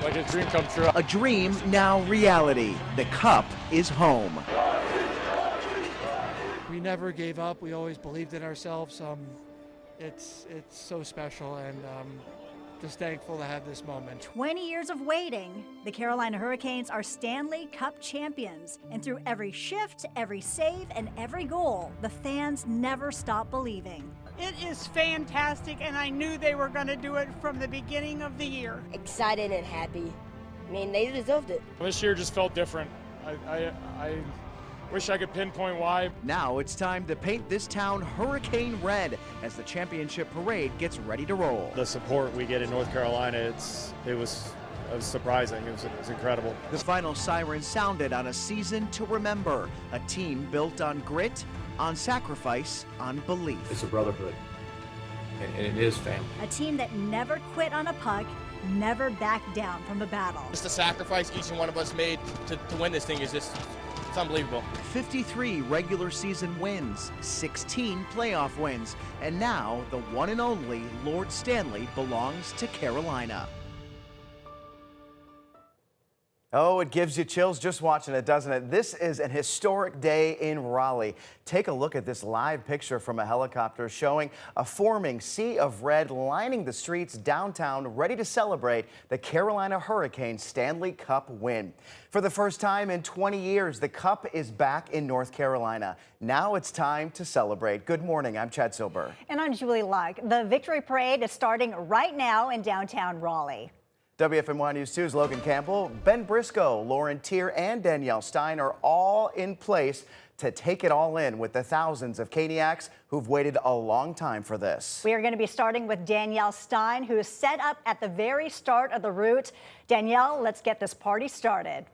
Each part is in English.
like a dream come true. A dream, now reality. The Cup is home. We never gave up. We always believed in ourselves. It's so special, and just thankful to have this moment. 20 years of waiting, the Carolina Hurricanes are Stanley Cup champions. And through every shift, every save, and every goal, the fans never stop believing. It is fantastic, and I knew they were going to do it from the beginning of the year. Excited and happy. I mean, they deserved it. This year just felt different. I wish I could pinpoint why. Now it's time to paint this town hurricane red as the championship parade gets ready to roll. The support we get in North Carolina, it was surprising. It was incredible. The final siren sounded on a season to remember. A team built on grit, on sacrifice, on belief. It's a brotherhood, and it is family. A team that never quit on a puck, never backed down from a battle. Just the sacrifice each and one of us made to win this thing is just, it's unbelievable. 53 regular season wins, 16 playoff wins, and now the one and only Lord Stanley belongs to Carolina. Oh, it gives you chills just watching it, doesn't it? This is an historic day in Raleigh. Take a look at this live picture from a helicopter showing a forming sea of red lining the streets downtown, ready to celebrate the Carolina Hurricanes Stanley Cup win. For the first time in 20 years, the Cup is back in North Carolina. Now it's time to celebrate. Good morning, I'm Chad Silber. And I'm Julie Luck. The Victory Parade is starting right now in downtown Raleigh. WFMY News 2's Logan Campbell, Ben Briscoe, Lauren Tier, and Danielle Stein are all in place to take it all in with the thousands of Caniacs who've waited a long time for this. We are going to be starting with Danielle Stein, who is set up at the very start of the route. Danielle, let's get this party started.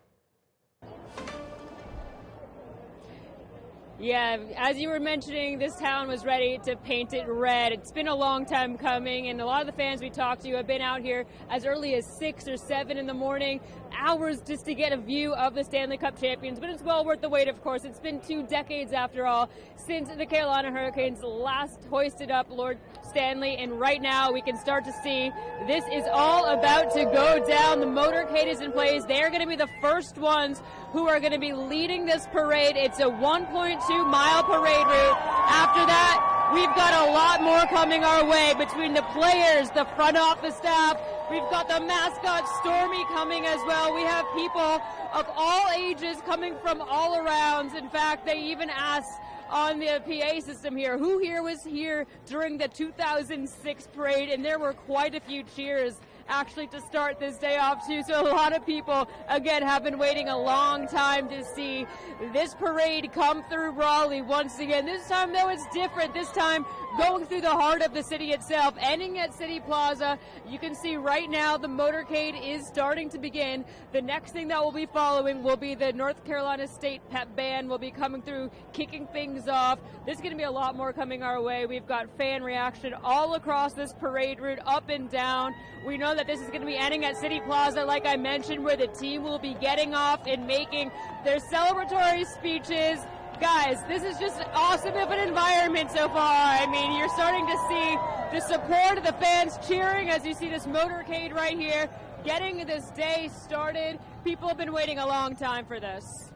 Yeah, as you were mentioning, this town was ready to paint it red. It's been a long time coming, and a lot of the fans we talked to have been out here as early as 6 or 7 in the morning, hours just to get a view of the Stanley Cup champions. But it's well worth the wait, of course. It's been 2 decades, after all, since the Carolina Hurricanes last hoisted up Lord Stanley, and right now we can start to see this is all about to go down. The motorcade is in place. They're going to be the first ones who are going to be leading this parade. It's a 1.2-mile parade route. After that, we've got a lot more coming our way between the players, the front office staff. We've got the mascot Stormy coming as well. We have people of all ages coming from all around. In fact, they even asked on the PA system here, who here was here during the 2006 parade, and there were quite a few cheers actually to start this day off too. So a lot of people, again, have been waiting a long time to see this parade come through Raleigh once again. This time, though, it's different. This time, going through the heart of the city itself, ending at City Plaza. You can see right now the motorcade is starting to begin. The next thing that will be following will be the North Carolina State Pep Band will be coming through, kicking things off. There's going to be a lot more coming our way. We've got fan reaction all across this parade route, up and down. We know that this is going to be ending at City Plaza, like I mentioned, where the team will be getting off and making their celebratory speeches. Guys, this is just awesome of an environment so far. I mean, you're starting to see the support of the fans cheering as you see this motorcade right here, getting this day started. People have been waiting a long time for this.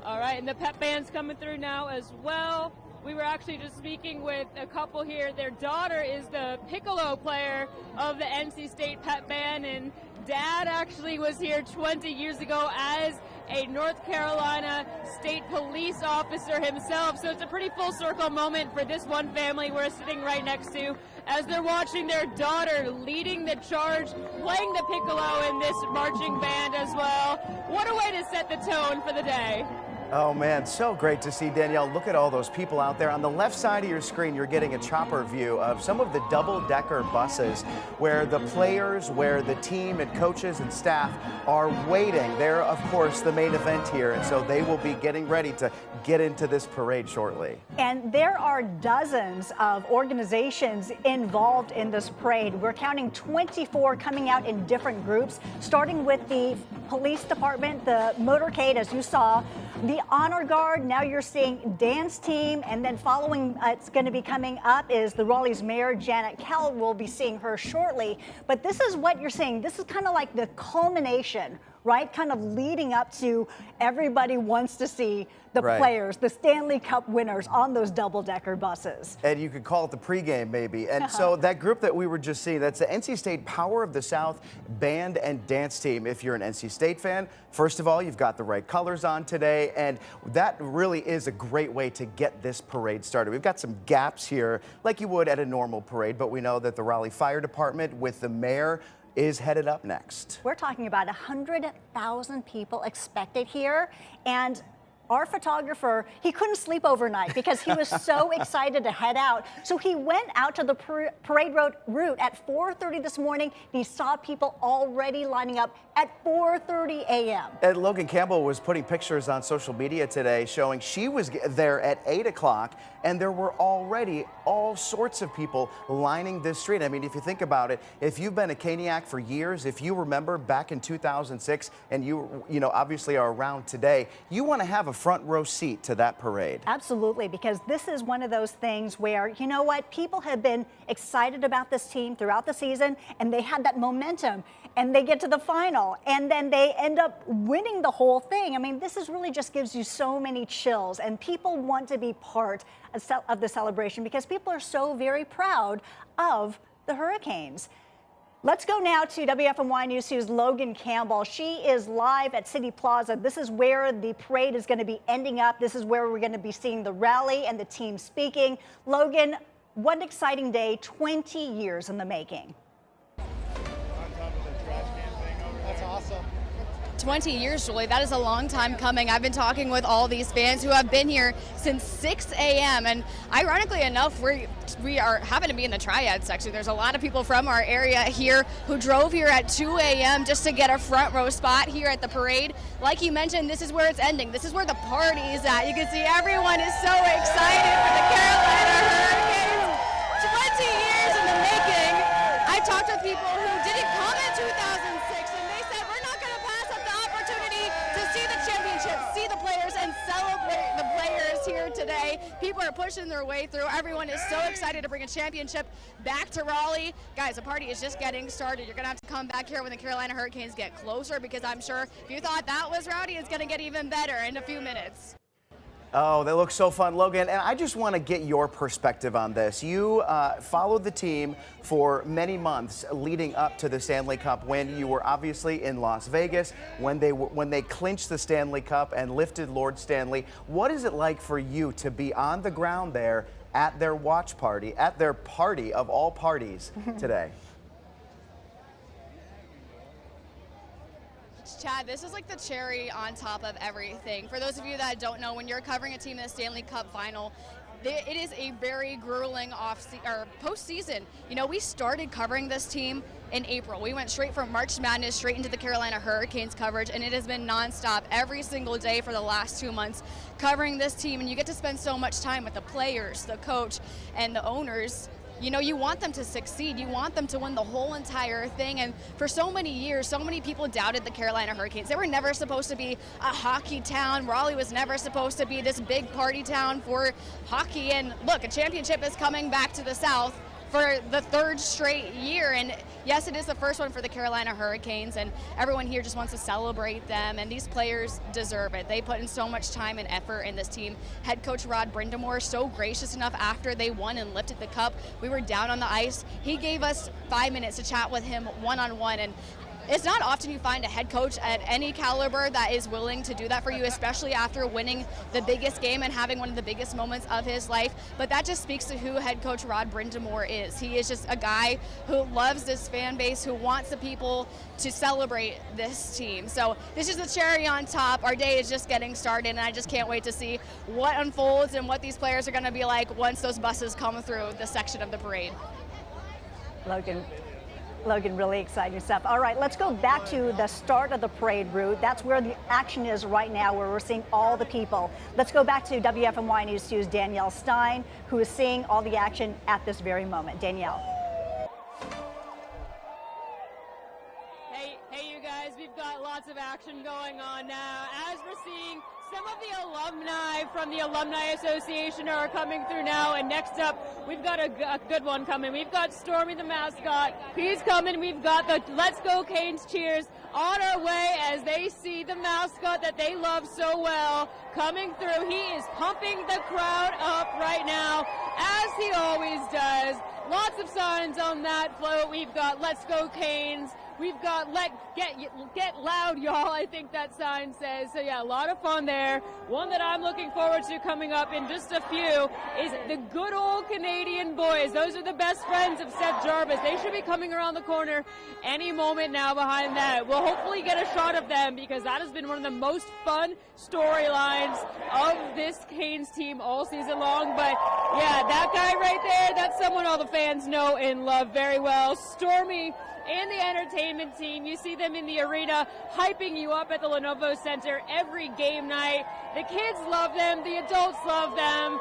All right, and the pep band's coming through now as well. We were actually just speaking with a couple here. Their daughter is the piccolo player of the NC State Pep Band, and Dad actually was here 20 years ago as a North Carolina State Police officer himself. So it's a pretty full circle moment for this one family we're sitting right next to as they're watching their daughter leading the charge, playing the piccolo in this marching band as well. What a way to set the tone for the day. Oh man, so great to see, Danielle. Look at all those people out there. On the left side of your screen, you're getting a chopper view of some of the double-decker buses where the players, where the team and coaches and staff are waiting. They're, of course, the main event here, and so they will be getting ready to get into this parade shortly. And there are dozens of organizations involved in this parade. We're counting 24 coming out in different groups, starting with the police department, the motorcade, as you saw, the honor guard. Now you're seeing dance team, and then following, it's going to be coming up is the Raleigh's mayor, Janet Kell. We'll be seeing her shortly. But this is what you're seeing. This is kind of like the culmination, right? Kind of leading up to everybody wants to see the players, the Stanley Cup winners on those double-decker buses. And you could call it the pregame maybe. And so that group that we were just seeing, that's the NC State Power of the South band and dance team. If you're an NC State fan, first of all, you've got the right colors on today. And that really is a great way to get this parade started. We've got some gaps here like you would at a normal parade, but we know that the Raleigh Fire Department with the mayor is headed up next. We're talking about 100,000 people expected here, and our photographer, he couldn't sleep overnight because he was so excited to head out. So he went out to the parade route at 4:30 this morning, and he saw people already lining up at 4:30 a.m. And Logan Campbell was putting pictures on social media today showing she was there at 8 o'clock, and there were already all sorts of people lining this street. I mean, if you think about it, if you've been a Caniac for years, if you remember back in 2006, and you obviously are around today, you want to have a front row seat to that parade. Absolutely, because this is one of those things where, you know what, people have been excited about this team throughout the season, and they had that momentum, and they get to the final, and then they end up winning the whole thing. I mean, this is really just gives you so many chills, and people want to be part of the celebration because people are so very proud of the Hurricanes. Let's go now to WFMY News 2's Logan Campbell. She is live at City Plaza. This is where the parade is going to be ending up. This is where we're going to be seeing the rally and the team speaking. Logan, what an exciting day, 20 years in the making. That's awesome. 20 years, Julie. That is a long time coming. I've been talking with all these fans who have been here since 6 a.m. And ironically enough, we are happen to be in the triad section. There's a lot of people from our area here who drove here at 2 a.m. just to get a front row spot here at the parade. Like you mentioned, this is where it's ending. This is where the party is at. You can see everyone is so excited for the Carolina Hurricanes. 20 years in the making. I talked with people who didn't come in 2006, and they said we're not going to pass up the opportunity to see the championship, see the players, and celebrate the players here today. People are pushing their way through. Everyone is so excited to bring a championship back to Raleigh. Guys, the party is just getting started. You're going to have to come back here when the Carolina Hurricanes get closer, because I'm sure if you thought that was rowdy, it's going to get even better in a few minutes. Oh, they look so fun, Logan. And I just want to get your perspective on this. You followed the team for many months leading up to the Stanley Cup win. You were obviously in Las Vegas when they clinched the Stanley Cup and lifted Lord Stanley. What is it like for you to be on the ground there at their watch party, at their party of all parties today? Chad, this is like the cherry on top of everything. For those of you that don't know, when you're covering a team in the Stanley Cup final, it is a very grueling postseason. You know, we started covering this team in April. We went straight from March Madness straight into the Carolina Hurricanes coverage, and it has been nonstop every single day for the last 2 months covering this team. And you get to spend so much time with the players, the coach, and the owners. You know, you want them to succeed. You want them to win the whole entire thing. And for so many years, so many people doubted the Carolina Hurricanes. They were never supposed to be a hockey town. Raleigh was never supposed to be this big party town for hockey. And look, a championship is coming back to the South for the third straight year. And yes, it is the first one for the Carolina Hurricanes, and everyone here just wants to celebrate them, and these players deserve it. They put in so much time and effort in this team. Head coach Rod Brindamore, so gracious enough after they won and lifted the cup. We were down on the ice. He gave us 5 minutes to chat with him one-on-one, and it's not often you find a head coach at any caliber that is willing to do that for you, especially after winning the biggest game and having one of the biggest moments of his life. But that just speaks to who head coach Rod Brindamore is. He is just a guy who loves this fan base, who wants the people to celebrate this team. So this is the cherry on top. Our day is just getting started, and I just can't wait to see what unfolds and what these players are going to be like once those buses come through the section of the parade. Logan, really exciting stuff. All right, let's go back to the start of the parade route. That's where the action is right now, where we're seeing all the people. Let's go back to WFMY News 2's Danielle Stein, who is seeing all the action at this very moment. Danielle. Hey, you guys, we've got lots of reaction going on now as we're seeing some of the alumni from the Alumni Association are coming through now. And next up, we've got a good one coming. We've got Stormy the mascot. He's coming. We've got the Let's Go Canes cheers on our way as they see the mascot that they love so well coming through. He is pumping the crowd up right now, as he always does. Lots of signs on that float. We've got Let's Go Canes. We've got get loud, y'all, I think that sign says. So yeah, a lot of fun there. One that I'm looking forward to coming up in just a few is the good old Canadian boys. Those are the best friends of Seth Jarvis. They should be coming around the corner any moment now behind that. We'll hopefully get a shot of them because that has been one of the most fun storylines of this Canes team all season long. But yeah, that guy right there, that's someone all the fans know and love very well. Stormy and the entertainment team, you see them in the arena hyping you up at the Lenovo Center every game night. The kids love them, the adults love them,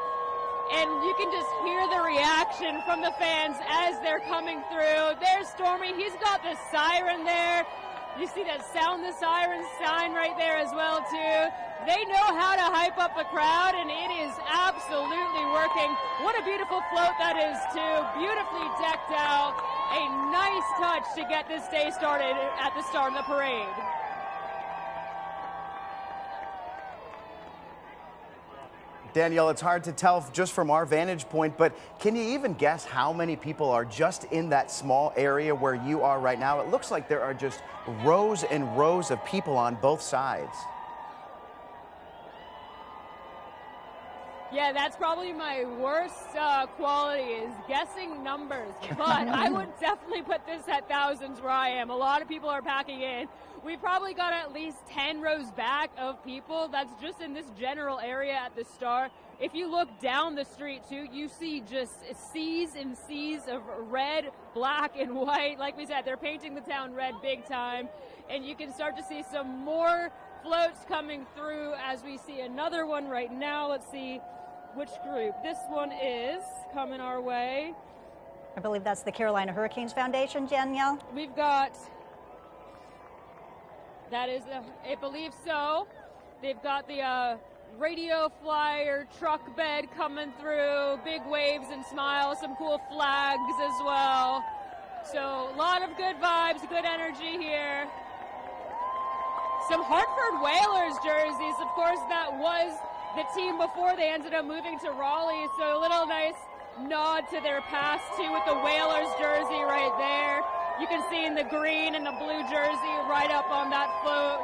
and you can just hear the reaction from the fans as they're coming through. There's Stormy, he's got the siren there. You see that sound the siren sign right there as well too. They know how to hype up the crowd, and it is absolutely working. What a beautiful float that is too, beautifully decked out. A nice touch to get this day started at the start of the parade. Danielle, it's hard to tell just from our vantage point, but can you even guess how many people are just in that small area where you are right now? It looks like there are just rows and rows of people on both sides. Yeah, that's probably my worst quality is guessing numbers, but I would definitely put this at thousands where I am. A lot of people are packing in. We probably got at least 10 rows back of people. That's just in this general area at the Star. If you look down the street too, you see just seas and seas of red, black, and white. Like we said, they're painting the town red big time, and you can start to see some more floats coming through as we see another one right now. Let's see which group. This one is coming our way. I believe that's the Carolina Hurricanes Foundation, Danielle. We've got, that is, I believe so. They've got the radio flyer truck bed coming through, big waves and smiles, some cool flags as well. So a lot of good vibes, good energy here. Some Hartford Whalers jerseys, of course, that was the team before they ended up moving to Raleigh, so a little nice nod to their past too with the Whalers jersey right there. You can see in the green and the blue jersey right up on that float.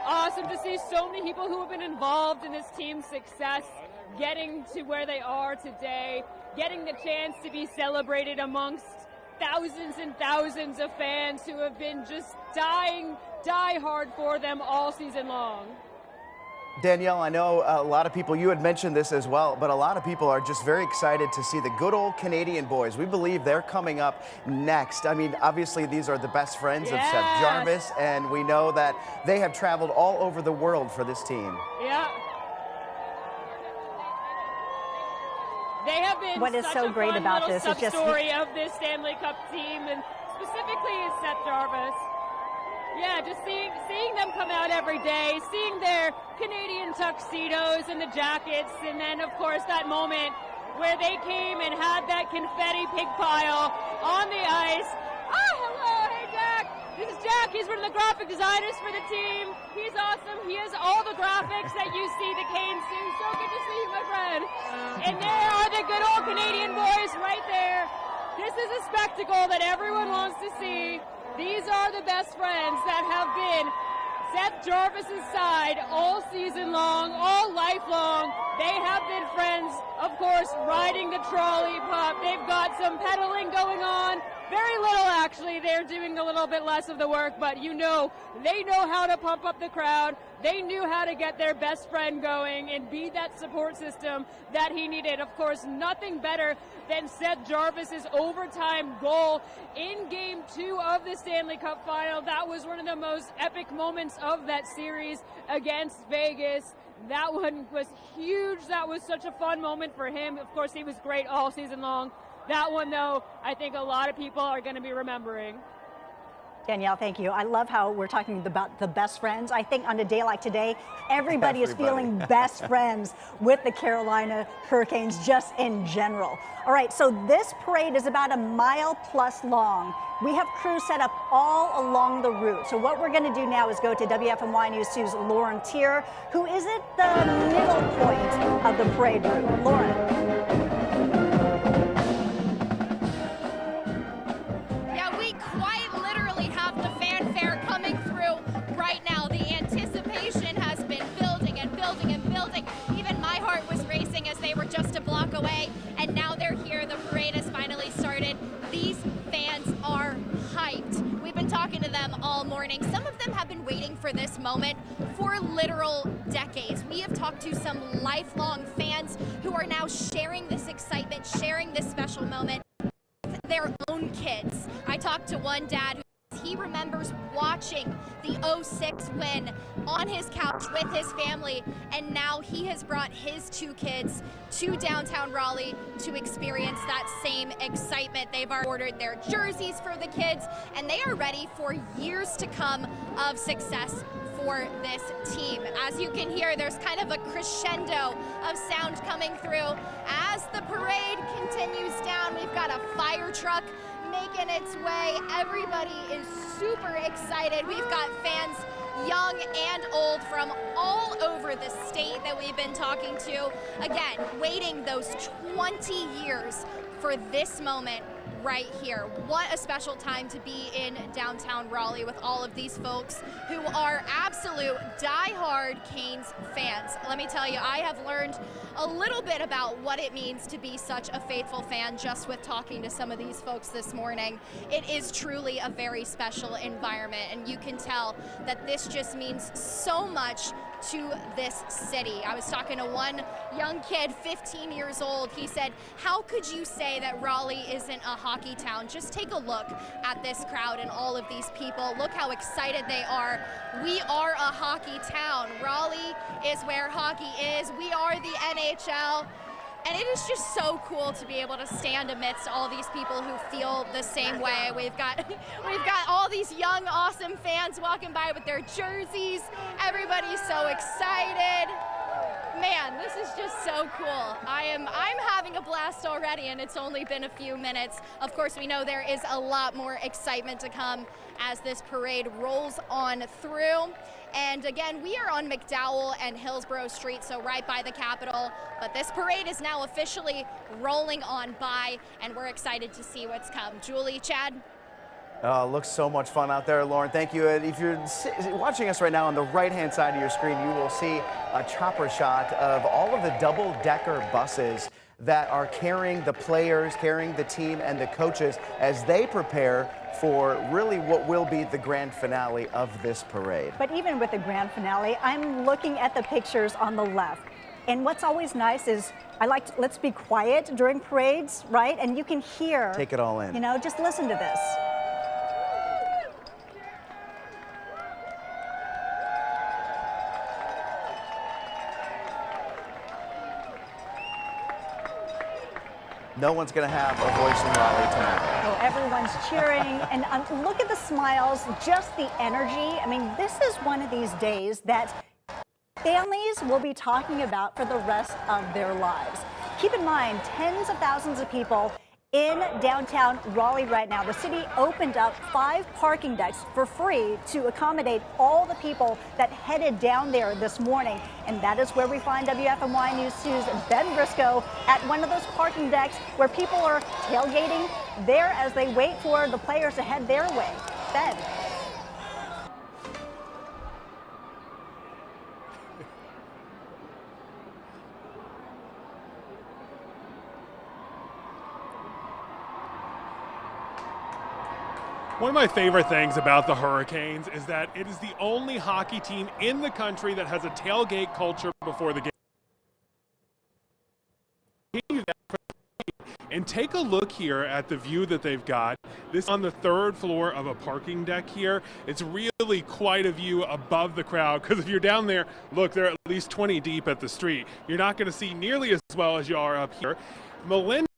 Awesome to see so many people who have been involved in this team's success getting to where they are today, getting the chance to be celebrated amongst thousands and thousands of fans who have been just die hard for them all season long. Danielle, I know a lot of people, you had mentioned this as well, but a lot of people are just very excited to see the good old Canadian boys. We believe they're coming up next. I mean, obviously these are the best friends of Seth Jarvis, and we know that they have traveled all over the world for this team. Yeah. They have been what is such so a great fun about little this is just story of this Stanley Cup team, and specifically Seth Jarvis. Yeah, just seeing them come out every day, seeing their Canadian tuxedos and the jackets, and then, of course, that moment where they came and had that confetti pig pile on the ice. Ah, hello, hey, Jack. This is Jack. He's one of the graphic designers for the team. He's awesome. He has all the graphics that you see the Canes do. So good to see you, my friend. And there are the good old Canadian boys right there. This is a spectacle that everyone wants to see. These are the best friends that have been Seth Jarvis's side all season long, all lifelong. They have been friends, of course, riding the trolley pup. They've got some pedaling going on. Very little, actually. They're doing a little bit less of the work, but you know, they know how to pump up the crowd. They knew how to get their best friend going and be that support system that he needed. Of course, nothing better than Seth Jarvis's overtime goal in Game 2 of the Stanley Cup Final. That was one of the most epic moments of that series against Vegas. That one was huge. That was such a fun moment for him. Of course, he was great all season long. That one, though, I think a lot of people are going to be remembering. Danielle, thank you. I love how we're talking about the best friends. I think on a day like today, everybody is feeling best friends with the Carolina Hurricanes just in general. All right, so this parade is about a mile plus long. We have crews set up all along the route. So what we're going to do now is go to WFMY News 2's Lauren Tier, who is at the middle point of the parade route. Lauren. Just a block away, and now they're here. The parade has finally started. These fans are hyped. We've been talking to them all morning. Some of them have been waiting for this moment for literal decades. We have talked to some lifelong fans who are now sharing this excitement, sharing this special moment with their own kids. I talked to one dad who he remembers watching the 06 win on his couch with his family, and now he has brought his two kids to downtown Raleigh to experience that same excitement. They've ordered their jerseys for the kids, and they are ready for years to come of success for this team. As you can hear, there's kind of a crescendo of sound coming through. As the parade continues down, we've got a fire truck making its way. Everybody is super excited. We've got fans young and old from all over the state that we've been talking to. Again, waiting those 20 years for this moment right here. What a special time to be in downtown Raleigh with all of these folks who are absolute die-hard Canes fans. Let me tell you, I have learned a little bit about what it means to be such a faithful fan just with talking to some of these folks this morning. It is truly a very special environment, and you can tell that this just means so much to this city. I was talking to one young kid, 15 years old. He said, how could you say that Raleigh isn't a hockey town? Just take a look at this crowd and all of these people. Look how excited they are. We are a hockey town. Raleigh is where hockey is. We are the NHL. And it is just so cool to be able to stand amidst all these people who feel the same way. We've got all these young, awesome fans walking by with their jerseys. Everybody's so excited. Man, this is just so cool. I'm having a blast already, and it's only been a few minutes. Of course, we know there is a lot more excitement to come as this parade rolls on through. And again, we are on McDowell and Hillsborough Street, so right by the Capitol. But this parade is now officially rolling on by, and we're excited to see what's come. Julie, Chad? Looks so much fun out there, Lauren. Thank you. And if you're watching us right now on the right-hand side of your screen, you will see a chopper shot of all of the double-decker buses that are carrying the players, carrying the team and the coaches as they prepare for really what will be the grand finale of this parade. But even with the grand finale, I'm looking at the pictures on the left. And what's always nice is let's be quiet during parades, right? And you can hear. Take it all in. You know, just listen to this. No one's going to have a voice in Raleigh tonight. Oh, everyone's cheering, and look at the smiles, just the energy. I mean, this is one of these days that families will be talking about for the rest of their lives. Keep in mind, tens of thousands of people in downtown Raleigh right now. The city opened up 5 parking decks for free to accommodate all the people that headed down there this morning. And that is where we find WFMY News 2's Ben Briscoe at one of those parking decks where people are tailgating there as they wait for the players to head their way. Ben. One of my favorite things about the Hurricanes is that it is the only hockey team in the country that has a tailgate culture before the game. And take a look here at the view that they've got. This is on the 3rd floor of a parking deck here. It's really quite a view above the crowd, because if you're down there, look, they're at least 20 deep at the street. You're not going to see nearly as well as you are up here. Melinda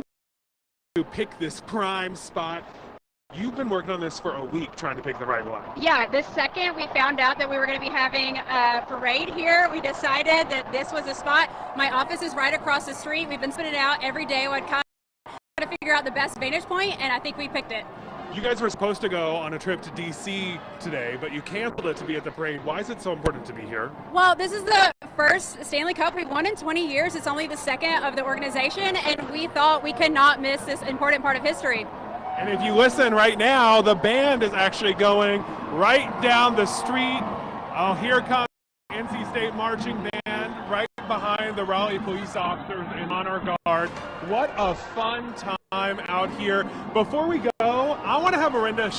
to pick this prime spot You've been working on this for a week trying to pick the right one. Yeah, the second we found out that we were going to be having a parade here, we decided that this was a spot. My office is right across the street. We've been spinning it out every day. I'd kind of try to figure out the best vantage point, and I think we picked it. You guys were supposed to go on a trip to D.C. today, but you canceled it to be at the parade. Why is it so important to be here? Well, this is the first Stanley Cup we've won in 20 years. It's only the second of the organization, and we thought we could not miss this important part of history. And if you listen right now, the band is actually going right down the street. Oh, here comes the NC State marching band right behind the Raleigh police officers in honor guard. What a fun time out here. Before we go, I want to have Melinda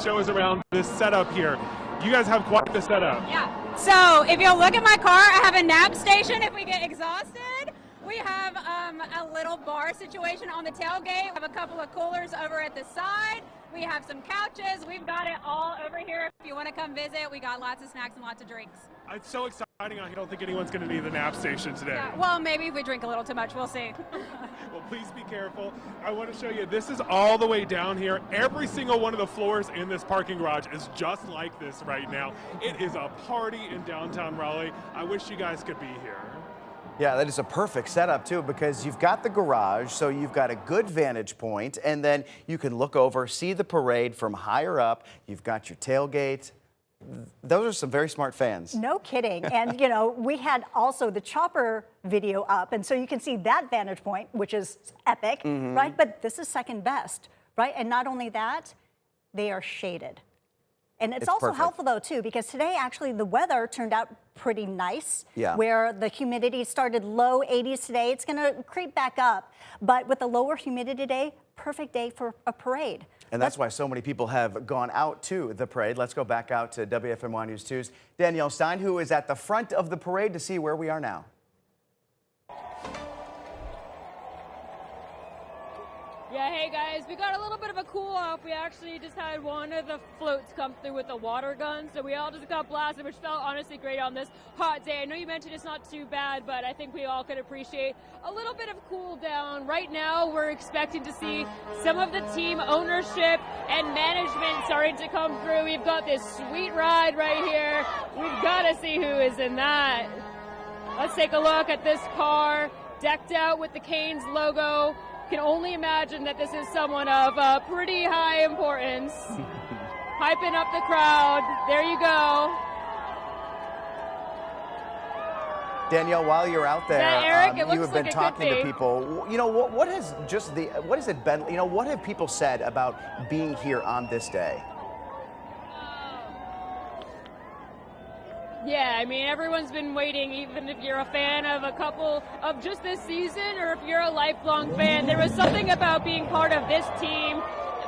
show us around this setup here. You guys have quite the setup. Yeah. So if you'll look at my car, I have a nap station if we get exhausted. We have a little bar situation on the tailgate. We have a couple of coolers over at the side. We have some couches. We've got it all over here. If you want to come visit, we got lots of snacks and lots of drinks. It's so exciting. I don't think anyone's going to need the nap station today. Yeah, well, maybe if we drink a little too much, we'll see. Well, please be careful. I want to show you, this is all the way down here. Every single one of the floors in this parking garage is just like this right now. It is a party in downtown Raleigh. I wish you guys could be here. Yeah, that is a perfect setup too, because you've got the garage, so you've got a good vantage point, and then you can look over, see the parade from higher up. You've got your tailgate. Those are some very smart fans. No kidding. And, you know, we had also the chopper video up, and so you can see that vantage point, which is epic, right? But this is second best, right? And not only that, they are shaded. And it's also perfect. helpful, though, too, because today, actually, the weather turned out pretty nice, where the humidity started low 80s today. It's going to creep back up. But with the lower humidity today, perfect day for a parade. And that's why so many people have gone out to the parade. Let's go back out to WFMY News 2's Danielle Stein, who is at the front of the parade to see where we are now. Yeah, hey guys, we got a little bit of a cool off. We actually just had one of the floats come through with a water gun, so we all just got blasted, which felt honestly great on this hot day. I know you mentioned it's not too bad, but I think we all could appreciate a little bit of cool down. Right now, we're expecting to see some of the team ownership and management starting to come through. We've got this sweet ride right here. We've got to see who is in that. Let's take a look at this car, decked out with the Canes logo. Can only imagine that this is someone of pretty high importance. Hyping up the crowd. There you go. Danielle, while you're out there, Eric? you have been talking to people. You know, what has it been? You know, what have people said about being here on this day? Yeah, I mean, everyone's been waiting, even if you're a fan of a couple of just this season or if you're a lifelong fan. There was something about being part of this team,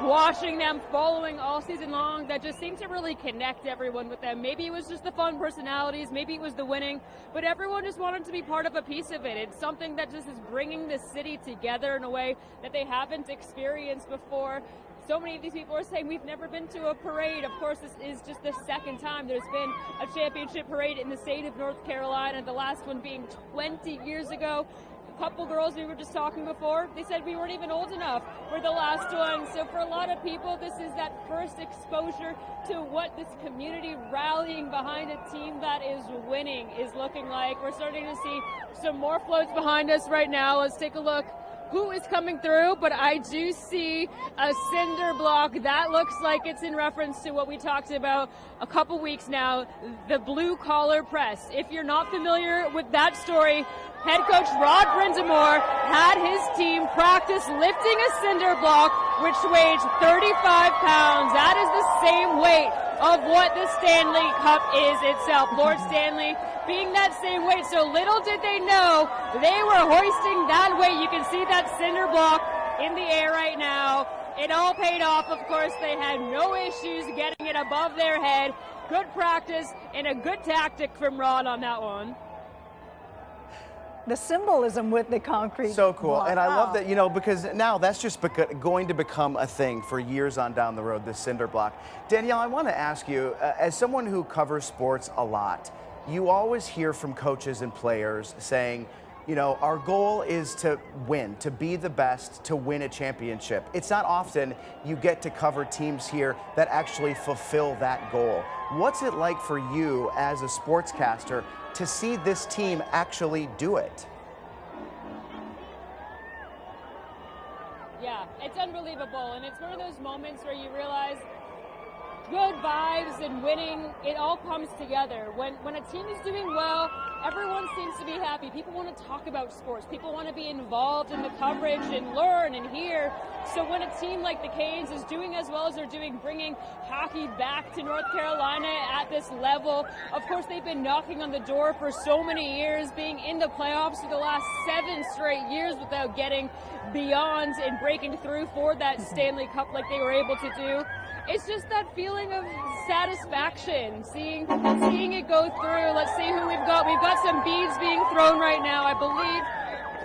watching them, following all season long, that just seemed to really connect everyone with them. Maybe it was just the fun personalities, maybe it was the winning, but everyone just wanted to be part of a piece of it. It's something that just is bringing the city together in a way that they haven't experienced before. So many of these people are saying we've never been to a parade. Of course, this is just the second time there's been a championship parade in the state of North Carolina, the last one being 20 years ago. A couple girls we were just talking before, they said we weren't even old enough for the last one. So for a lot of people, this is that first exposure to what this community rallying behind a team that is winning is looking like. We're starting to see some more floats behind us right now. Let's take a look who is coming through, but I do see a cinder block. That looks like it's in reference to what we talked about a couple weeks now, the blue collar press. If you're not familiar with that story, head coach Rod Brindamore had his team practice lifting a cinder block, which weighs 35 pounds. That is the same weight of what the Stanley Cup is itself. Lord Stanley being that same weight, so little did they know they were hoisting that weight. You can see that cinder block in the air right now. It all paid off. Of course, they had no issues getting it above their head. Good practice and a good tactic from Rod on that one. The symbolism with the concrete So cool. block. And I love Wow. that, you know, because now that's just going to become a thing for years on down the road, this cinder block. Danielle, I want to ask you, as someone who covers sports a lot, you always hear from coaches and players saying, you know, our goal is to win, to be the best, to win a championship. It's not often you get to cover teams here that actually fulfill that goal. What's it like for you as a sportscaster to see this team actually do it? Yeah, it's unbelievable, and it's one of those moments where you realize good vibes and winning, it all comes together. When a team is doing well, everyone seems to be happy. People want to talk about sports. People want to be involved in the coverage and learn and hear. So when a team like the Canes is doing as well as they're doing, bringing hockey back to North Carolina at this level, of course they've been knocking on the door for so many years, being in the playoffs for the last 7 straight years without getting beyond and breaking through for that Stanley Cup like they were able to do. It's just that feeling of satisfaction, seeing it go through. Let's see who we've got. We've got some beads being thrown right now. I believe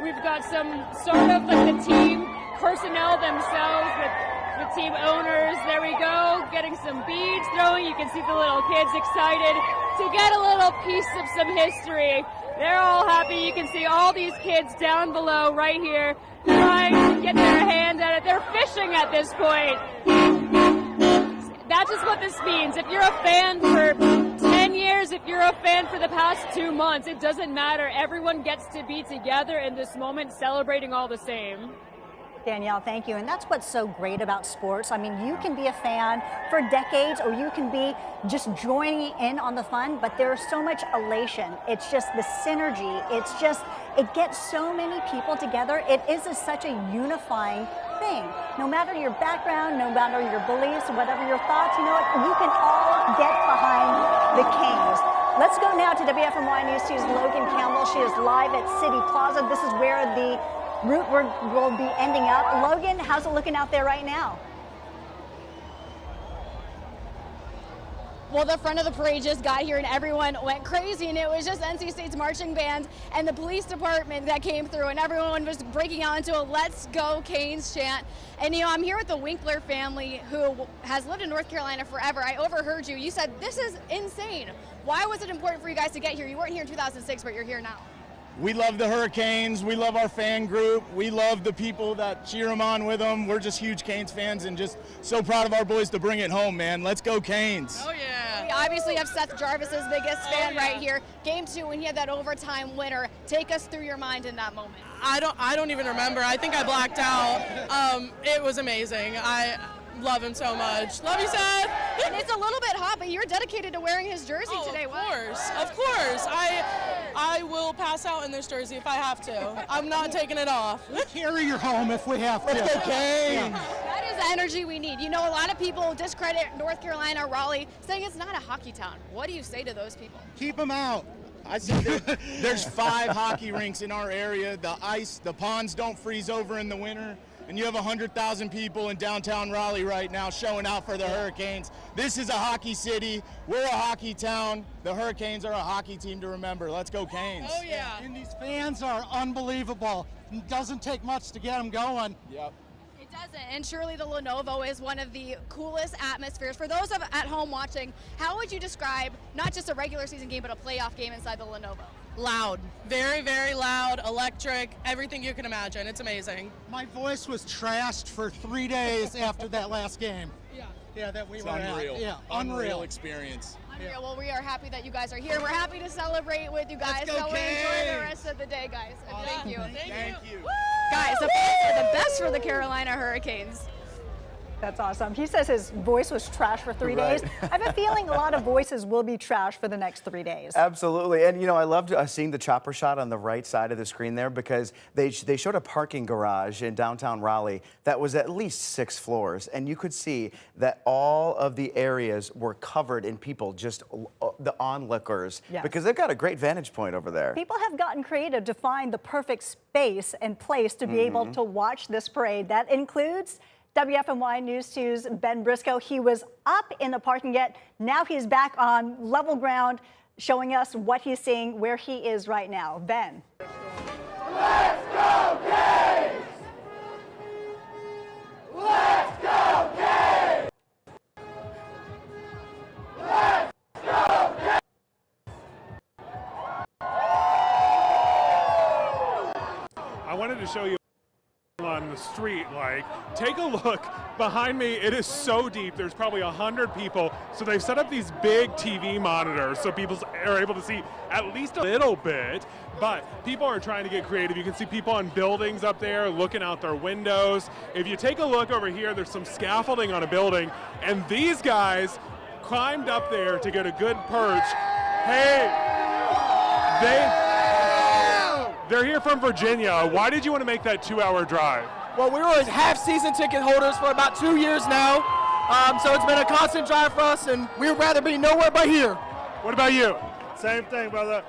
we've got some sort of like the team personnel themselves with the team owners. There we go, getting some beads throwing. You can see the little kids excited to get a little piece of some history. They're all happy. You can see all these kids down below right here trying to get their hand at it. They're fishing at this point. That's just what this means. If you're a fan for 10 years, if you're a fan for the past 2 months, it doesn't matter. Everyone gets to be together in this moment, celebrating all the same. Danielle, thank you. And that's what's so great about sports. I mean, you can be a fan for decades, or you can be just joining in on the fun, but there's so much elation. It's just the synergy. It's just, it gets so many people together. It is such a unifying thing. No matter your background, no matter your beliefs, whatever your thoughts, you know what, you can all get behind the Canes. Let's go now to WFMY News 2's Logan Campbell. She is live at City Plaza. This is where the route will be ending up. Logan, how's it looking out there right now? Well, the front of the parade just got here and everyone went crazy, and it was just NC State's marching band and the police department that came through, and everyone was breaking out into a "Let's Go Canes" chant. And you know, I'm here with the Winkler family who has lived in North Carolina forever. I overheard you. You said this is insane. Why was it important for you guys to get here? You weren't here in 2006, but you're here now. We love the Hurricanes. We love our fan group. We love the people that cheer them on with them. We're just huge Canes fans and just so proud of our boys to bring it home, man. Let's go Canes. Oh, yeah. We obviously have Seth Jarvis's biggest fan right here. Game 2, when he had that overtime winner. Take us through your mind in that moment. I don't even remember. I think I blacked out. It was amazing. I love him so much. Love you, Seth. And it's a little bit hot, but you're dedicated to wearing his jersey today. Of course. I will pass out in this jersey if I have to. I'm not taking it off. We'll carry you home if we have to. Let's go Canes. That is the energy we need. You know, a lot of people discredit North Carolina, Raleigh, saying it's not a hockey town. What do you say to those people? Keep them out. I said there's 5 hockey rinks in our area. The ponds don't freeze over in the winter. And you have 100,000 people in downtown Raleigh right now showing out for the Hurricanes. This is a hockey city. We're a hockey town. The Hurricanes are a hockey team to remember. Let's go Canes. Oh, yeah. And these fans are unbelievable. It doesn't take much to get them going. Yep. It doesn't, and surely the Lenovo is one of the coolest atmospheres. For those at home watching, how would you describe not just a regular season game, but a playoff game inside the Lenovo? Loud. Very, very loud, electric, everything you can imagine. It's amazing. My voice was trashed for 3 days after that last game. Yeah, that we It's were unreal. at. Yeah, Unreal experience. Unreal. Well, we are happy that you guys are here. We're happy to celebrate with you guys. Let's go so enjoy the Canes. rest of the day, guys. And thank you. Thank you. Guys, the fans are the best for the Carolina Hurricanes. That's awesome. He says his voice was trash for 3 days. I have a feeling a lot of voices will be trash for the next 3 days. Absolutely. And, you know, I loved seeing the chopper shot on the right side of the screen there, because they showed a parking garage in downtown Raleigh that was at least 6 floors. And you could see that all of the areas were covered in people, just the onlookers, because they've got a great vantage point over there. People have gotten creative to find the perfect space and place to be able to watch this parade. That includes WFMY News 2's Ben Briscoe. He was up in the parking lot. Now he's back on level ground, showing us what he's seeing, where he is right now. Ben. Let's go Canes! Let's go Canes! Let's go Canes! to show you on the street. Like, take a look behind me. It is so deep. There's probably 100 people. So they've set up these big TV monitors so people are able to see at least a little bit. But people are trying to get creative. You can see people on buildings up there looking out their windows. If you take a look over here, there's some scaffolding on a building, and these guys climbed up there to get a good perch. Hey, they're here from Virginia. Why did you want to make that 2-hour drive? Well, we were half-season ticket holders for about 2 years now, so it's been a constant drive for us, and we'd rather be nowhere but here. What about you? Same thing, brother.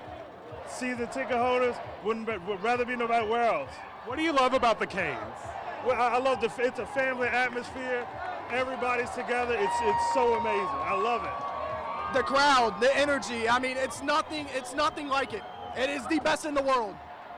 Season ticket holders would rather be nowhere else. What do you love about the Canes? Well, I love it's a family atmosphere. Everybody's together. It's so amazing. I love it. The crowd, the energy. I mean, it's nothing like it. It is the best in the world.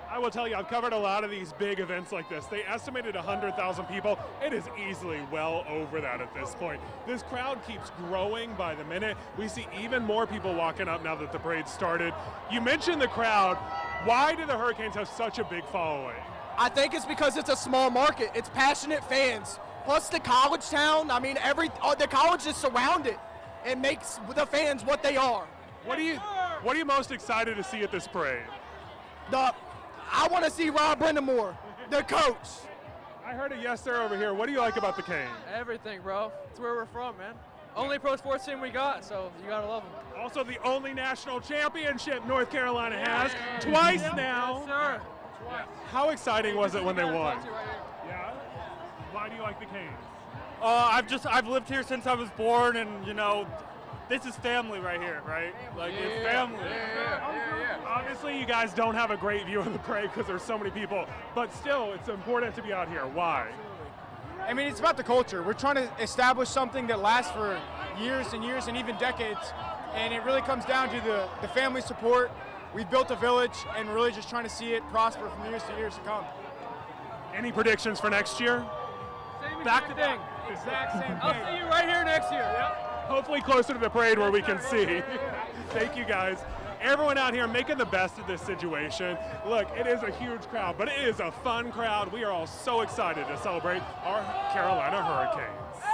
I will tell you, I've covered a lot of these big events like this. They estimated 100,000 people. It is easily well over that at this point. This crowd keeps growing by the minute. We see even more people walking up now that the parade started. You mentioned the crowd. Why do the Hurricanes have such a big following? I think it's because it's a small market. It's passionate fans. Plus the college town. I mean, the college is surrounded. It makes the fans what they are. What are you most excited to see at this parade? I want to see Rob Brindamore, the coach. I heard a yes sir over here. What do you like about the Canes? Everything, bro. It's where we're from, man. Only pro sports team we got, so you gotta love them. Also the only national championship North Carolina has, twice now. Yes, sir. Twice. How exciting was it when they won? Yeah. Why do you like the Canes? I've lived here since I was born, and this is family right here, right? Like, it's family. Yeah. Obviously, you guys don't have a great view of the parade because there's so many people, but still, it's important to be out here. Why? I mean, it's about the culture. We're trying to establish something that lasts for years and years and even decades, and it really comes down to the family support. We've built a village, and we're really just trying to see it prosper from years to years to come. Any predictions for next year? Back to thing. Exact same thing. I'll see you right here next year. Yep. Hopefully closer to the parade where we can see. Thank you, guys. Everyone out here making the best of this situation. Look, it is a huge crowd, but it is a fun crowd. We are all so excited to celebrate our Carolina Hurricanes.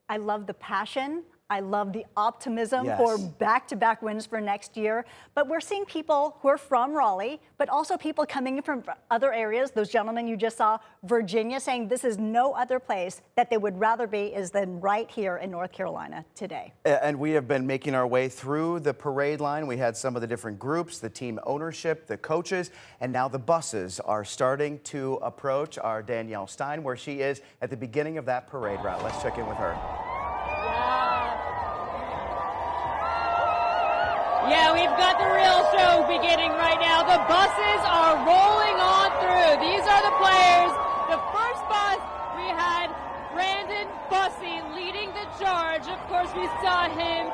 I love the passion. I love the optimism Yes. for back-to-back wins for next year. But we're seeing people who are from Raleigh, but also people coming in from other areas. Those gentlemen you just saw, Virginia, saying this is no other place that they would rather be is than right here in North Carolina today. And we have been making our way through the parade line. We had some of the different groups, the team ownership, the coaches, and now the buses are starting to approach our Danielle Stein, where she is at the beginning of that parade route. Let's check in with her. Yeah, we've got the real show beginning right now. The buses are rolling on through. These are the players. The first bus, we had Brandon Bussey leading the charge. Of course, we saw him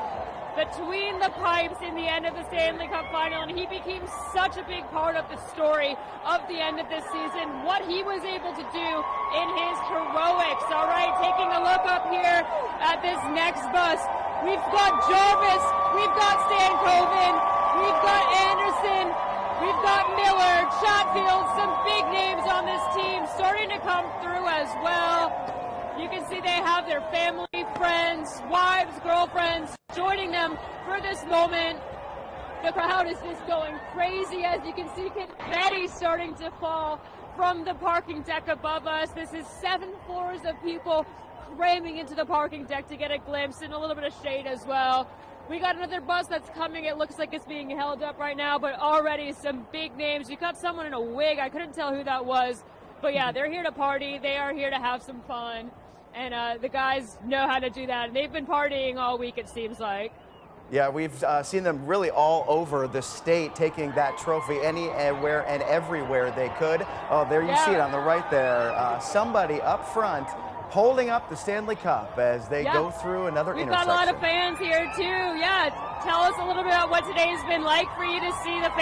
between the pipes in the end of the Stanley Cup final, and he became such a big part of the story of the end of this season, what he was able to do in his heroics. All right, taking a look up here at this next bus. We've got Jarvis, we've got Stankoven, we've got Anderson, we've got Miller, Chatfield, some big names on this team starting to come through as well. You can see they have their family, friends, wives, girlfriends joining them for this moment. The crowd is just going crazy. As you can see, confetti starting to fall from the parking deck above us. This is 7 floors of people cramming into the parking deck to get a glimpse and a little bit of shade as well. We got another bus that's coming. It looks like it's being held up right now, but already some big names. You got someone in a wig. I couldn't tell who that was. But yeah, they're here to party. They are here to have some fun. And the guys know how to do that. And they've been partying all week, it seems like. Yeah, we've seen them really all over the state taking that trophy anywhere and everywhere they could. Oh, there you see it on the right there. Somebody up front holding up the Stanley Cup as they go through another intersection. We've got a lot of fans here too. Yeah, tell us a little bit about what today's been like for you to see the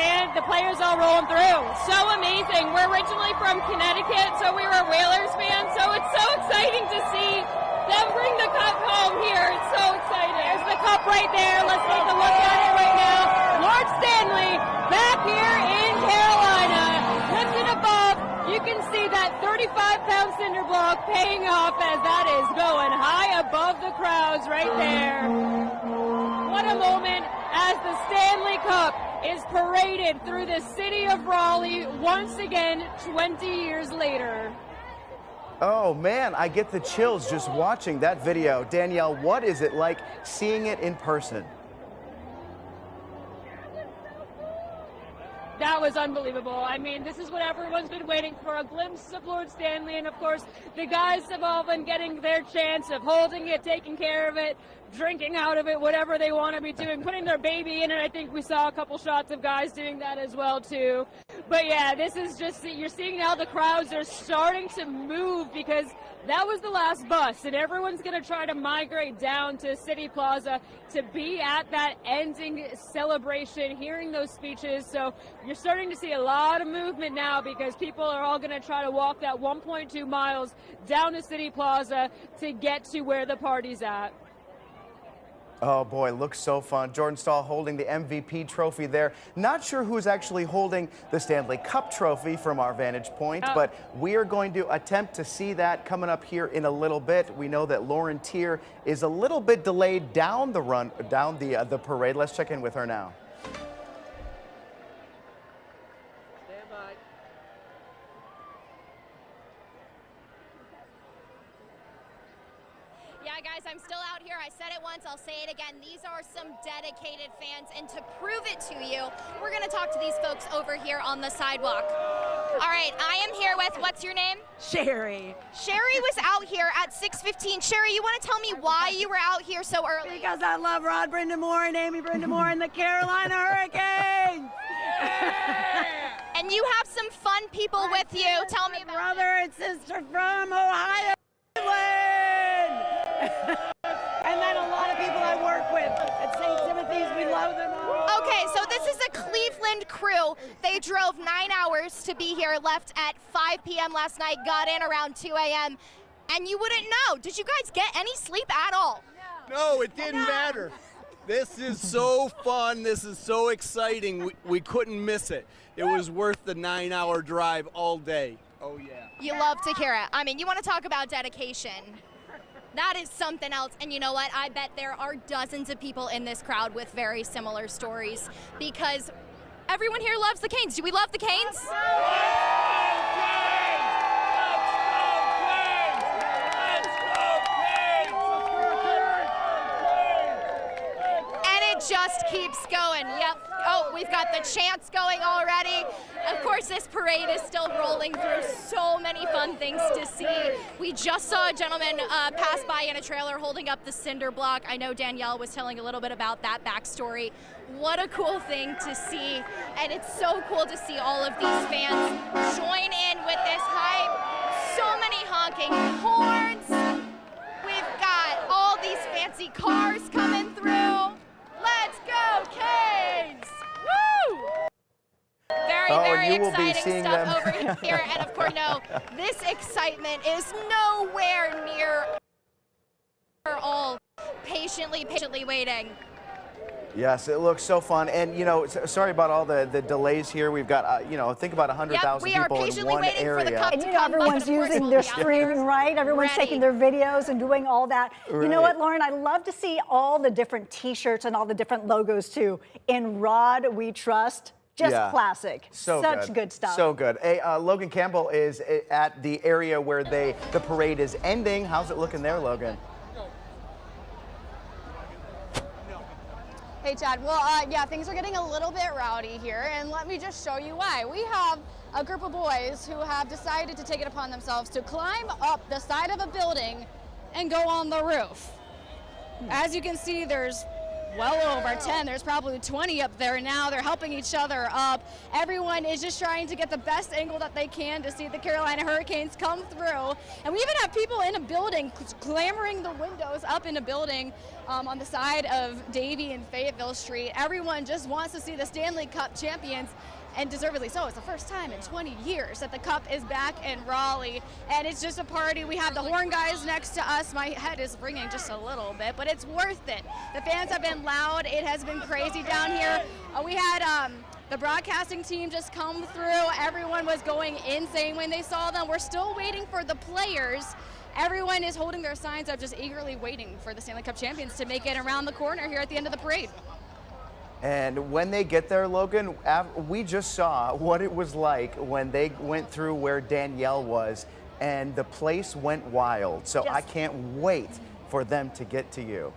players all rolling through. So amazing. We're originally from Connecticut, so we were Whalers fans, so it's so exciting to see them bring the cup home here. It's so exciting. There's the cup right there. Let's take a look at it right now. Lord Stanley back here in Carolina, lifted above. that 35-pound cinder block paying off as that is going high above the crowds right there. What a moment as the Stanley Cup is paraded through the city of Raleigh once again 20 years later. Oh man, I get the chills just watching that video. Danielle, what is it like seeing it in person? That was unbelievable. I mean, this is what everyone's been waiting for, a glimpse of Lord Stanley, and of course, the guys have all been getting their chance of holding it, taking care of it, drinking out of it, whatever they want to be doing, putting their baby in it. I think we saw a couple shots of guys doing that as well, too. But yeah, this is just, you're seeing now the crowds are starting to move because that was the last bus, and everyone's going to try to migrate down to City Plaza to be at that ending celebration, hearing those speeches. So you're starting to see a lot of movement now because people are all going to try to walk that 1.2 miles down to City Plaza to get to where the party's at. Oh boy, looks so fun. Jordan Stahl holding the MVP trophy there. Not sure who's actually holding the Stanley Cup trophy from our vantage point, but we are going to attempt to see that coming up here in a little bit. We know that Lauren Tier is a little bit delayed down the parade. Let's check in with her now. Stand by. Yeah, guys, I'm still out here. I said it once, I'll say it again. These are some dedicated fans, and to prove it to you, we're going to talk to these folks over here on the sidewalk. All right, I am here with, what's your name? Sherry. Sherry was out here at 6:15. Sherry, you want to tell me why you were out here so early? Because I love Rod Brindamore and Amy Brindamore and the Carolina Hurricanes. And you have some fun people with you. Tell me about brother and sister from Ohio. And then a lot of people I work with at St. Timothy's, we love them all. Okay, so this is a Cleveland crew. They drove 9 hours to be here, left at 5 p.m. last night, got in around 2 a.m. And you wouldn't know. Did you guys get any sleep at all? No, it didn't matter. This is so fun. This is so exciting. We couldn't miss it. It was worth the 9-hour drive all day. Oh, yeah. You love to hear it. I mean, you want to talk about dedication. That is something else. And you know what? I bet there are dozens of people in this crowd with very similar stories because everyone here loves the Canes. Do we love the Canes? And it just keeps going. Yep. Oh, we've got the chants going already. Of course, this parade is still rolling through. So many fun things to see. We just saw a gentleman pass by in a trailer holding up the cinder block. I know Danielle was telling a little bit about that backstory. What a cool thing to see. And it's so cool to see all of these fans join in with this hype. So many honking horns. We've got all these fancy cars coming through. Let's go, Canes! Woo! Very exciting stuff over here. And of course, no, this excitement is nowhere near. We're all patiently waiting. Yes, it looks so fun. And, you know, sorry about all the delays here. We've got, you know, think about 100,000 people in one area. And, you know, everyone's using their streaming, right? Everyone's taking their videos and doing all that. Right. You know what, Lauren? I love to see all the different T-shirts and all the different logos, too. In Rod, we trust. Just classic. Such good stuff. So good. Hey, Logan Campbell is at the area where the parade is ending. How's it looking there, Logan? Hey, Chad. Well, yeah, things are getting a little bit rowdy here, and let me just show you why. We have a group of boys who have decided to take it upon themselves to climb up the side of a building and go on the roof. As you can see, there's well over 10. There's probably 20 up there now. They're helping each other up. Everyone is just trying to get the best angle that they can to see the Carolina Hurricanes come through. And we even have people in a building clambering the windows up in a building on the side of Davie and Fayetteville Street. Everyone just wants to see the Stanley Cup champions, and deservedly so. It's the first time in 20 years that the Cup is back in Raleigh, and it's just a party. We have the horn guys next to us. My head is ringing just a little bit, but it's worth it. The fans have been loud. It has been crazy down here. We had The broadcasting team just come through. Everyone was going insane when they saw them. We're still waiting for the players. Everyone is holding their signs up, just eagerly waiting for the Stanley Cup champions to make it around the corner here at the end of the parade. And when they get there, Logan, we just saw what it was like when they went through where Danielle was, and the place went wild. So I can't wait for them to get to you.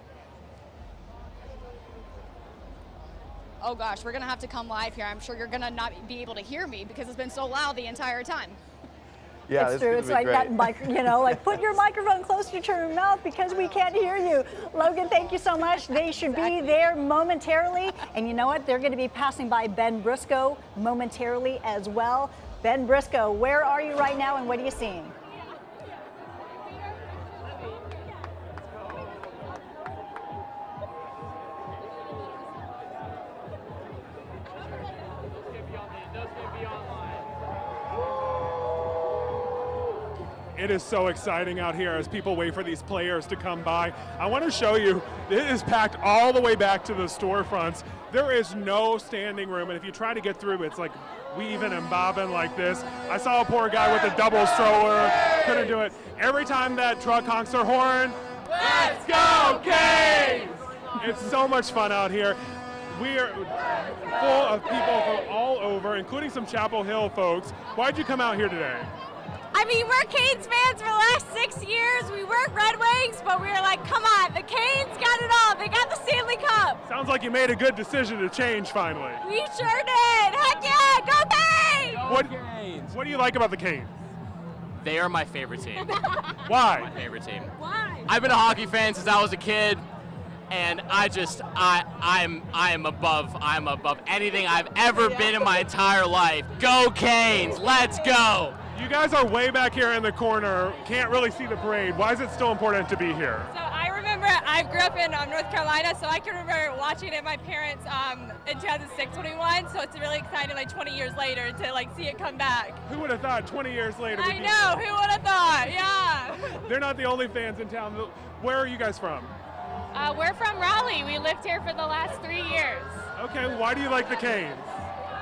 Oh gosh, we're gonna have to come live here. I'm sure you're gonna not be able to hear me because it's been so loud the entire time. Yeah, it's true. It's like that like put your microphone closer to your mouth because we can't hear you. Logan, thank you so much. They should be there momentarily. And you know what? They're going to be passing by Ben Briscoe momentarily as well. Ben Briscoe, where are you right now and what are you seeing? It is so exciting out here as people wait for these players to come by. I want to show you, it is packed all the way back to the storefronts. There is no standing room, and if you try to get through, it's like weaving and bobbing like this. I saw a poor guy with a double stroller, couldn't do it. Every time that truck honks their horn, let's go Canes! It's so much fun out here. We are full of people from all over, including some Chapel Hill folks. Why'd you come out here today? I mean, we're Canes fans for the last 6 years. We weren't Red Wings, but we were like, come on, the Canes got it all. They got the Stanley Cup. Sounds like you made a good decision to change finally. We sure did. Heck yeah, go Canes! What do you like about the Canes? They are my favorite team. Why? My favorite team. Why? I've been a hockey fan since I was a kid, and I'm above anything I've ever been in my entire life. Go Canes! Let's go! You guys are way back here in the corner, can't really see the parade. Why is it still important to be here? So I remember, I grew up in North Carolina, so I can remember watching it my parents in 2006 when we won, so it's really exciting like 20 years later to like see it come back. Who would have thought 20 years later? I know, who would have thought, yeah. They're not the only fans in town. Where are you guys from? We're from Raleigh. We lived here for the last 3 years. Okay, why do you like the Canes?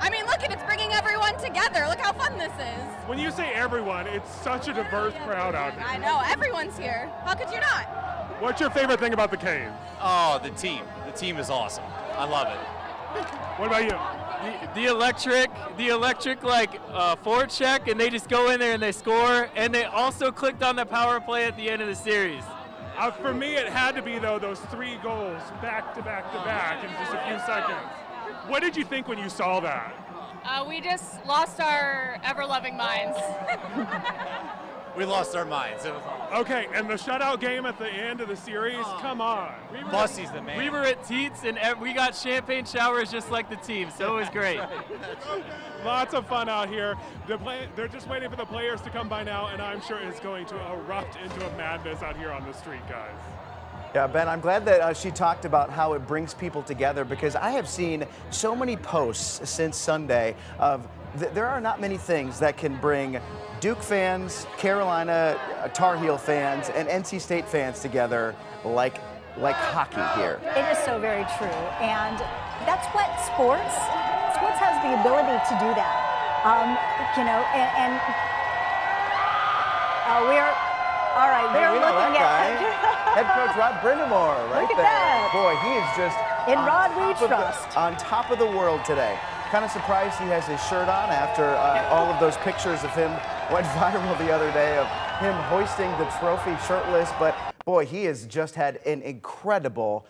I mean, look, it's bringing everyone together. Look how fun this is. When you say everyone, it's such a diverse crowd out here. I know, everyone's here. How could you not? What's your favorite thing about the Canes? Oh, the team. The team is awesome. I love it. What about you? The electric forward check, and they just go in there and they score, and they also clicked on the power play at the end of the series. For me, it had to be, though, those 3 goals back to back to back in just a few seconds. What did you think when you saw that? We just lost our ever-loving minds. We lost our minds. It was awesome. Okay, and the shutout game at the end of the series, come on. Bussy's the man. We were at Teats, and we got champagne showers just like the team, so it was great. Lots of fun out here. They're just waiting for the players to come by now, and I'm sure it's going to erupt into a madness out here on the street, guys. Yeah, Ben, I'm glad that she talked about how it brings people together, because I have seen so many posts since Sunday of there are not many things that can bring Duke fans, Carolina Tar Heel fans, and NC State fans together like hockey here. It is so very true, and that's what sports has the ability to do that. We're looking at Head coach Rod Brindamore, right Look at there. that. Boy, he is just in Rod we trust. On top of the world today. Kind of surprised he has his shirt on after all of those pictures of him went viral the other day of him hoisting the trophy shirtless. But boy, he has just had an incredible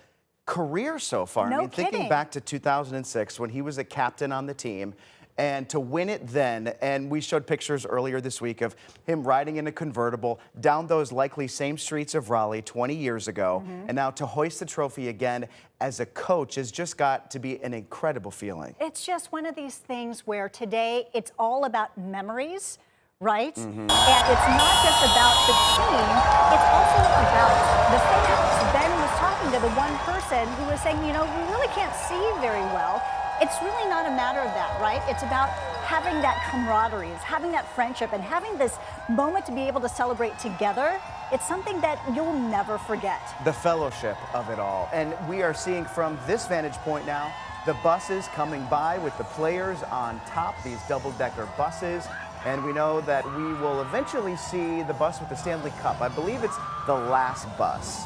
career so far. No I mean, kidding. thinking back to 2006 when he was a captain on the team, and to win it then, and we showed pictures earlier this week of him riding in a convertible down those likely same streets of Raleigh 20 years ago, and now to hoist the trophy again as a coach has just got to be an incredible feeling. It's just one of these things where today it's all about memories, right? And it's not just about the team, it's also about the fans. Ben was talking to the one person who was saying, you know, we really can't see very well. It's really not a matter of that, right? It's about having that camaraderie, having that friendship, and having this moment to be able to celebrate together. It's something that you'll never forget. The fellowship of it all. And we are seeing from this vantage point now the buses coming by with the players on top, these double-decker buses. And we know that we will eventually see the bus with the Stanley Cup. I believe it's the last bus.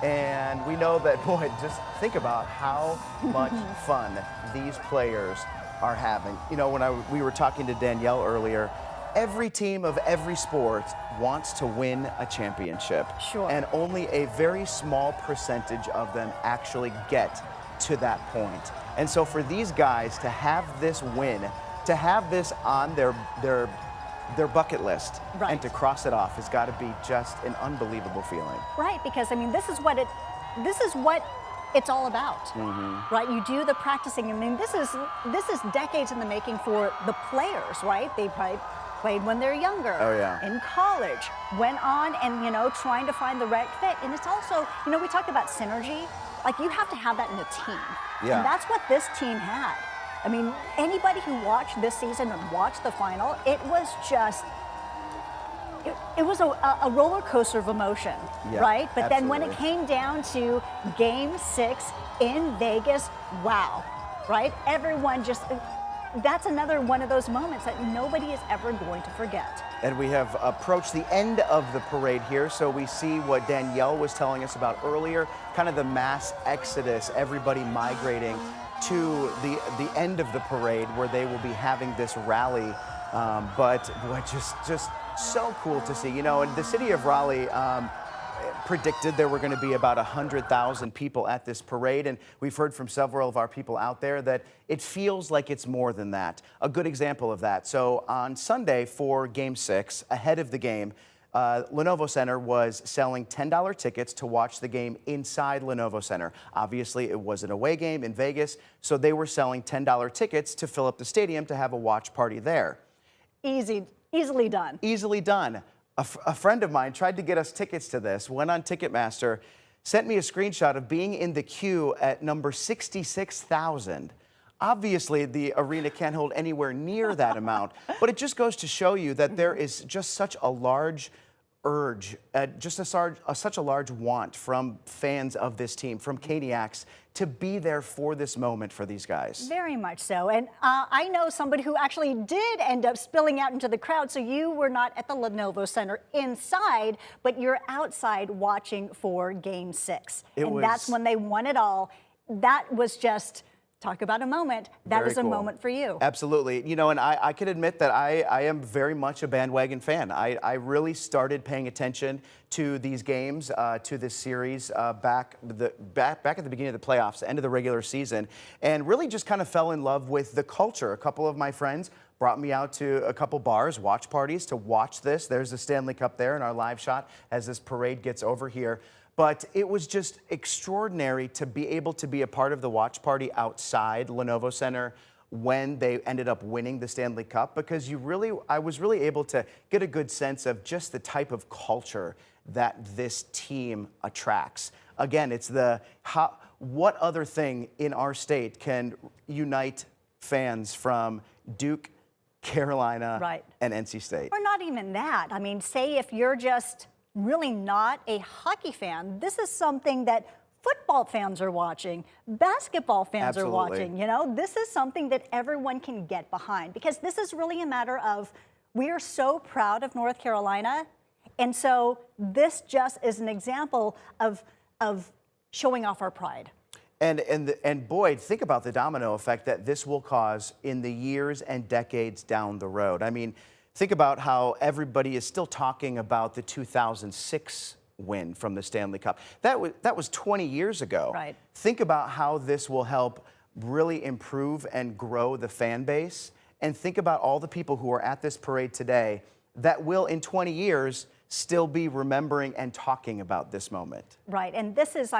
And we know that, boy, just think about how much fun these players are having. You know, when we were talking to Danielle earlier, every team of every sport wants to win a championship. Sure. And only a very small percentage of them actually get to that point. And so for these guys to have this win, to have this on their bucket list, right, and to cross it off has got to be just an unbelievable feeling. Right, because I mean, this is what it's all about, right? You do the practicing. I mean, this is decades in the making for the players, right? They probably played when they're younger, oh, yeah, in college, went on and, you know, trying to find the right fit. And it's also, you know, we talked about synergy. Like, you have to have that in a team. Yeah. And that's what this team had. I mean, anybody who watched this season and watched the final, it was just, it was a roller coaster of emotion, yeah, right? But absolutely. then when it came down to Game 6 in Vegas, wow, right? Everyone just, that's another one of those moments that nobody is ever going to forget. And we have approached the end of the parade here, so we see what Danielle was telling us about earlier, kind of the mass exodus, everybody migrating to the end of the parade where they will be having this rally. But boy, just so cool to see. You know, and the city of Raleigh predicted there were going to be about 100,000 people at this parade, and we've heard from several of our people out there that it feels like it's more than that. A good example of that. So on Sunday for Game 6, ahead of the game, Lenovo Center was selling $10 tickets to watch the game inside Lenovo Center. Obviously, it was an away game in Vegas, so they were selling $10 tickets to fill up the stadium to have a watch party there. Easily done. Easily done. A friend of mine tried to get us tickets to this, went on Ticketmaster, sent me a screenshot of being in the queue at number 66,000. Obviously, the arena can't hold anywhere near that amount, but it just goes to show you that there is just such a large urge, such a large want from fans of this team, from Caniacs, to be there for this moment for these guys. Very much so. And I know somebody who actually did end up spilling out into the crowd, so you were not at the Lenovo Center inside, but you're outside watching for Game 6. That's when they won it all. That was just... talk about a moment. That is a moment for you. Absolutely. You know, and I can admit that I am very much a bandwagon fan. I really started paying attention to these games, to this series back at the beginning of the playoffs, end of the regular season, and really just kind of fell in love with the culture. A couple of my friends brought me out to a couple bars, watch parties, to watch this. There's the Stanley Cup there in our live shot as this parade gets over here. But it was just extraordinary to be able to be a part of the watch party outside Lenovo Center when they ended up winning the Stanley Cup, because I was really able to get a good sense of just the type of culture that this team attracts. Again, it's what other thing in our state can unite fans from Duke, Carolina, right, and NC State? Or not even that. I mean, say if you're just really not a hockey fan, this is something that football fans are watching, basketball fans are watching. You know, this is something that everyone can get behind, because this is really a matter of, we are so proud of North Carolina, and so this just is an example of showing off our pride. And boy, think about the domino effect that this will cause in the years and decades down the road. I mean, think about how everybody is still talking about the 2006 win from the Stanley Cup. That was 20 years ago. Right. Think about how this will help really improve and grow the fan base. And think about all the people who are at this parade today that will, in 20 years, still be remembering and talking about this moment. Right, and this is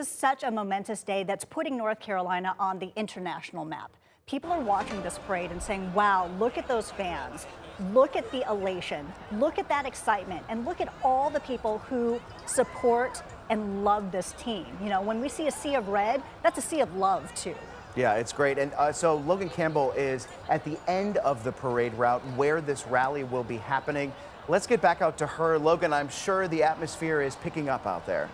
such a momentous day that's putting North Carolina on the international map. People are watching this parade and saying, wow, look at those fans. Look at the elation. Look at that excitement. And look at all the people who support and love this team. You know, when we see a sea of red, that's a sea of love, too. Yeah, it's great. And so Logan Campbell is at the end of the parade route where this rally will be happening. Let's get back out to her. Logan, I'm sure the atmosphere is picking up out there.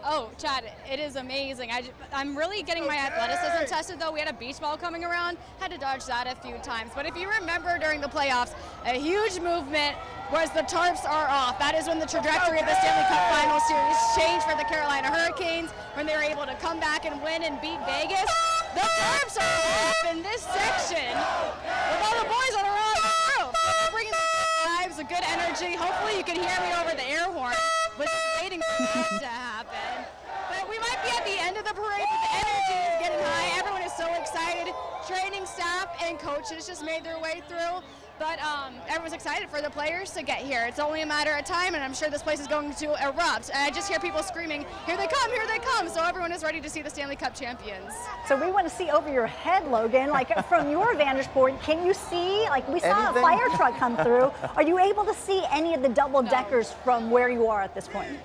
Oh, Chad, it is amazing. I'm really getting my athleticism tested, though. We had a beach ball coming around, had to dodge that a few times. But if you remember during the playoffs, a huge movement was the tarps are off. That is when the trajectory of the Stanley Cup Final Series changed for the Carolina Hurricanes, when they were able to come back and win and beat Vegas. The tarps are off in this section with all the boys that are on the roof. They're bringing the vibes, a good energy. Hopefully you can hear me over the air horn. Was waiting for that to happen. But we might be at the end of the parade, but the energy is getting high. Everyone is so excited. Training staff and coaches just made their way through. But everyone's excited for the players to get here. It's only a matter of time, and I'm sure this place is going to erupt. And I just hear people screaming, here they come, here they come. So everyone is ready to see the Stanley Cup champions. So we want to see over your head, Logan, like from your vantage point, can you see, like we saw Anything? a fire truck come through. Are you able to see any of the double deckers from where you are at this point?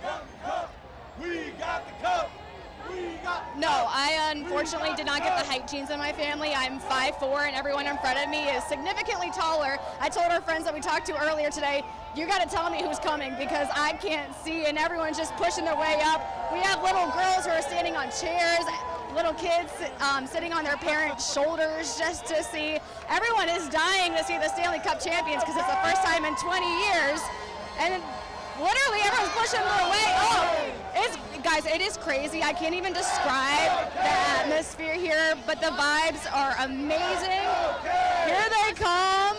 We got the cup. No, I unfortunately did not get the height genes in my family. I'm 5'4", and everyone in front of me is significantly taller. I told our friends that we talked to earlier today, you got to tell me who's coming because I can't see, and everyone's just pushing their way up. We have little girls who are standing on chairs, little kids sitting on their parents' shoulders just to see. Everyone is dying to see the Stanley Cup champions because it's the first time in 20 years. And literally everyone's pushing their way up. Guys, it is crazy. I can't even describe the atmosphere here, but the vibes are amazing. Here they come.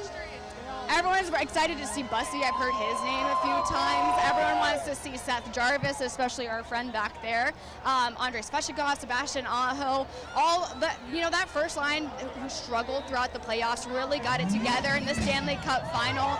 Everyone's excited to see Bussy. I've heard his name a few times. Everyone wants to see Seth Jarvis, especially our friend back there. Andrei Svechnikov, Sebastian Aho, that first line who struggled throughout the playoffs really got it together in the Stanley Cup Final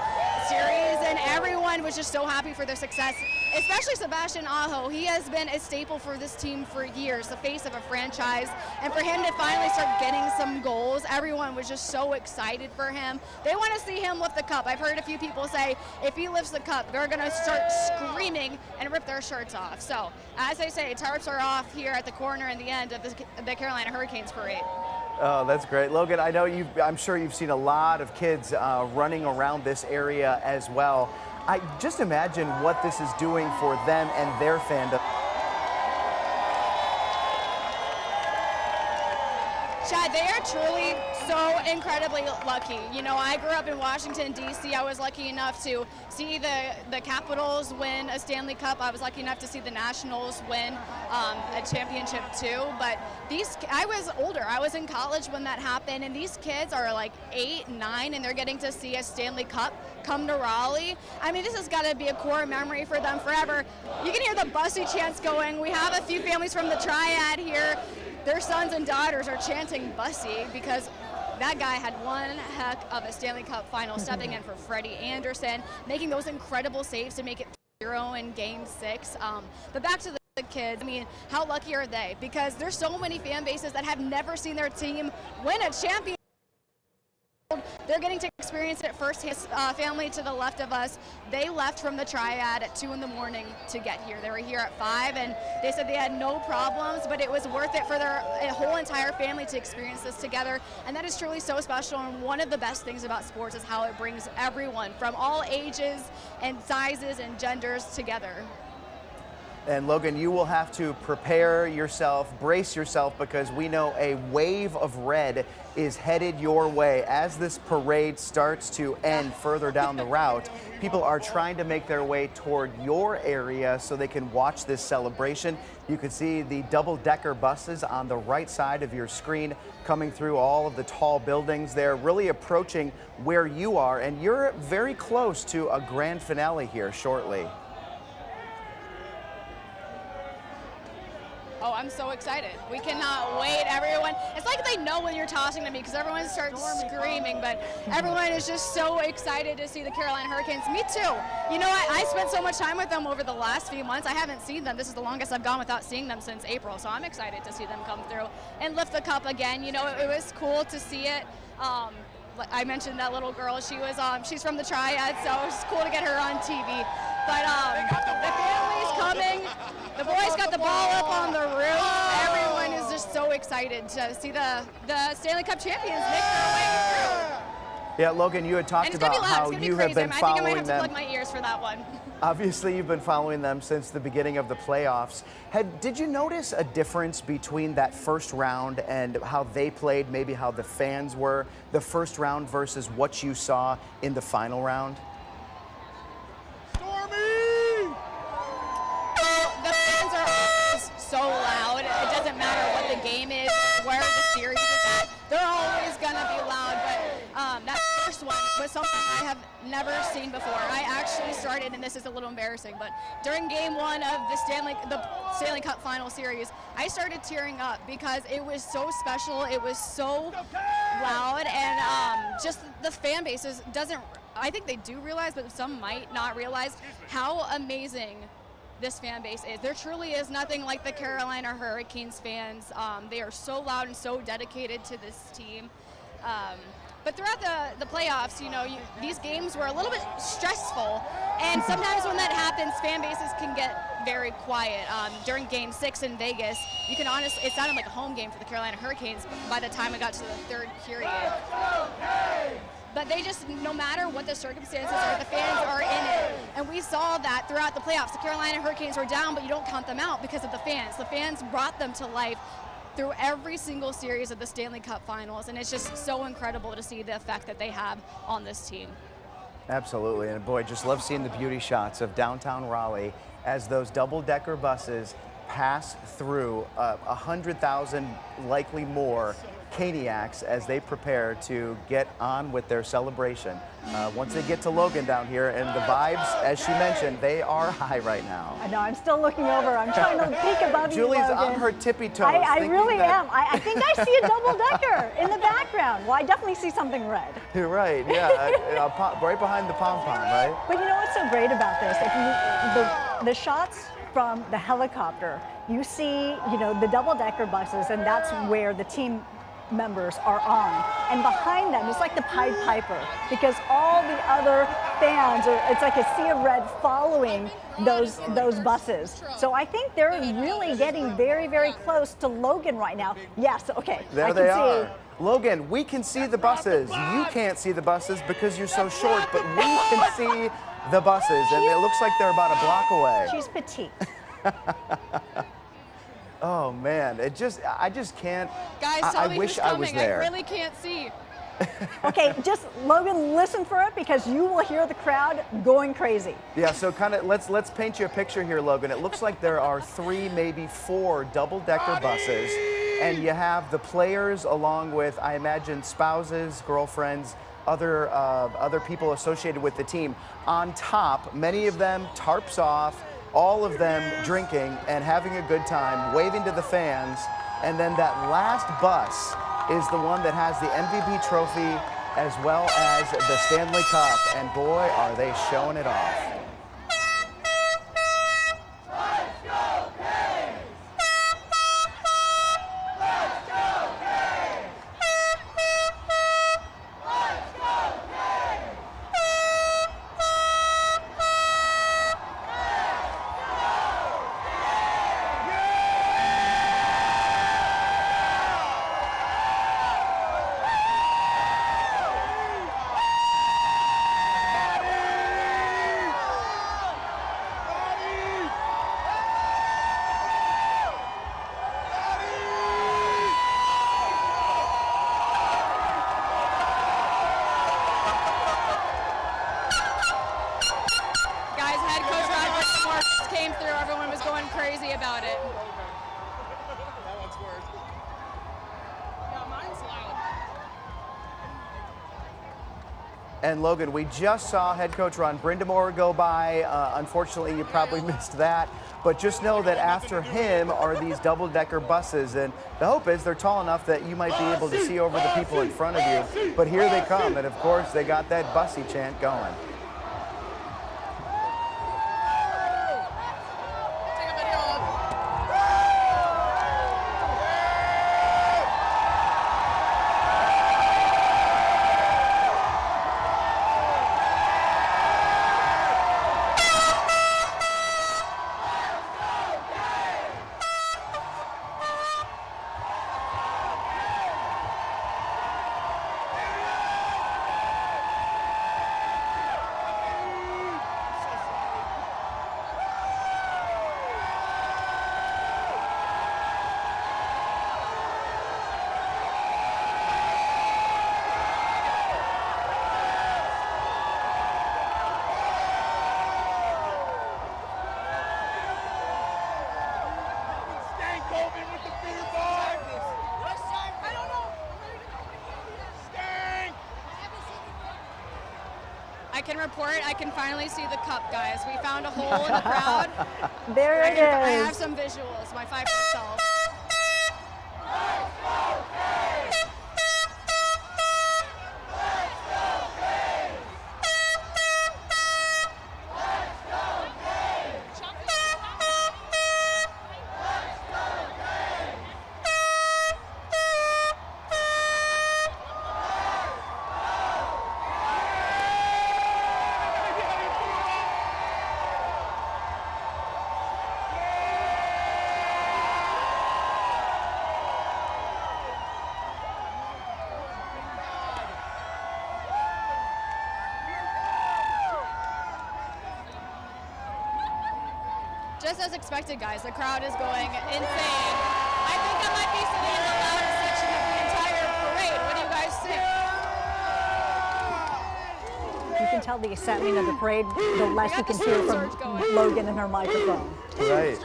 Series, and everyone was just so happy for their success, especially Sebastian Aho. He has been a staple for this team for years, the face of a franchise, and for him to finally start getting some goals, everyone was just so excited for him. They want to see him lift the cup. I've heard a few people say if he lifts the cup, they're going to start screaming and rip their shirts off. So, as I say, tarps are off here at the corner and the end of the Carolina Hurricanes parade. Oh, that's great. Logan, I know I'm sure you've seen a lot of kids running around this area as well. I just imagine what this is doing for them and their fandom. Chad, they are truly so incredibly lucky. You know, I grew up in Washington, D.C. I was lucky enough to see the Capitals win a Stanley Cup. I was lucky enough to see the Nationals win a championship too. But I was older. I was in college when that happened, and these kids are like 8, 9, and they're getting to see a Stanley Cup come to Raleigh. I mean, this has got to be a core memory for them forever. You can hear the Bussy chants going. We have a few families from the Triad here. Their sons and daughters are chanting Bussy because that guy had one heck of a Stanley Cup final, stepping in for Freddie Anderson, making those incredible saves to make it 0 in Game 6. But back to the kids, I mean, how lucky are they? Because there's so many fan bases that have never seen their team win a championship. They're getting to experience it first. His family to the left of us, they left from the Triad at 2 in the morning to get here. They were here at 5, and they said they had no problems, but it was worth it for their whole entire family to experience this together. And that is truly so special. And one of the best things about sports is how it brings everyone from all ages and sizes and genders together. And Logan, you will have to prepare yourself, brace yourself, because we know a wave of red is headed your way. As this parade starts to end further down the route, people are trying to make their way toward your area so they can watch this celebration. You can see the double-decker buses on the right side of your screen coming through all of the tall buildings. They're really approaching where you are, and you're very close to a grand finale here shortly. Oh, I'm so excited. We cannot wait, everyone. It's like they know when you're tossing to me because everyone starts screaming, but everyone is just so excited to see the Carolina Hurricanes. Me too. You know, I spent so much time with them over the last few months. I haven't seen them. This is the longest I've gone without seeing them since April, so I'm excited to see them come through and lift the cup again. You know, it was cool to see it. I mentioned that little girl. She's from the Triad, so it was cool to get her on TV. But the family's coming. The boys got the ball up on the roof. Everyone is just so excited to see the Stanley Cup champions make their way through. Yeah, Logan, you had talked And it's gonna about be loud. how It's gonna you be have crazy. been I think I might following have to them. plug my ears for that one. Obviously, you've been following them since the beginning of the playoffs. Did you notice a difference between that first round and how they played, maybe how the fans were, the first round versus what you saw in the final round? The fans are always so loud. It doesn't matter what the game is, where the series is at. They're always gonna be loud. But that first one was something I have never seen before. I actually started, and this is a little embarrassing, but during Game 1 of the Stanley Cup Final Series, I started tearing up because it was so special. It was so loud, and just the fan bases doesn't. I think they do realize, but some might not realize how amazing this fan base is. There truly is nothing like the Carolina Hurricanes fans. They are so loud and so dedicated to this team. But throughout the playoffs, these games were a little bit stressful, and sometimes when that happens, fan bases can get very quiet. During Game 6 in Vegas, you can honestly, it sounded like a home game for the Carolina Hurricanes by the time it got to the third period. But they just, no matter what the circumstances are, the fans are in it. And we saw that throughout the playoffs. The Carolina Hurricanes were down, but you don't count them out because of the fans. The fans brought them to life through every single series of the Stanley Cup Finals. And it's just so incredible to see the effect that they have on this team. Absolutely, and boy, just love seeing the beauty shots of downtown Raleigh as those double-decker buses pass through 100,000, likely more, Caniacs as they prepare to get on with their celebration. Once they get to Logan down here, and the vibes, as she mentioned, they are high right now. I know, I'm still looking over. I'm trying to peek above you, Julie's Logan. on her tippy toes. I really am. I think I see a double-decker in the background. Well, I definitely see something red. You're right, yeah, right behind the pom-pom, right? But you know what's so great about this? If you, the shots from the helicopter, you see, the double-decker buses, and that's where the team members are on, and behind them is like the Pied Piper, because all the other fans it's like a sea of red following those buses. So I think they're really getting very, very close to Logan right now. Yes, okay. There they are. Logan, we can see the buses. You can't see the buses because you're so short, but we can see the buses, and it looks like they're about a block away. She's petite. Oh man, I just can't. Guys, tell me wish who's I coming. was there. I really can't see. Okay, just Logan, listen for it, because you will hear the crowd going crazy. Yeah, so kind of let's paint you a picture here, Logan. It looks like there are 3, maybe 4 double-decker buses, and you have the players along with, I imagine, spouses, girlfriends, other people associated with the team. On top, many of them tarps off, all of them drinking and having a good time, waving to the fans, and then that last bus is the one that has the MVP trophy as well as the Stanley Cup, and boy, are they showing it off. Came through, everyone was going crazy about it. That one's worse. Yeah, mine's loud. And Logan, we just saw head coach Ron Brindamore go by. Unfortunately, you probably missed that. But just know that after him are these double-decker buses. And the hope is they're tall enough that you might be able to see over the people in front of you. But here they come. And of course, they got that bussy chant going. I can report I can finally see the cup, guys. We found a hole in the crowd. There it is. I have some visuals, my 5 self. Just as expected, guys, the crowd is going insane. I think I might be sitting in the loudest section of the entire parade. What do you guys think? You can tell the excitement of the parade, the less you can hear from Logan and her microphone. Right.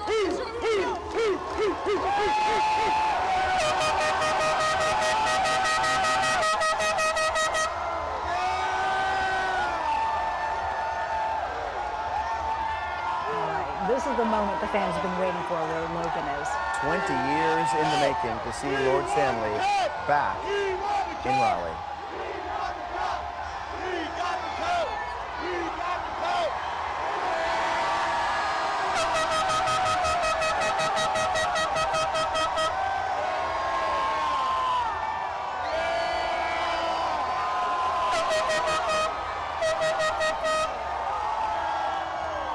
This is the moment the fans have been waiting for, where Logan is. 20 years in the making to see Lord Stanley back in Raleigh.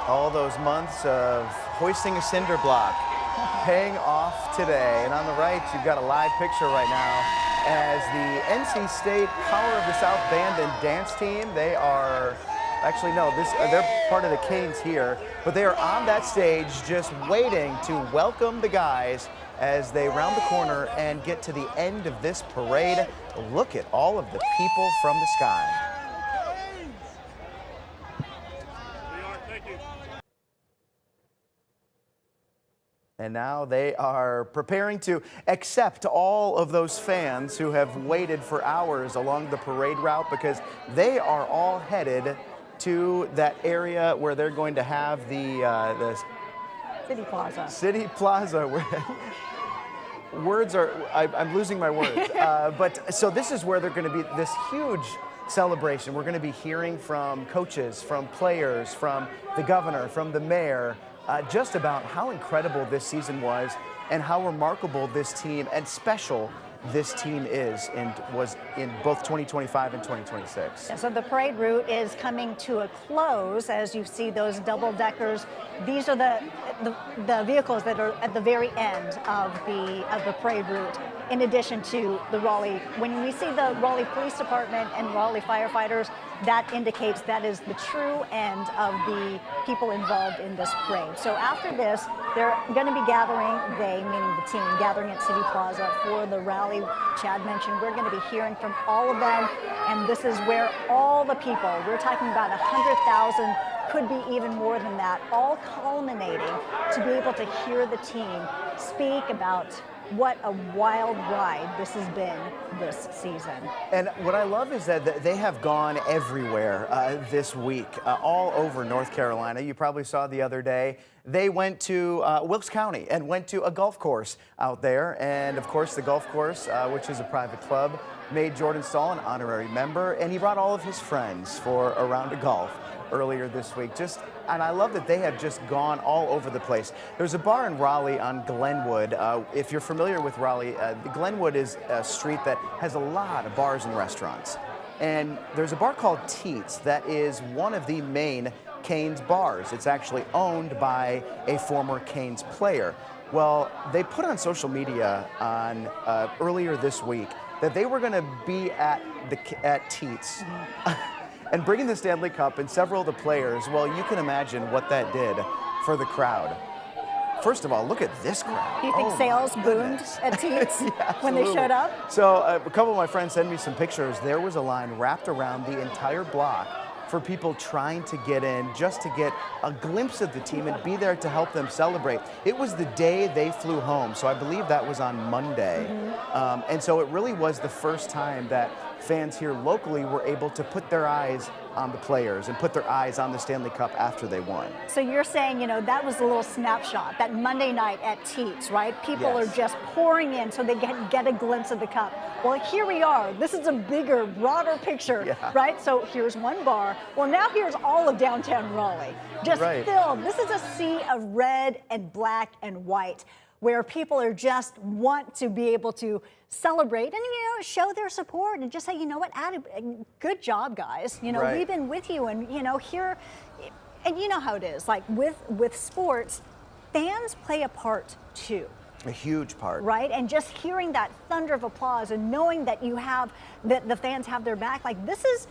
All those months of hoisting a cinder block paying off today. And on the right, you've got a live picture right now as the NC State Power of the South Band and Dance Team. They are, actually no, they're part of the Canes here, but they are on that stage just waiting to welcome the guys as they round the corner and get to the end of this parade. Look at all of the people from the sky. And now they are preparing to accept all of those fans who have waited for hours along the parade route, because they are all headed to that area where they're going to have the City Plaza. City Plaza. Words are, I'm losing my words. But so this is where they're going to be, this huge celebration. We're going to be hearing from coaches, from players, from the governor, from the mayor, just about how incredible this season was and how remarkable this team and special this team is and was in both 2025 and 2026. Yeah, so the parade route is coming to a close as you see those double deckers. These are the vehicles that are at the very end of the parade route, in addition to the Raleigh. When we see the Raleigh Police Department and Raleigh firefighters, that indicates that is the true end of the people involved in this parade. So after this, they're going to be gathering, they meaning the team, gathering at City Plaza for the rally Chad mentioned. We're going to be hearing from all of them, and this is where all the people, we're talking about 100,000, could be even more than that, all culminating to be able to hear the team speak about what a wild ride this has been this season. And what I love is that they have gone everywhere this week, all over North Carolina. You probably saw the other day, they went to Wilkes County and went to a golf course out there. And of course, the golf course, which is a private club, made Jordan Stahl an honorary member, and he brought all of his friends for a round of golf earlier this week. And I love that they have just gone all over the place. There's a bar in Raleigh on Glenwood. If you're familiar with Raleigh, Glenwood is a street that has a lot of bars and restaurants. And there's a bar called Teats that is one of the main Canes bars. It's actually owned by a former Canes player. Well, they put on social media on earlier this week that they were going to be at Teats. And bringing the Stanley Cup and several of the players, well, you can imagine what that did for the crowd. First of all, look at this crowd. Do you think sales boomed at Teats when they showed up? So a couple of my friends sent me some pictures. There was a line wrapped around the entire block for people trying to get in, just to get a glimpse of the team and be there to help them celebrate. It was the day they flew home, so I believe that was on Monday. And so it really was the first time that fans here locally were able to put their eyes on the players and put their eyes on the Stanley Cup after they won. So you're saying, you know, that was a little snapshot, that Monday night at Teats, right? People Yes. are just pouring in so they get a glimpse of the cup. Well, here we are. This is a bigger, broader picture, Yeah. right? So here's one bar. Well, now here's all of downtown Raleigh, just Right. filled. This is a sea of red and black and white, where people are just want to be able to celebrate and, you know, show their support and just say, you know what, good job, guys. You know, Right. we've been with you, and, you know, here, and you know how it is, like with sports, fans play a part too. A huge part. Right, and just hearing that thunder of applause and knowing that you have, that the fans have their back, like this is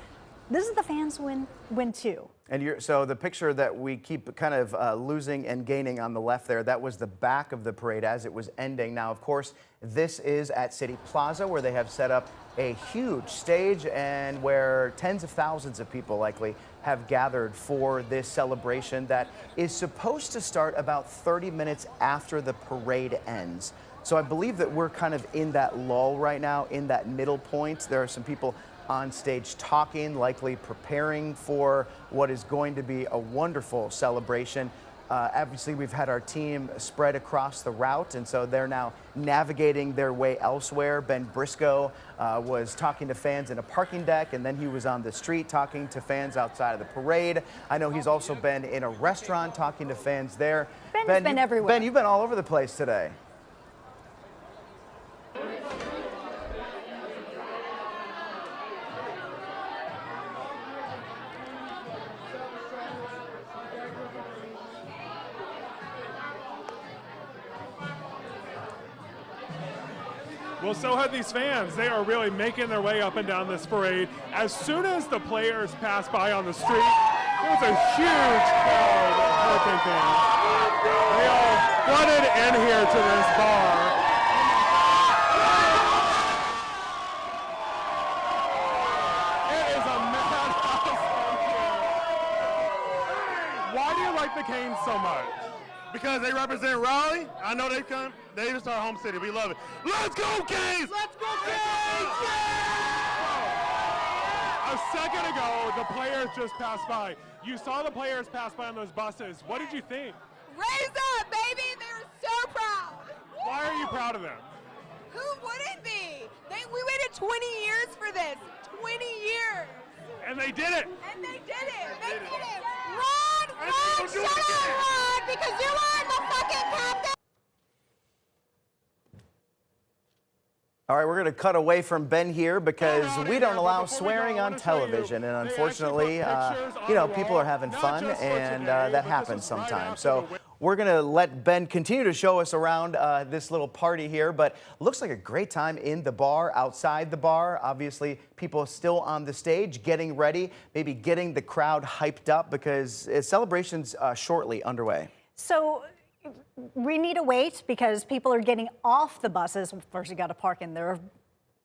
the fans win too. And so the picture that we keep kind of losing and gaining on the left there, that was the back of the parade as it was ending. Now, of course, this is at City Plaza, where they have set up a huge stage and where tens of thousands of people likely have gathered for this celebration that is supposed to start about 30 minutes after the parade ends. So I believe that we're kind of in that lull right now, in that middle point. There are some people on stage talking, likely preparing for what is going to be a wonderful celebration. Obviously, we've had our team spread across the route, and so they're now navigating their way elsewhere. Ben Briscoe was talking to fans in a parking deck, and then he was on the street talking to fans outside of the parade. I know he's also been in a restaurant talking to fans there. Ben's been everywhere. Ben, you've been all over the place today. Well, so have these fans. They are really making their way up and down this parade. As soon as the players pass by on the street, there was a huge crowd of Hurricane fans. They all flooded in here to this bar. It is a madhouse in here. Why do you like the Canes so much? Because they represent Raleigh. I know they come. They just our home city. We love it. Let's go, Canes! Let's go, Canes! A second ago, the players just passed by. You saw the players pass by on those buses. What did you think? Raise up, baby! They're so proud. Why are you proud of them? Who wouldn't be? We waited 20 years for this. 20 years. And they did it. And they did it. They did it. Ron, shut up, Ron, because you are the fucking captain. All right, we're going to cut away from Ben here because we don't allow swearing on television, and unfortunately, you know, people are having fun, and that happens sometimes. So we're going to let Ben continue to show us around this little party here, but looks like a great time in the bar, outside the bar. Obviously, people still on the stage getting ready, maybe getting the crowd hyped up because celebration's shortly underway. So we need to wait because people are getting off the buses. First, you got to park in their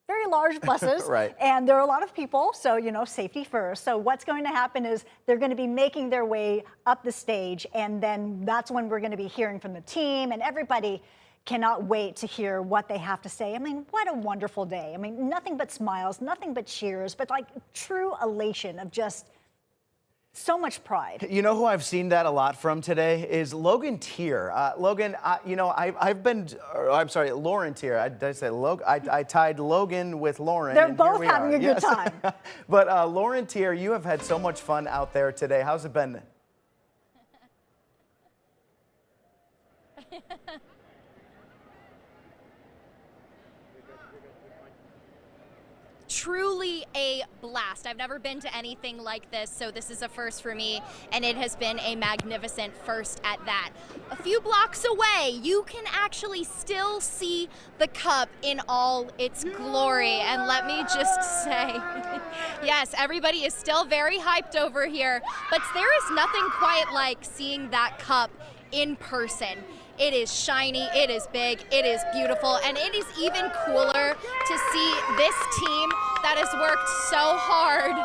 very large buses. Right. And there are a lot of people, so, you know, safety first. So what's going to happen is they're going to be making their way up the stage, and then that's when we're going to be hearing from the team, and everybody cannot wait to hear what they have to say. I mean, what a wonderful day. I mean, nothing but smiles, nothing but cheers, but like true elation of just so much pride. You know who I've seen that a lot from today is Logan Tier. Logan, you know, I've been, I'm sorry, Lauren Tier. Did I say Logan? I tied Logan with Lauren. They're and both here we having are. a good time. But Lauren Tier, you have had so much fun out there today. How's it been? Truly a blast. I've never been to anything like this, so this is a first for me, and it has been a magnificent first at that. A few blocks away, you can actually still see the cup in all its glory, and let me just say, yes, everybody is still very hyped over here, but there is nothing quite like seeing that cup in person. It is shiny, it is big, it is beautiful, and it is even cooler to see this team that has worked so hard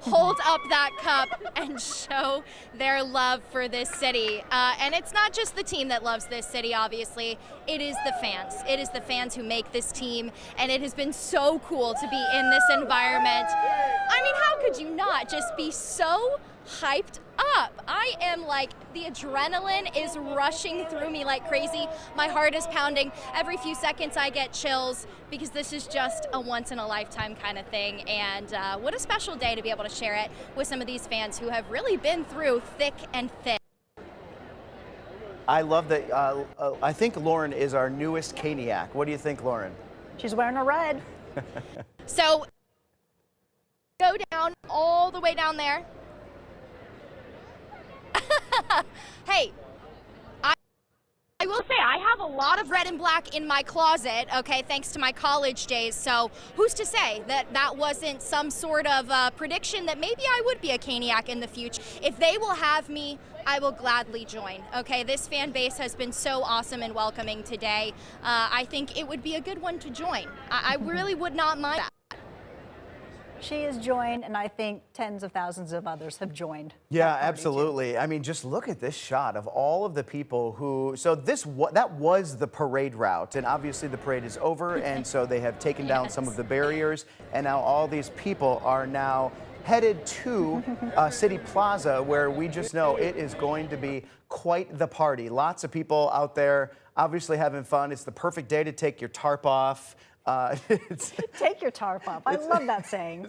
hold up that cup and show their love for this city. And it's not just the team that loves this city, obviously. It is the fans. It is the fans who make this team, and it has been so cool to be in this environment. I mean, how could you not just be so hyped up? I am like, the adrenaline is rushing through me like crazy. My heart is pounding. Every few seconds I get chills because this is just a once in a lifetime kind of thing. And what a special day to be able to share it with some of these fans who have really been through thick and thin. I love that. I think Lauren is our newest Caniac. What do you think, Lauren? She's wearing a red. So go down all the way down there. Hey, I will say I have a lot of red and black in my closet, okay, thanks to my college days. So who's to say that that wasn't some sort of prediction that maybe I would be a Caniac in the future? If they will have me, I will gladly join, okay? This fan base has been so awesome and welcoming today. I think it would be a good one to join. I really would not mind that. She has joined, and I think tens of thousands of others have joined. Yeah, absolutely. I mean, just look at this shot of all of the people who, so that was the parade route, and obviously the parade is over, and so they have taken down some of the barriers, and now all these people are now headed to City Plaza, where we just know it is going to be quite the party. Lots of people out there obviously having fun. It's the perfect day to take your tarp off. Take your tarp off. I love that saying.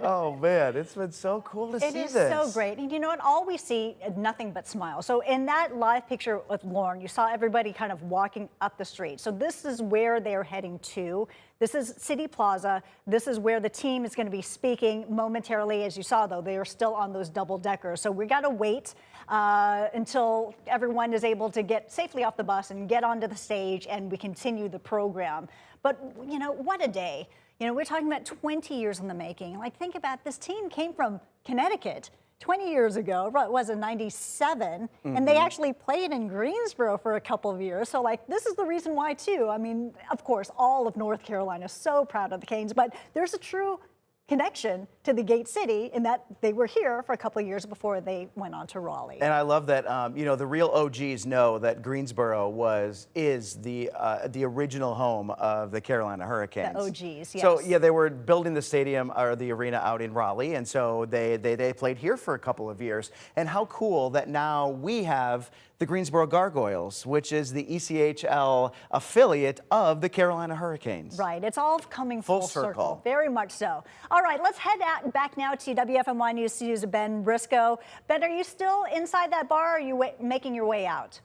Oh man, it's been so cool to see this. It is so great. And you know what? All we see is nothing but smiles. So in that live picture with Lauren, you saw everybody kind of walking up the street. So this is where they're heading to. This is City Plaza. This is where the team is going to be speaking momentarily. As you saw, though, they are still on those double deckers. So we got to wait until everyone is able to get safely off the bus and get onto the stage, and we continue the program. But, you know, what a day. You know, we're talking about 20 years in the making. Like, think about this team came from Connecticut 20 years ago. It was in '97, and they actually played in Greensboro for a couple of years. So, like, this is the reason why, too. I mean, of course, all of North Carolina is so proud of the Canes, but there's a true connection to the Gate City in that they were here for a couple of years before they went on to Raleigh. And I love that, you know, the real OGs know that Greensboro is the original home of the Carolina Hurricanes. The OGs, yes. So yeah, they were building the stadium or the arena out in Raleigh, and so they played here for a couple of years. And how cool that now we have the Greensboro Gargoyles, which is the ECHL affiliate of the Carolina Hurricanes. Right, it's all coming full circle. Very much so. All right, let's head back now to WFMY News Studios, Ben Briscoe. Ben, are you still inside that bar, or are you making your way out?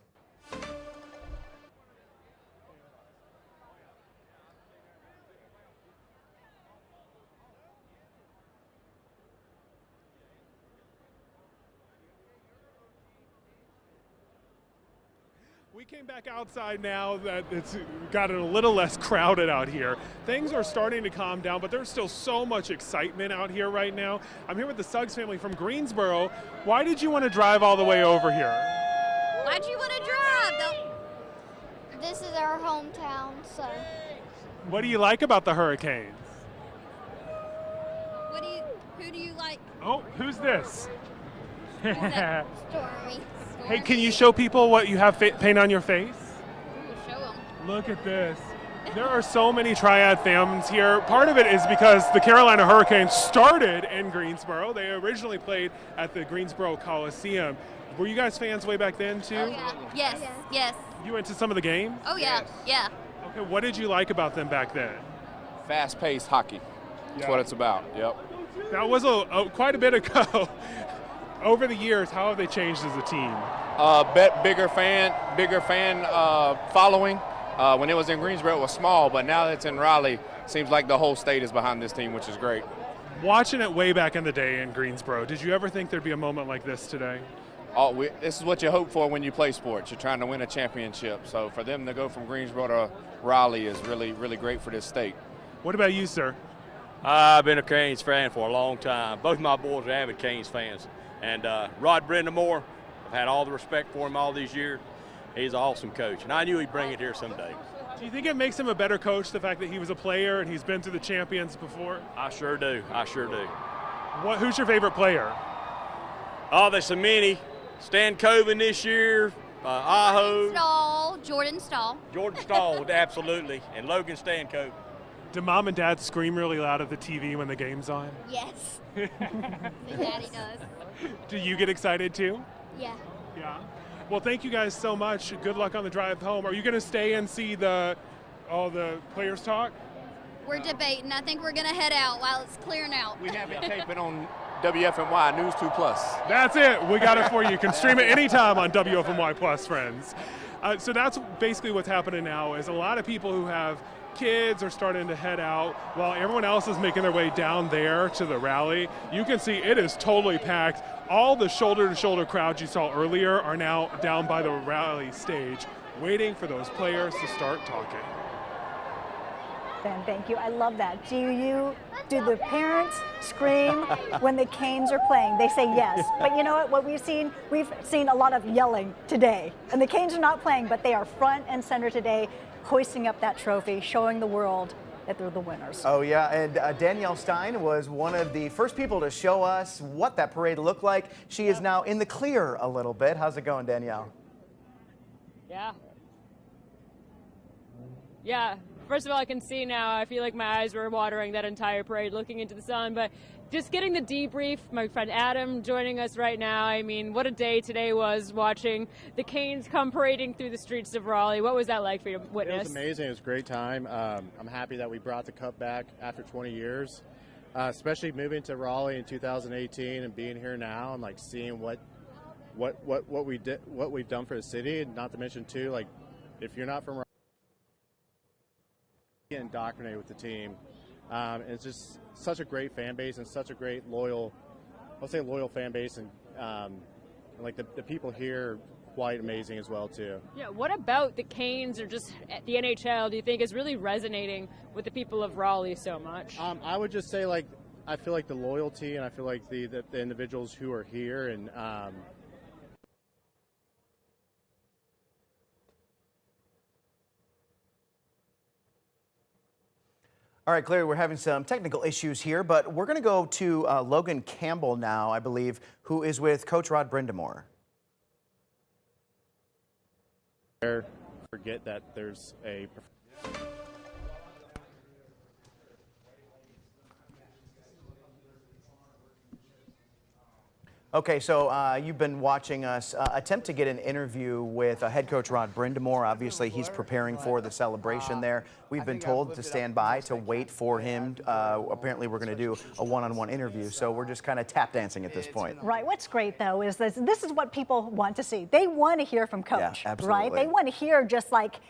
We came back outside now that it's gotten a little less crowded out here. Things are starting to calm down, but there's still so much excitement out here right now. I'm here with the Suggs family from Greensboro. Why did you want to drive all the way over here? Why'd you want to drive? This is our hometown, so. What do you like about the Hurricanes? Who do you like? Oh, who's this? Stormy. Hey, can you show people what you have paint on your face? Show them. Look at this. There are so many Triad fans here. Part of it is because the Carolina Hurricanes started in Greensboro. They originally played at the Greensboro Coliseum. Were you guys fans way back then too? Oh, yeah. Yes. You went to some of the games? Oh yeah. Yeah. Okay, what did you like about them back then? Fast-paced hockey. That's what it's about. Yep. That was quite a bit ago. Over the years, how have they changed as a team? Bigger fan following. When it was in Greensboro, it was small, but now that it's in Raleigh, seems like the whole state is behind this team, which is great. Watching it way back in the day in Greensboro, did you ever think there'd be a moment like this today? This is what you hope for when you play sports. You're trying to win a championship. So for them to go from Greensboro to Raleigh is really, really great for this state. What about you, sir? I've been a Canes fan for a long time. Both my boys are avid Canes fans. And Rod Brindamore, I've had all the respect for him all these years. He's an awesome coach, and I knew he'd bring it here someday. Do you think it makes him a better coach, the fact that he was a player and he's been through the champions before? I sure do. I sure do. Who's your favorite player? Oh, there's so many. Stan Coven this year, Aho. Jordan Stahl. Jordan Stahl, absolutely, and Logan Stan Coven. Do mom and dad scream really loud at the TV when the game's on? Yes. My daddy does. Do you get excited too? Yeah. Yeah. Well, thank you guys so much. Good luck on the drive home. Are you going to stay and see all the players talk? We're debating. I think we're going to head out while it's clearing out. We have it taping on WFMY News 2 Plus. That's it. We got it for you. You can stream it anytime on WFMY Plus, friends. So that's basically what's happening now is a lot of people who have kids are starting to head out while everyone else is making their way down there to the rally. You can see it is totally packed. All the shoulder-to-shoulder crowds you saw earlier are now down by the rally stage waiting for those players to start talking. Ben, thank you. I love that. Do the parents scream when the Canes are playing? They say yes. But you know what we've seen a lot of yelling today. And the Canes are not playing, but they are front and center today, hoisting up that trophy, showing the world that they're the winners. Oh, yeah, and Danielle Stein was one of the first people to show us what that parade looked like. She is now in the clear a little bit. How's it going, Danielle? Yeah. Yeah. First of all, I can see now. I feel like my eyes were watering that entire parade looking into the sun. But just getting the debrief, my friend Adam joining us right now. I mean, what a day today was watching the Canes come parading through the streets of Raleigh. What was that like for you to witness? It was amazing. It was a great time. I'm happy that we brought the Cup back after 20 years, especially moving to Raleigh in 2018 and being here now and like seeing what we've done for the city. And not to mention too, like if you're not from Raleigh, get indoctrinated with the team. It's just such a great fan base and such a great loyal fan base, and like the people here are quite amazing as well too. Yeah, what about the Canes or just the NHL do you think is really resonating with the people of Raleigh so much? I would just say like I feel like the loyalty and I feel like the individuals who are here and All right, clearly we're having some technical issues here, but we're going to go to Logan Campbell now, I believe, who is with Coach Rod Brindamore. Forget that there's a... Okay, so you've been watching us attempt to get an interview with head coach Rod Brindamore. Obviously, he's preparing for the celebration there. We've been told to stand by to wait for him. Apparently, we're going to do a one-on-one interview, so we're just kind of tap dancing at this point. Right. What's great, though, is this is what people want to see. They want to hear from Coach, yeah, right? They want to hear just like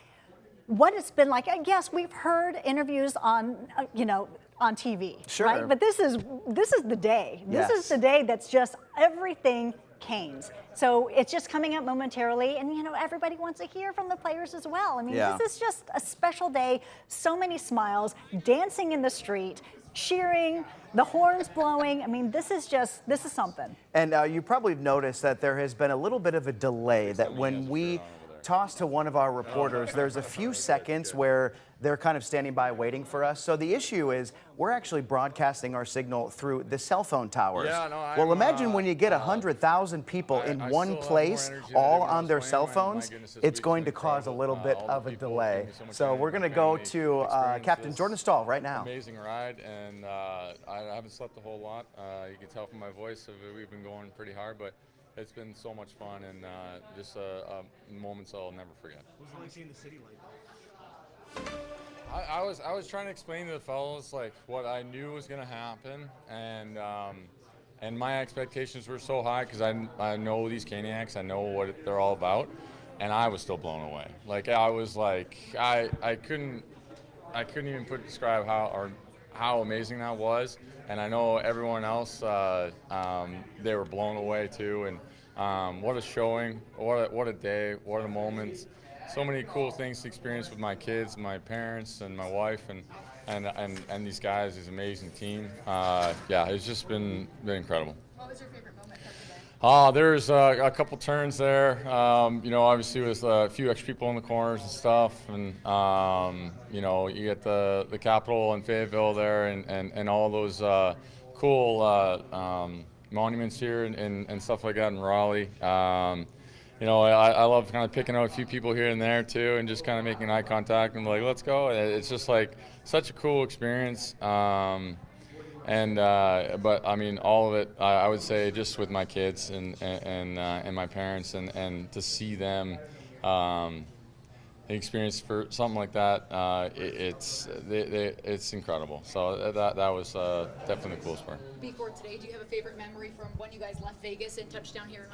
what it's been like. Yes, we've heard interviews on, on TV, sure. Right? But this is the day. This is the day that's just everything Canes. So it's just coming up momentarily, and everybody wants to hear from the players as well. I mean, This is just a special day. So many smiles, dancing in the street, cheering, the horns blowing. I mean, this is something. And you probably noticed that there has been a little bit of a delay. That when we toss to one of our reporters, there's a few seconds where they're kind of standing by waiting for us. So the issue is we're actually broadcasting our signal through the cell phone towers. Yeah, no, well, imagine when you get 100,000 people in one place, all on their cell phones, it's going to cause a little bit of a delay. So we're going to go to Captain Jordan Stahl right now. Amazing ride, and I haven't slept a whole lot. You can tell from my voice, we've been going pretty hard, but it's been so much fun and just moments I'll never forget. What was it like seeing the city like that? I was trying to explain to the fellows like what I knew was going to happen, and my expectations were so high because I know these Caniacs, I know what they're all about, and I was still blown away. Like I was like I couldn't even describe how amazing that was, and I know everyone else they were blown away too, and what a showing, what a day, what a moment. So many cool things to experience with my kids, my parents, and my wife, and these guys, this amazing team. Yeah, it's just been incredible. What was your favorite moment of the day? There's a couple turns there. Obviously with a few extra people in the corners and stuff, and you get the Capitol and Fayetteville there, and all those cool monuments here and stuff like that in Raleigh. You know, I love kind of picking out a few people here and there too, and just kind of making eye contact and like, let's go. It's just like such a cool experience. But I mean, all of it, I would say, just with my kids and my parents, and to see them experience for something like that, it's incredible. So that was definitely the coolest part. Before today, do you have a favorite memory from when you guys left Vegas and touched down here?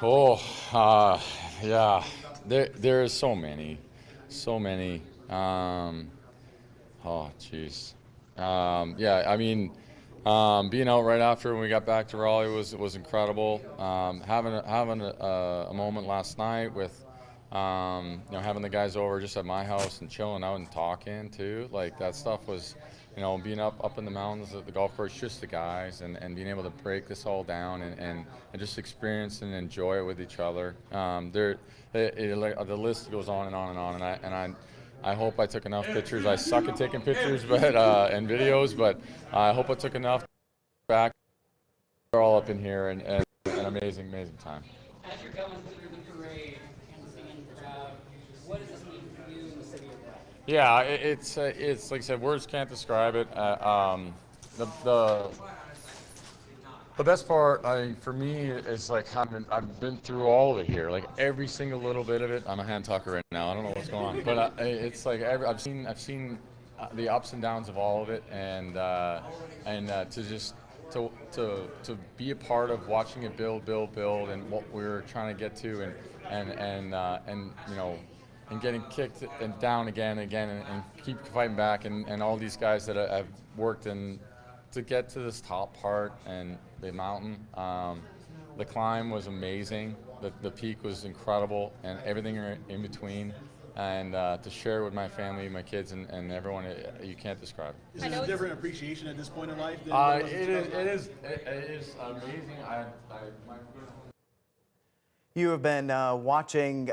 Yeah, there's so many. Oh, jeez. Yeah, I mean, being out right after when we got back to Raleigh was incredible. Having a moment last night with, you know, having the guys over just at my house and chilling out and talking too. Like that stuff was, you know, being up in the mountains at the golf course, just the guys, and being able to break this all down and just experience and enjoy it with each other. The list goes on and on and on, and I hope I took enough pictures. I suck at taking pictures, but and videos, but I hope I took enough back. They're all up in here, and an amazing time. As you're going through the parade and seeing the crowd, what does this mean for you in the city of Raleigh? Yeah, it's like I said, words can't describe it. The best part, for me, is like I've been through all of it here, like every single little bit of it. I'm a hand tucker right now. I don't know what's going on, but it's like I've seen the ups and downs of all of it, and to be a part of watching it build, and what we're trying to get to, and you know, and getting kicked and down again and keep fighting back, and all these guys that have worked and to get to this top part and the mountain. The climb was amazing. The peak was incredible, and everything in between. And to share with my family, my kids, and everyone, you can't describe it. Is there a different appreciation at this point in life? It is amazing. You have been watching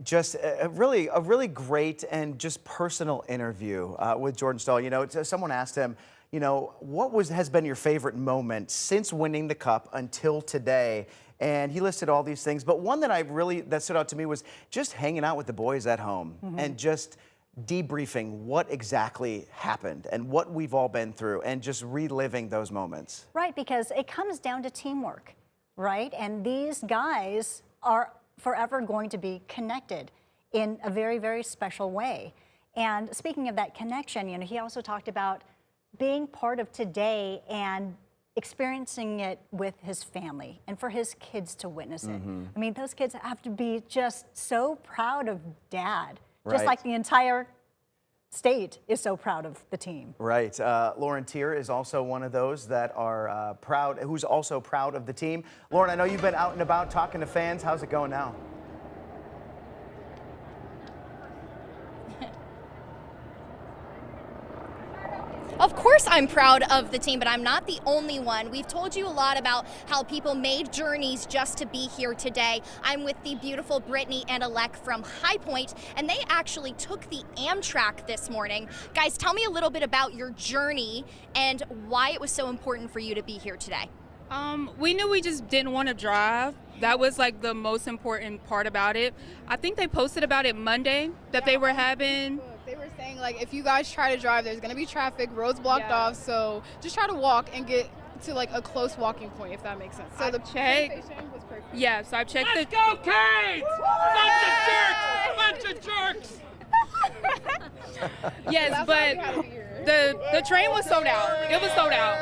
just a really great and just personal interview with Jordan Staal. You know, someone asked him, you know, what has been your favorite moment since winning the Cup until today? And he listed all these things, but one that stood out to me was just hanging out with the boys at home and just debriefing what exactly happened and what we've all been through and just reliving those moments. Right, because it comes down to teamwork, right? And these guys are forever going to be connected in a very, very special way. And speaking of that connection, you know, he also talked about being part of today and experiencing it with his family and for his kids to witness it. I mean, those kids have to be just so proud of Dad, just like the entire state is so proud of the team. Right. Lauren Tier is also one of those that are proud, who's also proud of the team. Lauren, I know you've been out and about talking to fans. How's it going now? Of course I'm proud of the team, but I'm not the only one. We've told you a lot about how people made journeys just to be here today. I'm with the beautiful Brittany and Alec from High Point, and they actually took the Amtrak this morning. Guys, tell me a little bit about your journey and why it was so important for you to be here today. We knew we just didn't want to drive. That was like the most important part about it. I think they posted about it Monday that they were having. They were saying, like, if you guys try to drive, there's going to be traffic, roads blocked off, so just try to walk and get to, like, a close walking point, if that makes sense. So the transportation was perfect. Yeah, so I checked Let's go, Canes! Bunch of jerks! Yes, but the train was sold out. It was sold out.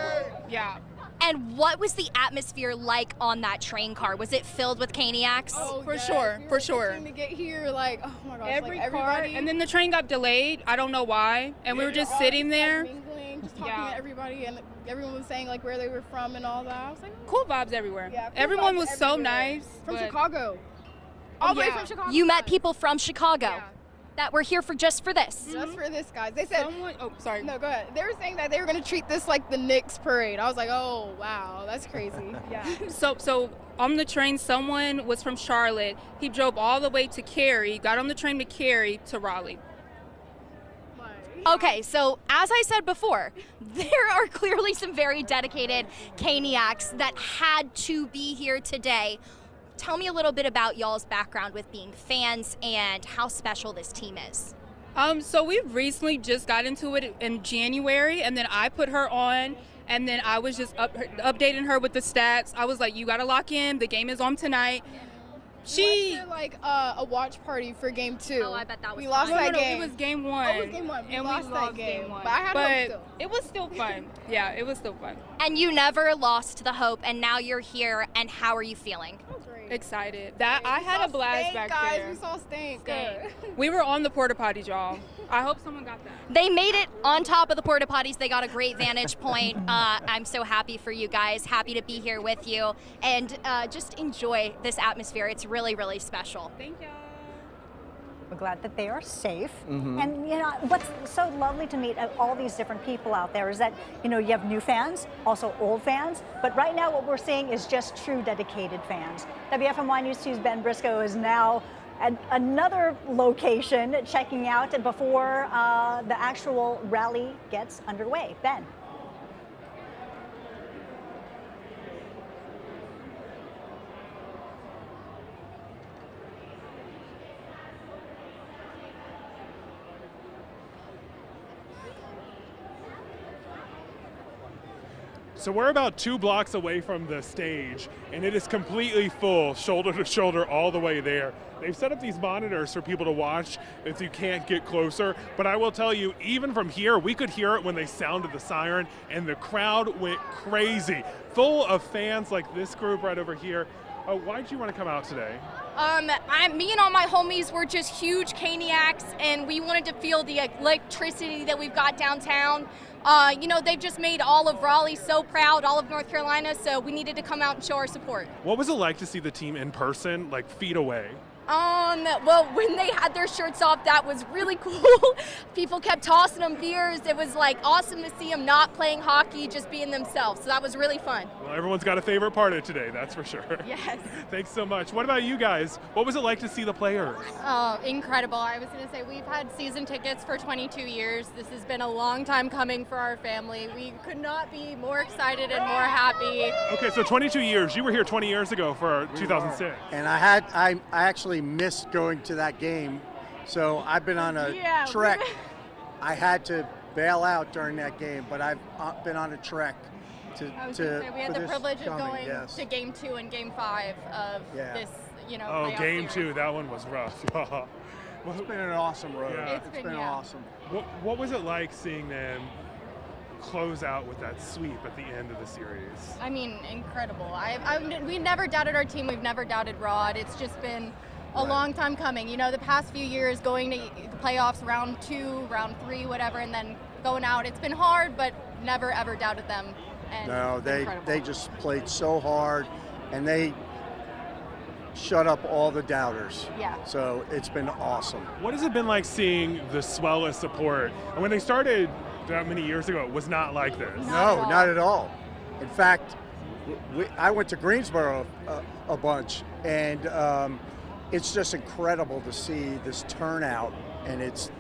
Yeah. And what was the atmosphere like on that train car? Was it filled with Caniacs? Oh, for sure, for sure. To get here, like, oh my gosh, Every like car, everybody. and then the train got delayed. I don't know why, and we were just sitting there. Mingling, just talking to everybody, and everyone was saying like where they were from and all that. I was like, cool vibes everywhere. Yeah, cool everyone vibes was so everywhere. nice. From but- Chicago. All the way from Chicago. You met people from Chicago that were here just for this. Just for this, guys. They said. Oh, sorry. No, go ahead. They were saying that they were going to treat this like the Knicks parade. I was like, oh wow, that's crazy. Yeah. So on the train, someone was from Charlotte. He drove all the way to Cary, got on the train to Cary to Raleigh. Okay, so as I said before, there are clearly some very dedicated Caniacs that had to be here today. Tell me a little bit about y'all's background with being fans and how special this team is. So we recently just got into it in January, and then I put her on, and then I was just updating her with the stats. I was like, you got to lock in. The game is on tonight. We went to like a watch party for game 2. Oh, I bet that was We lost that game. It was game 1. Oh, it was game 1. We lost that game. But I had hope still. It was still fun. Yeah, it was still fun. And you never lost the hope, and now you're here, and how are you feeling? Excited. I had a blast back there. We saw Stank. We were on the porta potty, y'all. I hope someone got that. They made it on top of the porta potties. They got a great vantage point. I'm so happy for you guys. Happy to be here with you, and just enjoy this atmosphere. It's really, really special. Thank you. We're glad that they are safe. And you know, what's so lovely to meet all these different people out there is that, you know, you have new fans, also old fans, but right now what we're seeing is just true dedicated fans. WFMY News 2's Ben Briscoe is now at another location checking out before the actual rally gets underway. Ben. So we're about 2 blocks away from the stage, and it is completely full, shoulder to shoulder, all the way there. They've set up these monitors for people to watch if you can't get closer, but I will tell you, even from here, we could hear it when they sounded the siren, and the crowd went crazy, full of fans like this group right over here. Why did you want to come out today? Me and all my homies were just huge Caniacs, and we wanted to feel the electricity that we've got downtown. You know, they've just made all of Raleigh so proud, all of North Carolina, so we needed to come out and show our support. What was it like to see the team in person, like feet away? Well, when they had their shirts off, that was really cool. People kept tossing them beers. It was like awesome to see them not playing hockey, just being themselves. So that was really fun. Well, everyone's got a favorite part of today, that's for sure. Yes. Thanks so much. What about you guys? What was it like to see the players? Oh, incredible. I was going to say, we've had season tickets for 22 years. This has been a long time coming for our family. We could not be more excited and more happy. Okay, so 22 years. You were here 20 years ago for 2006. And I actually missed going to that game, so I've been on a trek. I had to bail out during that game, but I've been on a trek to we had the privilege of going to game 2 and game 5 of this, you know. Oh, game 2, that one was rough. Well, it's been an awesome road. Yeah. It's been awesome. What was it like seeing them close out with that sweep at the end of the series? I mean, incredible. We never doubted our team. We've never doubted Rod. It's just been a long time coming. You know, the past few years going to the playoffs, round 2, round 3, whatever, and then going out. It's been hard, but never ever doubted them. And no, they just played so hard, and they shut up all the doubters. Yeah. So it's been awesome. What has it been like seeing the swell of support? And when they started that many years ago, it was not like this. No, not at all. In fact, I went to Greensboro a bunch, and it's just incredible to see this turnout, and it's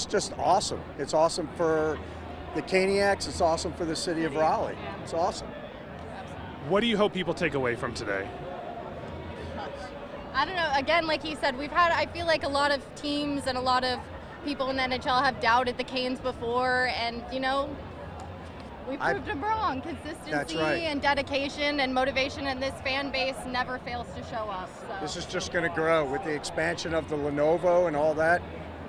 just awesome. It's awesome for the Caniacs. It's awesome for the city of Raleigh. It's awesome. What do you hope people take away from today? I don't know. Again, like he said, I feel like a lot of teams and a lot of people in the NHL have doubted the Canes before, and you know, we proved them wrong. Consistency and dedication and motivation, and this fan base never fails to show up. So. This is just going to grow with the expansion of the Lenovo and all that.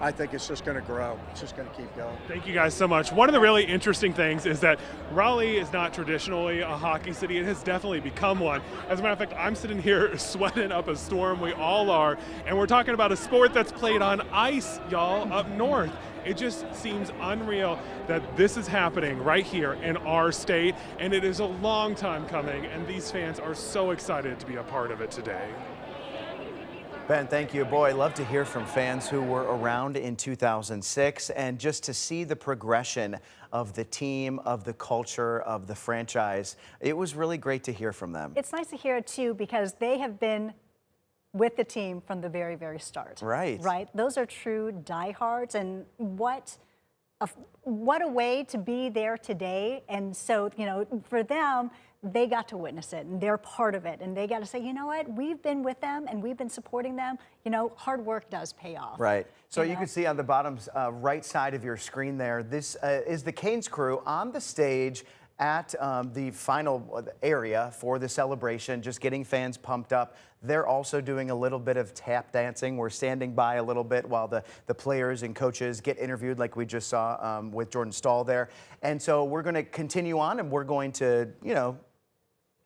I think it's just going to grow. It's just going to keep going. Thank you guys so much. One of the really interesting things is that Raleigh is not traditionally a hockey city. It has definitely become one. As a matter of fact, I'm sitting here sweating up a storm. We all are. And we're talking about a sport that's played on ice, y'all, up north. It just seems unreal that this is happening right here in our state. And it is a long time coming. And these fans are so excited to be a part of it today. Ben, thank you. Boy, I love to hear from fans who were around in 2006 and just to see the progression of the team, of the culture, of the franchise. It was really great to hear from them. It's nice to hear it too, because they have been with the team from the very, very start. Right. Right. Those are true diehards, and what what a way to be there today. And so, for them, they got to witness it and they're part of it. And they got to say, you know what, we've been with them and we've been supporting them. Hard work does pay off. Right. So you can see on the bottom right side of your screen there, this is the Canes crew on the stage at the final area for the celebration, just getting fans pumped up. They're also doing a little bit of tap dancing. We're standing by a little bit while the players and coaches get interviewed like we just saw with Jordan Stahl there. And so we're going to continue on and we're going to,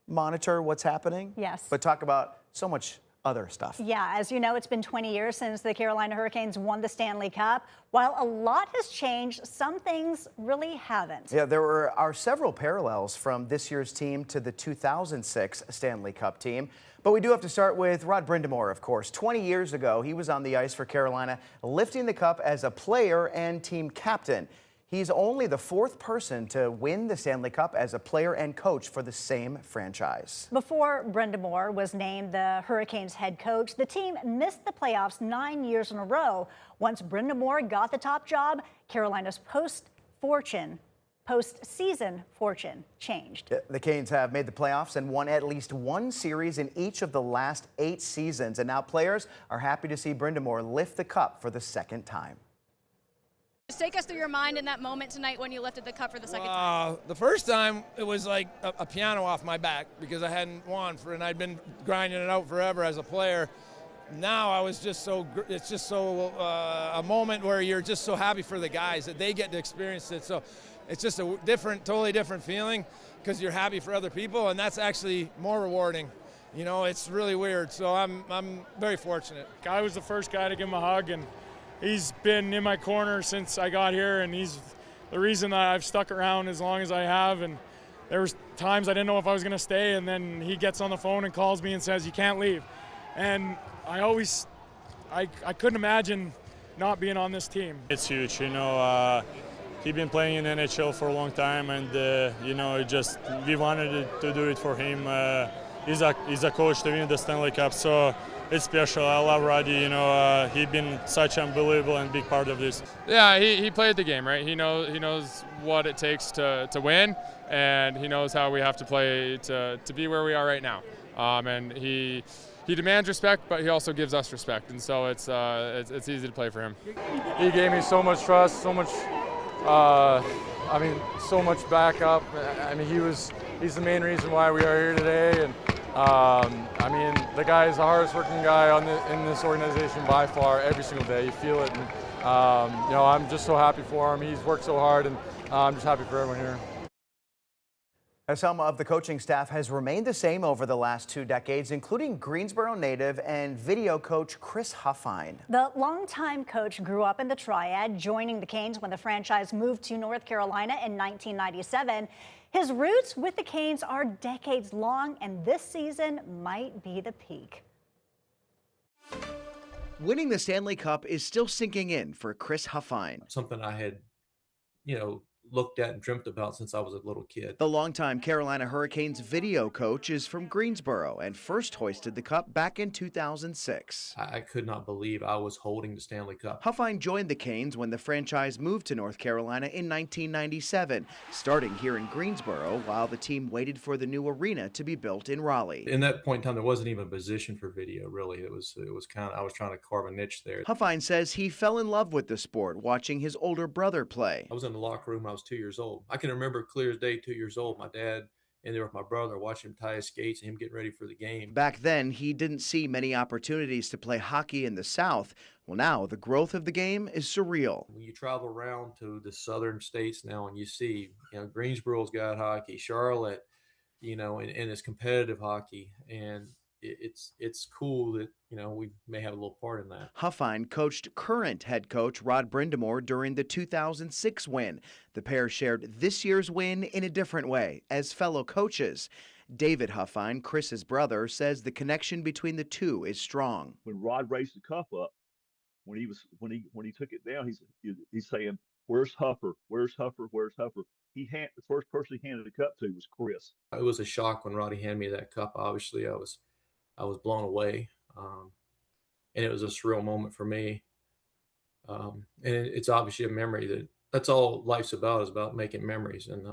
monitor what's happening. Yes. But talk about so much other stuff. Yeah, as you know, it's been 20 years since the Carolina Hurricanes won the Stanley Cup. While a lot has changed, some things really haven't. Yeah, there are several parallels from this year's team to the 2006 Stanley Cup team. But we do have to start with Rod Brind'Amour, of course. 20 years ago, he was on the ice for Carolina, lifting the cup as a player and team captain. He's only the fourth person to win the Stanley Cup as a player and coach for the same franchise. Before Brind'Amour was named the Hurricanes head coach, the team missed the playoffs 9 years in a row. Once Brind'Amour got the top job, Carolina's postseason fortune changed. The Canes have made the playoffs and won at least one series in each of the last 8 seasons. And now players are happy to see Brind'Amour lift the cup for the second time. Just take us through your mind in that moment tonight when you lifted the cup for the second time. The first time, it was like a piano off my back because I hadn't won and I'd been grinding it out forever as a player. Now I was just it's just so a moment where you're just so happy for the guys that they get to experience it. So it's just a totally different feeling because you're happy for other people, and that's actually more rewarding. It's really weird. So I'm very fortunate. I was the first guy to give him a hug, and he's been in my corner since I got here, and he's the reason that I've stuck around as long as I have. And there was times I didn't know if I was going to stay, and then he gets on the phone and calls me and says, "You can't leave." And I couldn't imagine not being on this team. It's huge, he's been playing in NHL for a long time, and we wanted to do it for him. He's a coach to win the Stanley Cup, so it's special. I love Roddy. He's been such an unbelievable and big part of this. Yeah, he played the game, right? He knows what it takes to win, and he knows how we have to play to be where we are right now. And he demands respect, but he also gives us respect, and so it's easy to play for him. He gave me so much trust, so much, so much backup. He's the main reason why we are here today, and the guy is the hardest working guy in this organization by far. Every single day, you feel it, and I'm just so happy for him. He's worked so hard, and I'm just happy for everyone here. Some of the coaching staff has remained the same over the last 2 decades, including Greensboro native and video coach Chris Huffine. The longtime coach grew up in the Triad, joining the Canes when the franchise moved to North Carolina in 1997. His roots with the Canes are decades long, and this season might be the peak. Winning the Stanley Cup is still sinking in for Chris Huffine. Something I had, looked at and dreamt about since I was a little kid. The longtime Carolina Hurricanes video coach is from Greensboro and first hoisted the cup back in 2006. I could not believe I was holding the Stanley Cup. Huffine joined the Canes when the franchise moved to North Carolina in 1997, starting here in Greensboro while the team waited for the new arena to be built in Raleigh. In that point in time, there wasn't even a position for video, really. It was kind of, I was trying to carve a niche there. Huffine says he fell in love with the sport watching his older brother play. I was in the locker room. I was 2 years old. I can remember clear as day, 2 years old, my dad in there with my brother, watching him tie his skates and him getting ready for the game. Back then, he didn't see many opportunities to play hockey in the South. Well, now the growth of the game is surreal. When you travel around to the southern states now and you see, Greensboro's got hockey, Charlotte, and it's competitive hockey, and it's cool that, we may have a little part in that. Huffine coached current head coach Rod Brind'Amour during the 2006 win. The pair shared this year's win in a different way as fellow coaches. David Huffine, Chris's brother, says the connection between the two is strong. When Rod raised the cup up, when he took it down, he's saying, "Where's Huffer? Where's Huffer? Where's Huffer?" The first person he handed the cup to was Chris. It was a shock when Roddy handed me that cup. Obviously, I was blown away, and it was a surreal moment for me. And it's obviously a memory that that's all life's about, is about making memories. And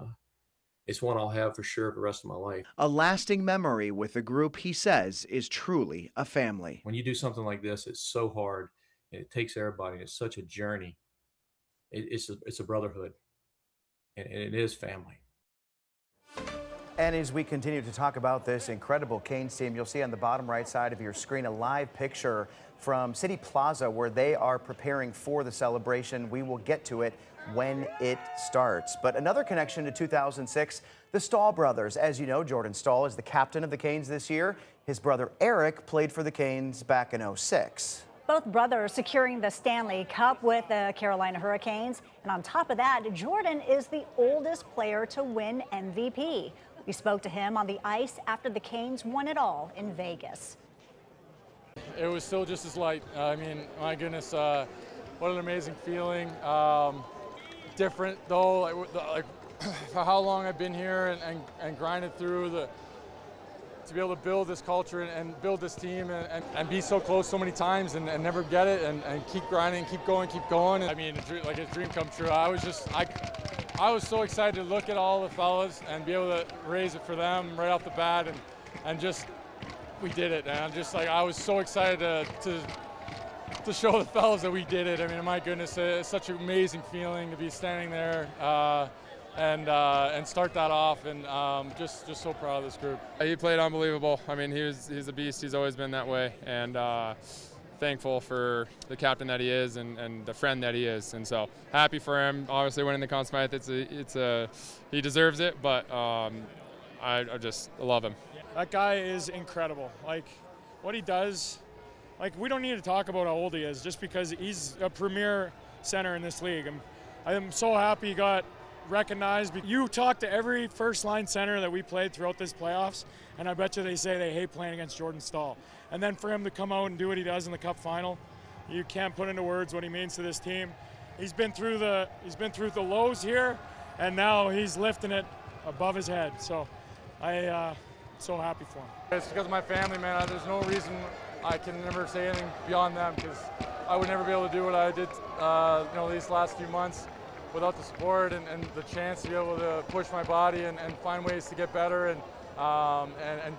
it's one I'll have for sure for the rest of my life. A lasting memory with a group he says is truly a family. When you do something like this, it's so hard, and it takes everybody. And it's such a journey. It's a brotherhood, and it is family. And as we continue to talk about this incredible Canes team, you'll see on the bottom right side of your screen a live picture from City Plaza where they are preparing for the celebration. We will get to it when it starts. But another connection to 2006, the Stahl brothers. As you know, Jordan Stahl is the captain of the Canes this year. His brother Eric played for the Canes back in '06. Both brothers securing the Stanley Cup with the Carolina Hurricanes. And on top of that, Jordan is the oldest player to win MVP. We spoke to him on the ice after the Canes won it all in Vegas. It was still just as light. I mean, my goodness, what an amazing feeling. Different though, like for how long I've been here and grinded through to be able to build this culture and build this team and be so close so many times and never get it and keep grinding, keep going. I mean, like a dream come true. I was so excited to look at all the fellas and be able to raise it for them right off the bat and just, we did it. And I'm just like, I was so excited to show the fellas that we did it. I mean, my goodness, it's such an amazing feeling to be standing there and start that off, and just so proud of this group. He played unbelievable. I mean, he's a beast. He's always been that way, and thankful for the captain that he is and the friend that he is, and so happy for him. Obviously, winning the Conn Smythe, he deserves it, but I just love him. That guy is incredible. Like what he does, like we don't need to talk about how old he is just because he's a premier center in this league. I'm so happy he got recognized. You talk to every first line center that we played throughout this playoffs, and I bet you they say they hate playing against Jordan Stahl. And then for him to come out and do what he does in the Cup final, you can't put into words what he means to this team. He's been through the lows here, and now he's lifting it above his head. So I'm so happy for him. It's because of my family, man. There's no reason I can never say anything beyond them, because I would never be able to do what I did these last few months without the support and the chance to be able to push my body and find ways to get better and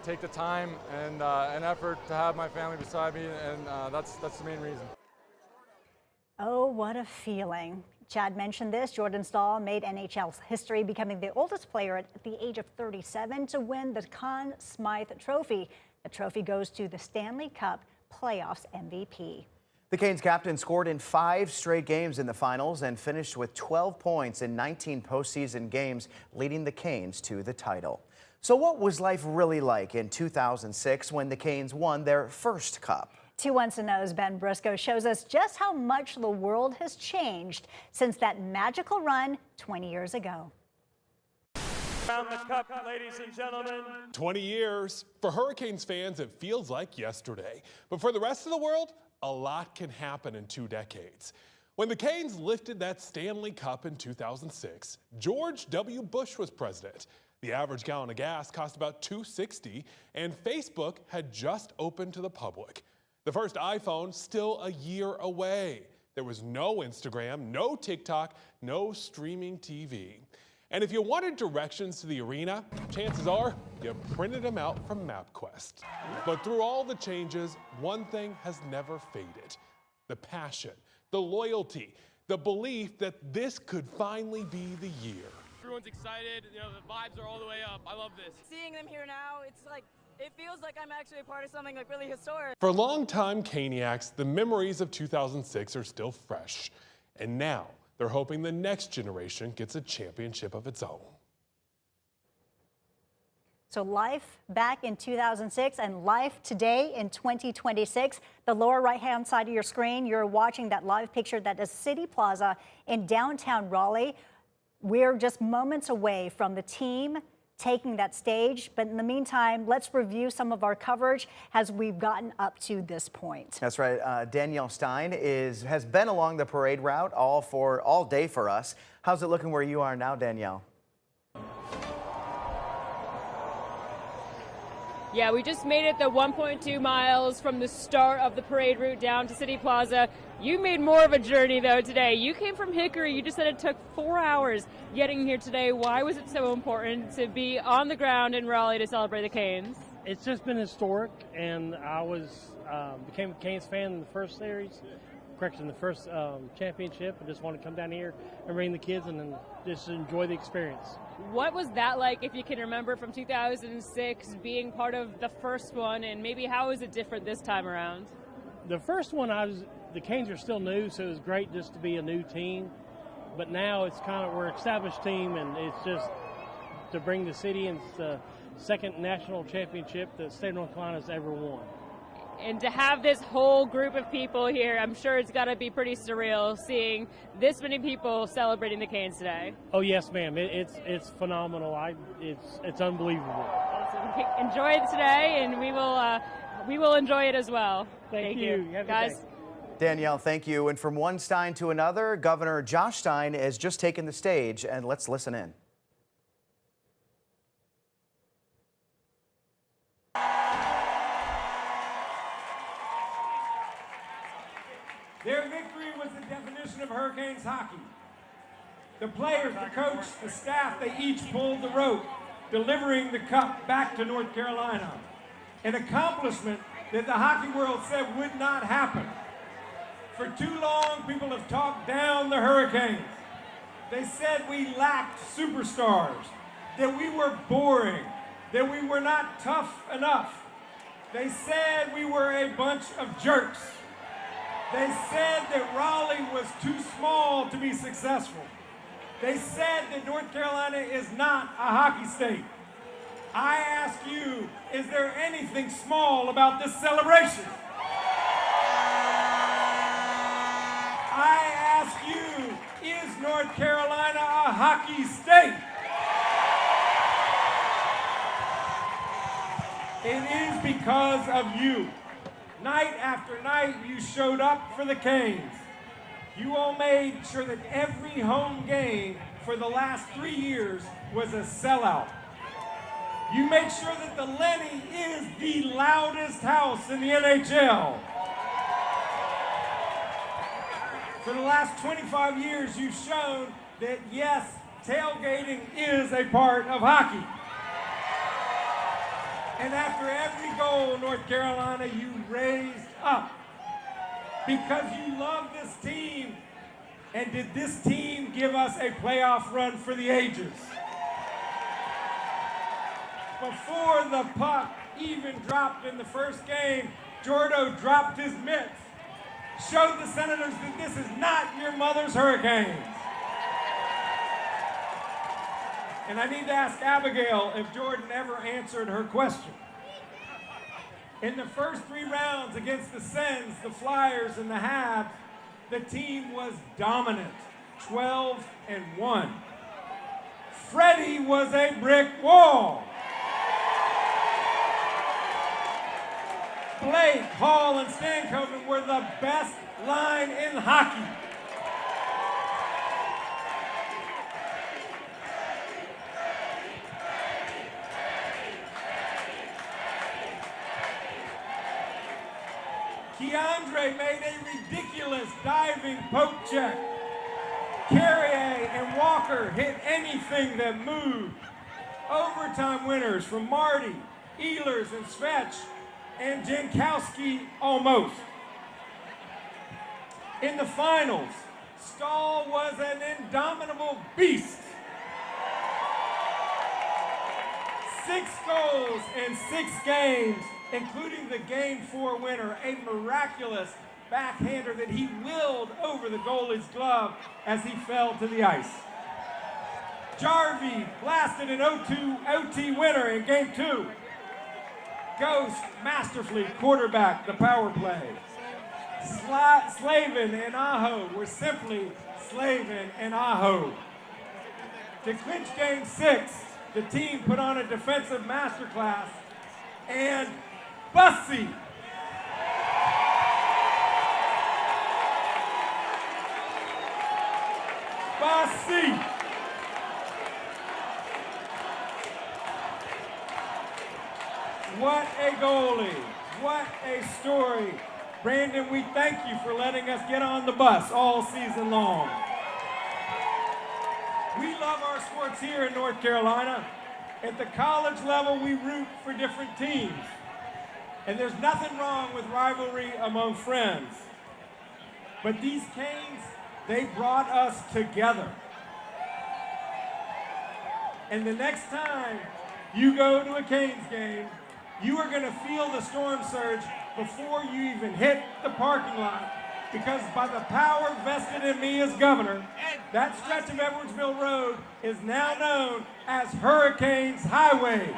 take the time and effort to have my family beside me, and that's the main reason. Oh, what a feeling. Chad mentioned this. Jordan Stahl made NHL's history, becoming the oldest player at the age of 37 to win the Conn Smythe Trophy. The trophy goes to the Stanley Cup playoffs MVP. The Canes captain scored in 5 straight games in the finals and finished with 12 points in 19 postseason games, leading the Canes to the title. So what was life really like in 2006 when the Canes won their first cup? 2 Wants to Know's Ben Briscoe shows us just how much the world has changed since that magical run 20 years ago. Around the cup, ladies and gentlemen. 20 years. For Hurricanes fans, it feels like yesterday. But for the rest of the world, a lot can happen in 2 decades. When the Canes lifted that Stanley Cup in 2006, George W. Bush was president. The average gallon of gas cost about $2.60, and Facebook had just opened to the public. The first iPhone still a year away. There was no Instagram, no TikTok, no streaming TV. And if you wanted directions to the arena, chances are you printed them out from MapQuest. But through all the changes, one thing has never faded: the passion, the loyalty, the belief that this could finally be the year. Everyone's excited, the vibes are all the way up. I love this. Seeing them here now, it feels like I'm actually a part of something really historic. For longtime Caniacs, the memories of 2006 are still fresh. And now they're hoping the next generation gets a championship of its own. So life back in 2006 and life today in 2026. The lower right-hand side of your screen, you're watching that live picture that is City Plaza in downtown Raleigh. We're just moments away from the team taking that stage. But in the meantime, let's review some of our coverage as we've gotten up to this point. That's right. Danielle Stein has been along the parade route all day for us. How's it looking where you are now, Danielle? Yeah, we just made it the 1.2 miles from the start of the parade route down to City Plaza. You made more of a journey, though, today. You came from Hickory. You just said it took 4 hours getting here today. Why was it so important to be on the ground in Raleigh to celebrate the Canes? It's just been historic, and I became a Canes fan in the first championship. I just want to come down here and bring the kids and then just enjoy the experience. What was that like, if you can remember, from 2006, being part of the first one, and maybe how is it different this time around? The first one, the Canes are still new, so it was great just to be a new team. But now it's we're an established team, and it's just to bring the city, and it's the second national championship that the state of North Carolina has ever won. And to have this whole group of people here, I'm sure it's got to be pretty surreal seeing this many people celebrating the Canes today. Oh yes, ma'am. It's phenomenal. It's unbelievable. Awesome. Enjoy it today, and we will enjoy it as well. Thank you. Guys. Danielle, thank you. And from one Stein to another, Governor Josh Stein has just taken the stage, and let's listen in. Their victory was the definition of Hurricanes hockey. The players, the coach, the staff, they each pulled the rope, delivering the cup back to North Carolina. An accomplishment that the hockey world said would not happen. For too long, people have talked down the Hurricanes. They said we lacked superstars, that we were boring, that we were not tough enough. They said we were a bunch of jerks. They said that Raleigh was too small to be successful. They said that North Carolina is not a hockey state. I ask you, is there anything small about this celebration? I ask you, is North Carolina a hockey state? It is because of you. Night after night, you showed up for the Canes. You all made sure that every home game for the last 3 years was a sellout. You made sure that the Lenny is the loudest house in the NHL. For the last 25 years, you've shown that, yes, tailgating is a part of hockey. And after every goal, North Carolina, you raised up because you love this team. And did this team give us a playoff run for the ages? Before the puck even dropped in the first game, Jordo dropped his mitts, showed the Senators that this is not your mother's Hurricanes. And I need to ask Abigail if Jordan ever answered her question. In the first 3 rounds against the Sens, the Flyers, and the Habs, the team was dominant, 12-1. Freddie was a brick wall. Blake, Hall, and Stankoven were the best line in hockey. Keandre made a ridiculous diving poke check. Carrier and Walker hit anything that moved. Overtime winners from Marty, Ehlers, and Svetch, and Jankowski almost. In the finals, Stahl was an indomitable beast. 6 goals in 6 games, including the Game 4 winner, a miraculous backhander that he willed over the goalie's glove as he fell to the ice. Jarvie blasted an 0-2 OT winner in Game 2. Ghost masterfully quarterbacked the power play. Slavin and Aho were simply Slavin and Aho. To clinch Game 6, the team put on a defensive masterclass, and Bussy what moly, what a story. Brandon, we thank you for letting us get on the bus all season long. We love our sports here in North Carolina. At the college level, we root for different teams. And there's nothing wrong with rivalry among friends. But these Canes, they brought us together. And the next time you go to a Canes game, you are going to feel the storm surge before you even hit the parking lot. Because by the power vested in me as governor, that stretch of Edwardsville Road is now known as Hurricanes Highway.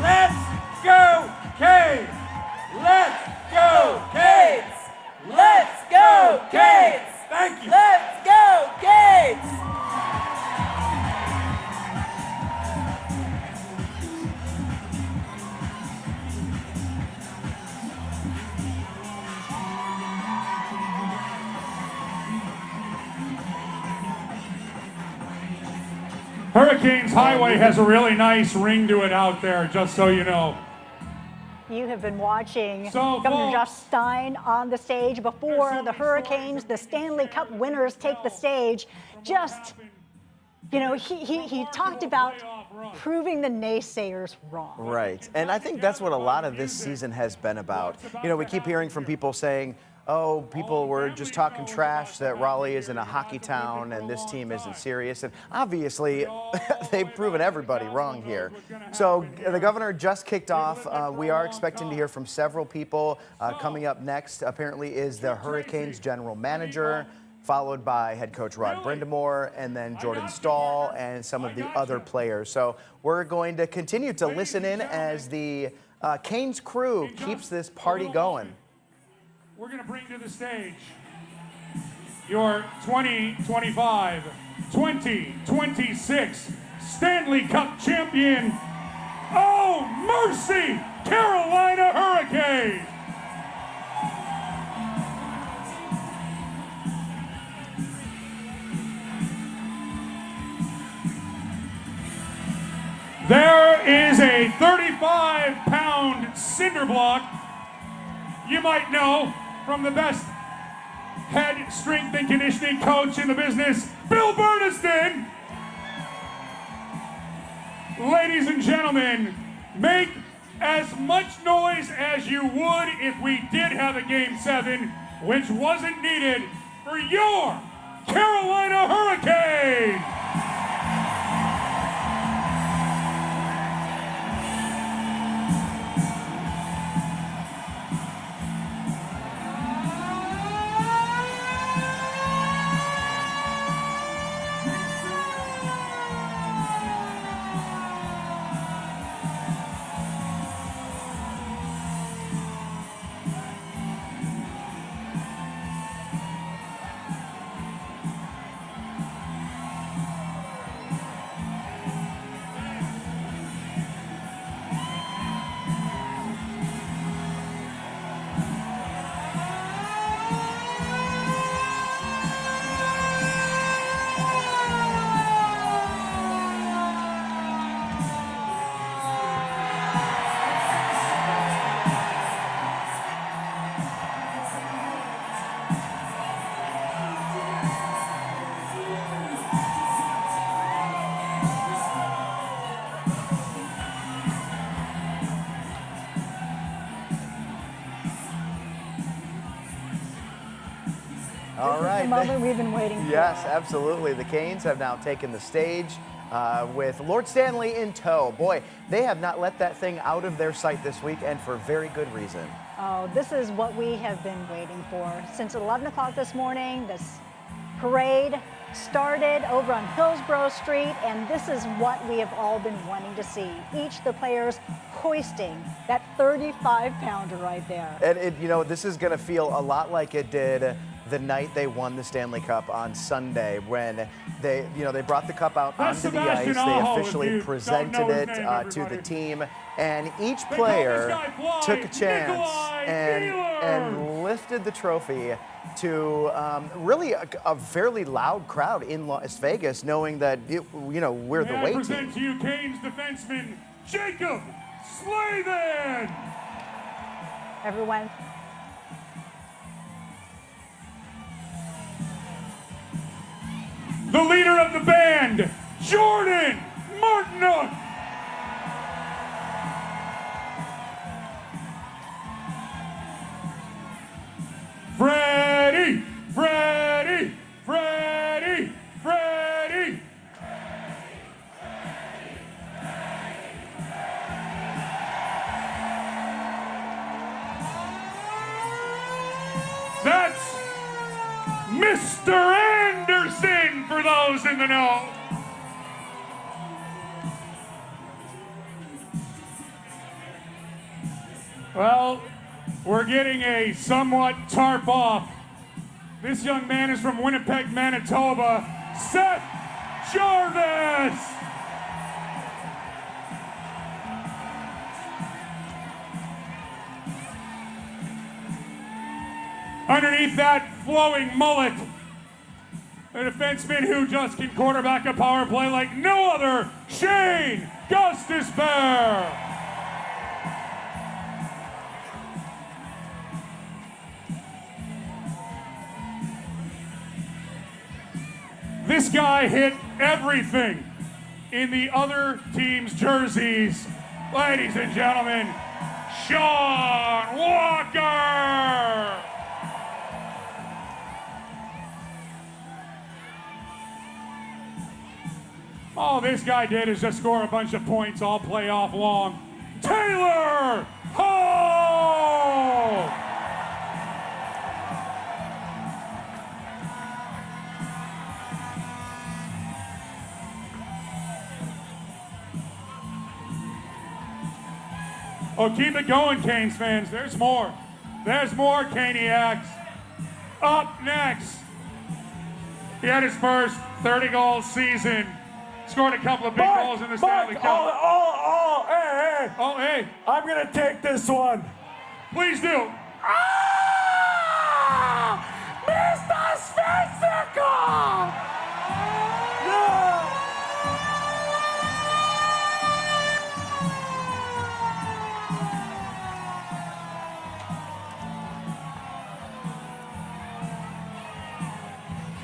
Let's go, Canes! Let's go, Canes! Let's go, Canes! Thank you. Let's go, Canes! Hurricanes Highway has a really nice ring to it out there, just so you know. You have been watching Governor Josh Stein on the stage before the Hurricanes, the Stanley Cup winners, take the stage. Just, you know, he talked about proving the naysayers wrong. Right, and I think that's what a lot of this season has been about. You know, we keep hearing from people saying, oh, people were just talking trash that Raleigh isn't a hockey town and this team isn't serious. And obviously, they've proven everybody wrong here. So the governor just kicked off. We are expecting to hear from several people. Coming up next, apparently, is the Hurricanes general manager, followed by head coach Rod Brindamore, and then Jordan Stahl and some of the other players. So we're going to continue to listen in as the Canes crew keeps this party going. We're going to bring to the stage your 2025, 2026 Stanley Cup champion, oh mercy, Carolina Hurricanes. There is a 35-pound cinder block you might know from the best head strength and conditioning coach in the business, Bill Berniston. Ladies and gentlemen, make as much noise as you would if we did have a Game 7, which wasn't needed, for your Carolina Hurricanes. All right. The moment we've been waiting for. Yes, absolutely. The Canes have now taken the stage with Lord Stanley in tow. Boy, they have not let that thing out of their sight this week, and for very good reason. Oh, this is what we have been waiting for. Since 11 o'clock this morning, this parade started over on Hillsborough Street, and this is what we have all been wanting to see. Each of the players hoisting that 35-pounder right there. And you know, this is going to feel a lot like it did the night they won the Stanley Cup on Sunday when they brought the cup out onto the ice. They officially presented it to the team, and each player took a chance and lifted the trophy to really a fairly loud crowd in Las Vegas, knowing that we're the away team. Present to you Canes defenseman Jacob Slavin. Everyone. The leader of the band, Jordan Martinook. Freddie, Freddie, Freddie, Freddie. That's Mr. Anderson for those in the know. Well, we're getting a somewhat tarp off. This young man is from Winnipeg, Manitoba, Seth Jarvis. Underneath that flowing mullet, a defenseman who just can quarterback a power play like no other, Shane Gustisbehere. This guy hit everything in the other team's jerseys. Ladies and gentlemen, Sean Walker. All this guy did is just score a bunch of points all playoff long. Taylor Hall! Oh, keep it going, Canes fans. There's more. There's more, Caniacs. Up next, he had his first 30-goal season. Scored a couple of big goals in the Stanley Cup. Hey. Oh, hey. I'm going to take this one. Please do. Mr. Svensical!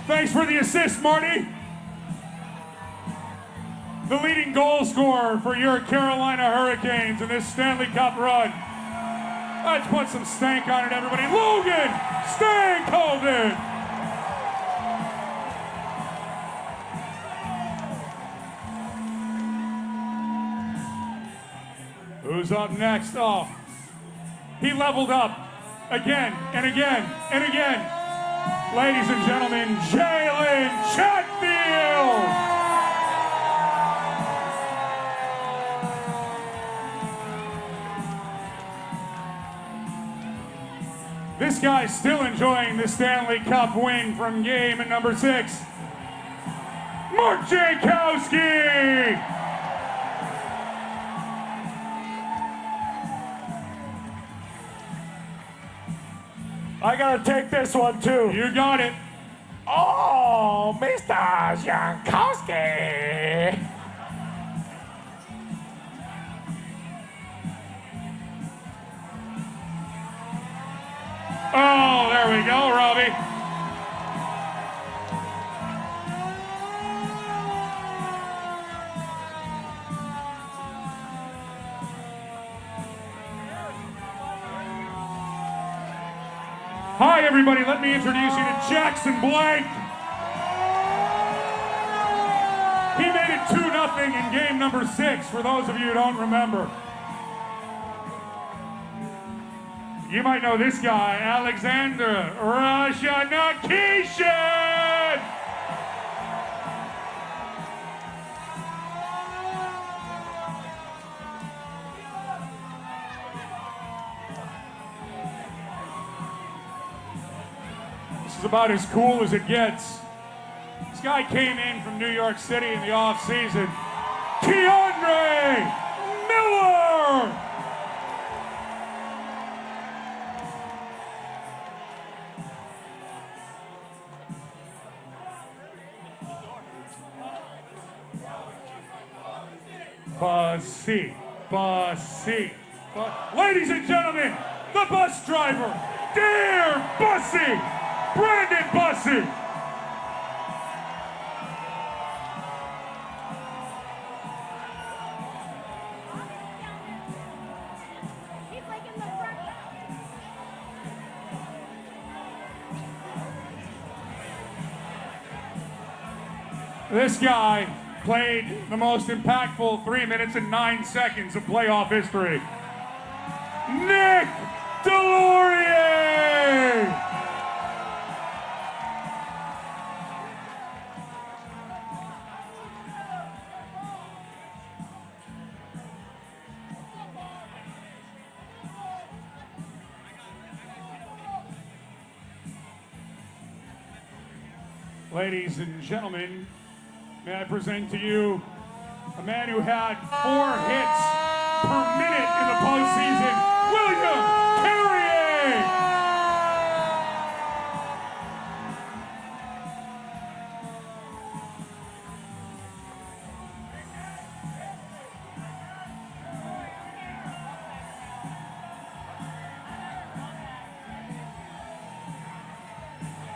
Thanks for the assist, Marty. The leading goal scorer for your Carolina Hurricanes in this Stanley Cup run. Let's put some stank on it, everybody. Logan Stankoven. Who's up next? Oh, he leveled up again and again and again. Ladies and gentlemen, Jalen Chatfield. This guy's still enjoying the Stanley Cup win from game number 6. Mark Jankowski! I gotta take this one too. You got it. Oh, Mr. Jankowski! Oh, there we go, Robbie. Hi, everybody. Let me introduce you to Jackson Blank. He made it 2-0 in game number 6, for those of you who don't remember. You might know this guy, Alexander Rashanakishin! This is about as cool as it gets. This guy came in from New York City in the offseason. Keandre Miller! Bussy. Ladies and gentlemen, the bus driver, Dear Bussy, Brandon Bussy. This guy played the most impactful 3 minutes and 9 seconds of playoff history. Nick Delorier! Ladies and gentlemen, may I present to you a man who had 4 hits per minute in the postseason, William Carrier!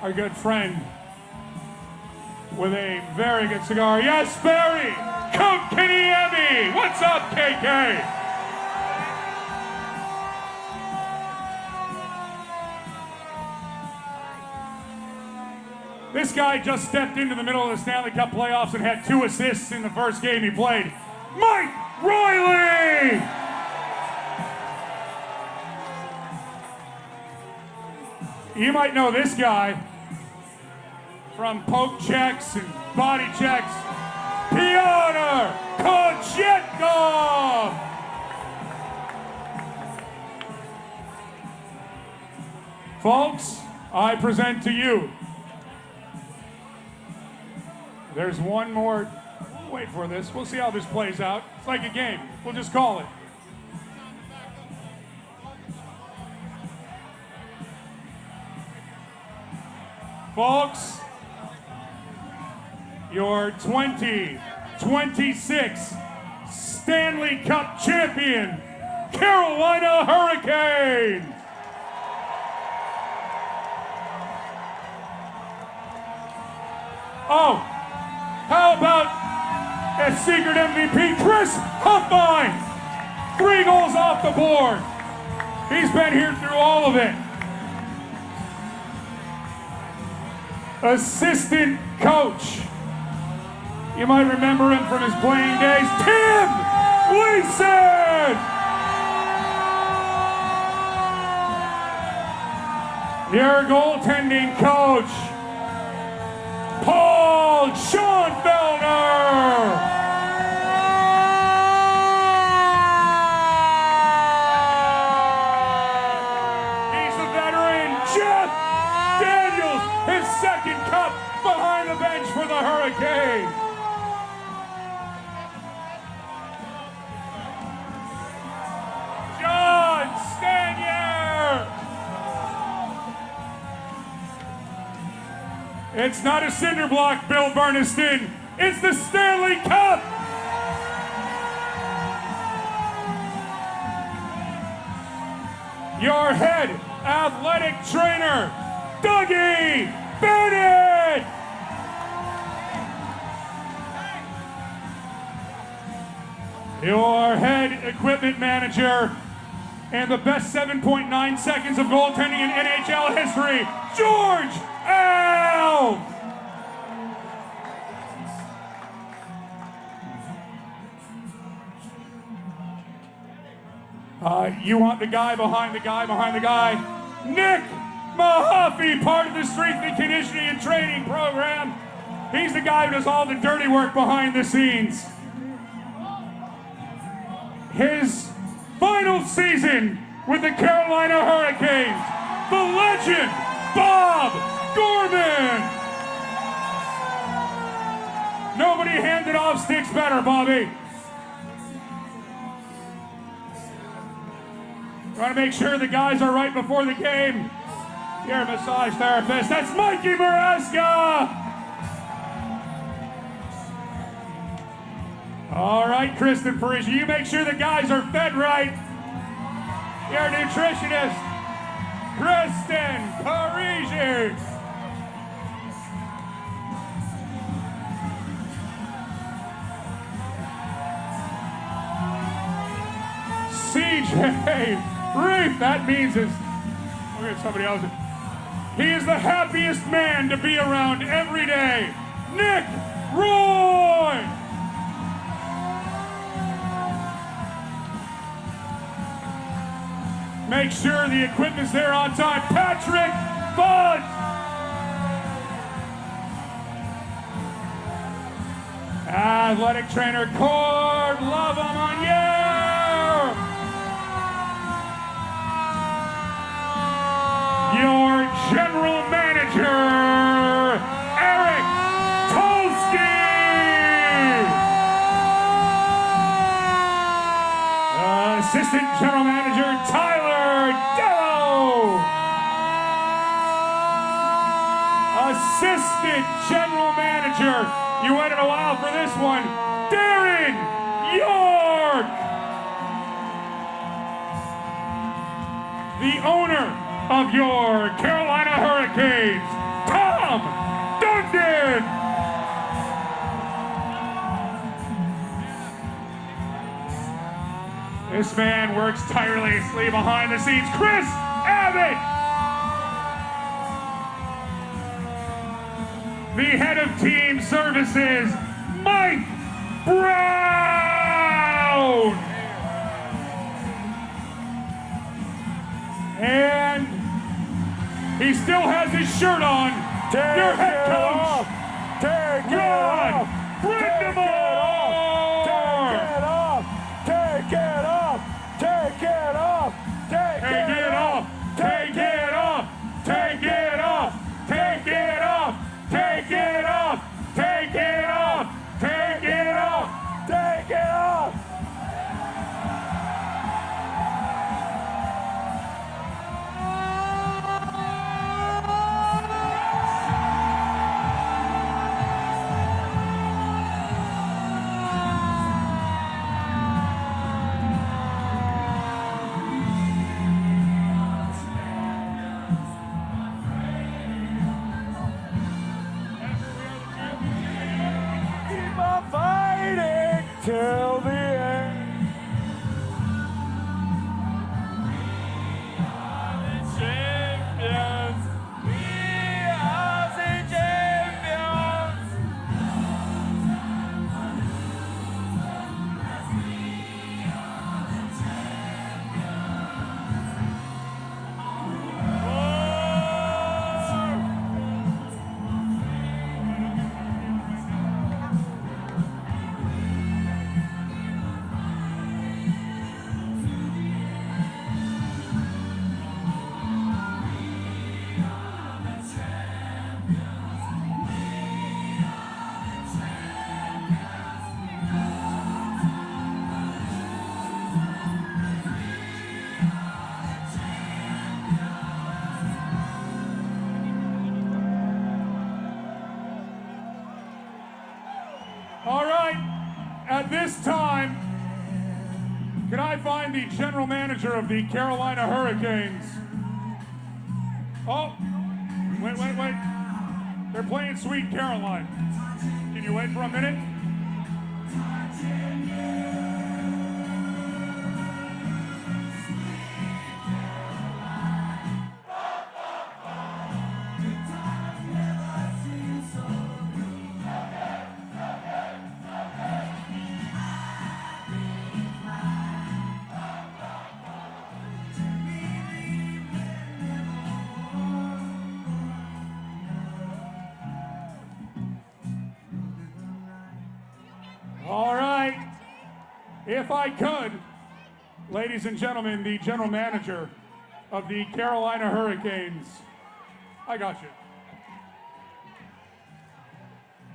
Our good friend with a very good cigar. Yes, Barry! Count Kiniemi! What's up, KK? This guy just stepped into the middle of the Stanley Cup playoffs and had 2 assists in the first game he played. Mike Riley! You might know this guy from poke checks and body checks, Piotr Kochetkov! Folks, I present to you, there's one more, wait for this, we'll see how this plays out. It's like a game, we'll just call it. Folks, your 2026 Stanley Cup champion, Carolina Hurricanes. Oh, how about a secret MVP, Chris Huffine? 3 goals off the board. He's been here through all of it. Assistant coach. You might remember him from his playing days, Tim Gleason! Your goaltending coach, Paul Schoenfelder! He's the veteran, Jeff Daniels, his 2nd cup behind the bench for the Hurricanes. It's not a cinder block, Bill Berniston. It's the Stanley Cup! Your head athletic trainer, Dougie Bennett! Your head equipment manager and the best 7.9 seconds of goaltending in NHL history, George L. You want the guy behind the guy behind the guy, Nick Mahaffey, part of the strength and conditioning and training program. He's the guy who does all the dirty work behind the scenes. His final season with the Carolina Hurricanes, the legend, Bob Gorman. Nobody handed off sticks better, Bobby. Trying to make sure the guys are right before the game. You're a massage therapist. That's Mikey Muraska. All right, Kristen Parisi, you make sure the guys are fed right. Your nutritionist, Kristen Parisi. CJ Reef, that means is, look at somebody else. He is the happiest man to be around every day. Nick Roy. Make sure the equipment's there on time. Patrick Bud. Athletic trainer Cord, love him on you. Your general manager, Eric Tolsky. Assistant general manager, Tyler Dello. Assistant general manager, you waited a while for this one, Darren York. The owner of your Carolina Hurricanes, Tom Dundon. This man works tirelessly behind the scenes, Chris Abbott. The head of team services, Mike Brown. And he still has his shirt on. Your head coach, Ron Brindamore. Take it off. Take it off. Take it off. Take it off. Take it off. Take it off. Take it off. Take it off. Take it off. Take it off. Till the end. Champions. We are the champions. All right, at this time, can I find the general manager of the Carolina Hurricanes? Oh, wait. They're playing Sweet Caroline. Can you wait for a minute? All right, if I could, ladies and gentlemen, the general manager of the Carolina Hurricanes. I got you.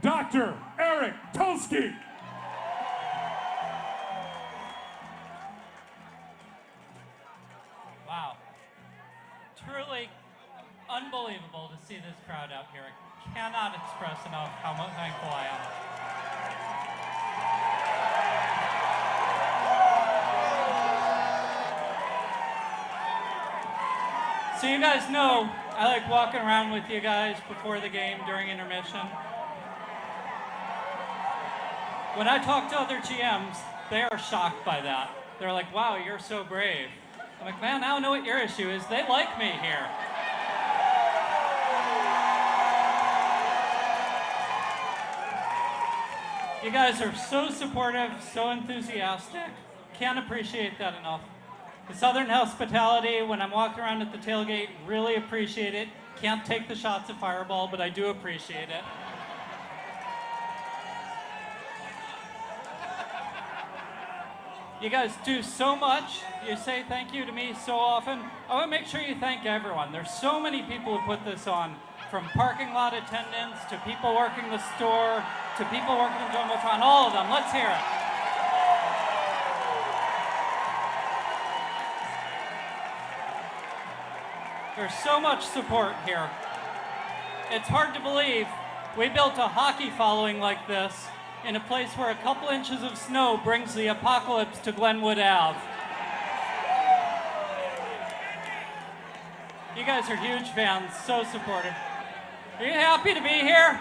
Dr. Eric Tolsky. Wow. Truly unbelievable to see this crowd out here. I cannot express enough how thankful I am. So you guys know I like walking around with you guys before the game, during intermission. When I talk to other GMs, they are shocked by that. They're like, wow, you're so brave. I'm like, man, I don't know what your issue is. They like me here. You guys are so supportive, so enthusiastic. Can't appreciate that enough. The Southern hospitality, when I'm walking around at the tailgate, really appreciate it. Can't take the shots of Fireball, but I do appreciate it. You guys do so much. You say thank you to me so often. I want to make sure you thank everyone. There's so many people who put this on, from parking lot attendants to people working the store to people working the Jumbotron, all of them. Let's hear it. There's so much support here. It's hard to believe we built a hockey following like this in a place where a couple inches of snow brings the apocalypse to Glenwood Ave. You guys are huge fans, so supportive. Are you happy to be here?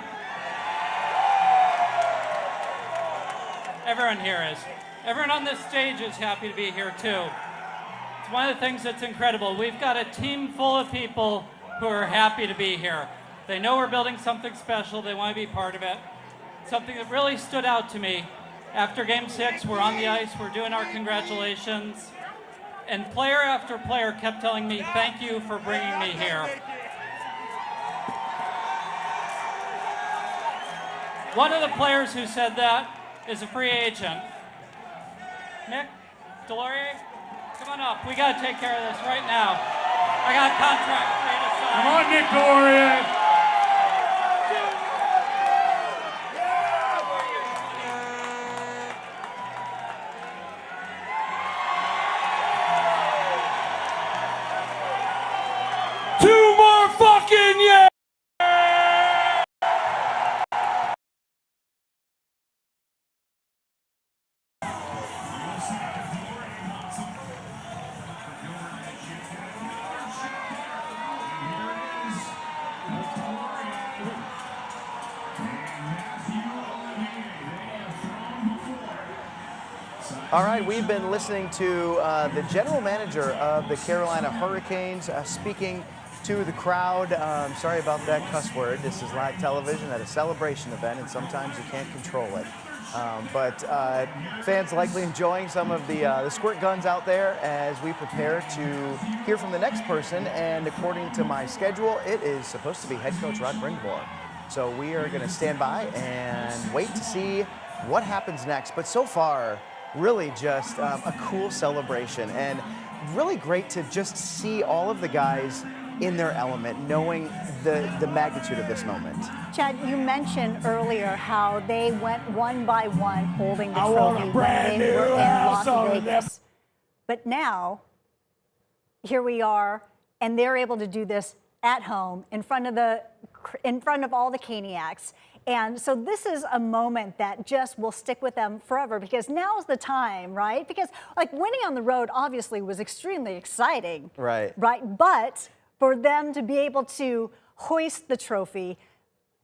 Everyone here is. Everyone on this stage is happy to be here too. It's one of the things that's incredible. We've got a team full of people who are happy to be here. They know we're building something special. They want to be part of it. Something that really stood out to me. After Game 6, we're on the ice. We're doing our congratulations. And player after player kept telling me, thank you for bringing me here. One of the players who said that is a free agent. Nick Delorier? Come on up. We got to take care of this right now. I got a contract for you to sign. Come on, Nick Delorier. Two more fucking years. All right, we've been listening to the general manager of the Carolina Hurricanes speaking to the crowd. Sorry about that cuss word. This is live television at a celebration event, and sometimes you can't control it. But fans likely enjoying some of the squirt guns out there as we prepare to hear from the next person. And according to my schedule, it is supposed to be head coach Rod Brindamore. So we are going to stand by and wait to see what happens next. But so far, really just a cool celebration, and really great to just see all of the guys in their element, knowing the magnitude of this moment. Chad, you mentioned earlier how they went one by one holding the I want trophy a brand when they new were in house Las on Vegas. But now, here we are, and they're able to do this at home in front of all the Caniacs. And so this is a moment that just will stick with them forever, because now's the time, right? Because like winning on the road obviously was extremely exciting. Right. Right. But for them to be able to hoist the trophy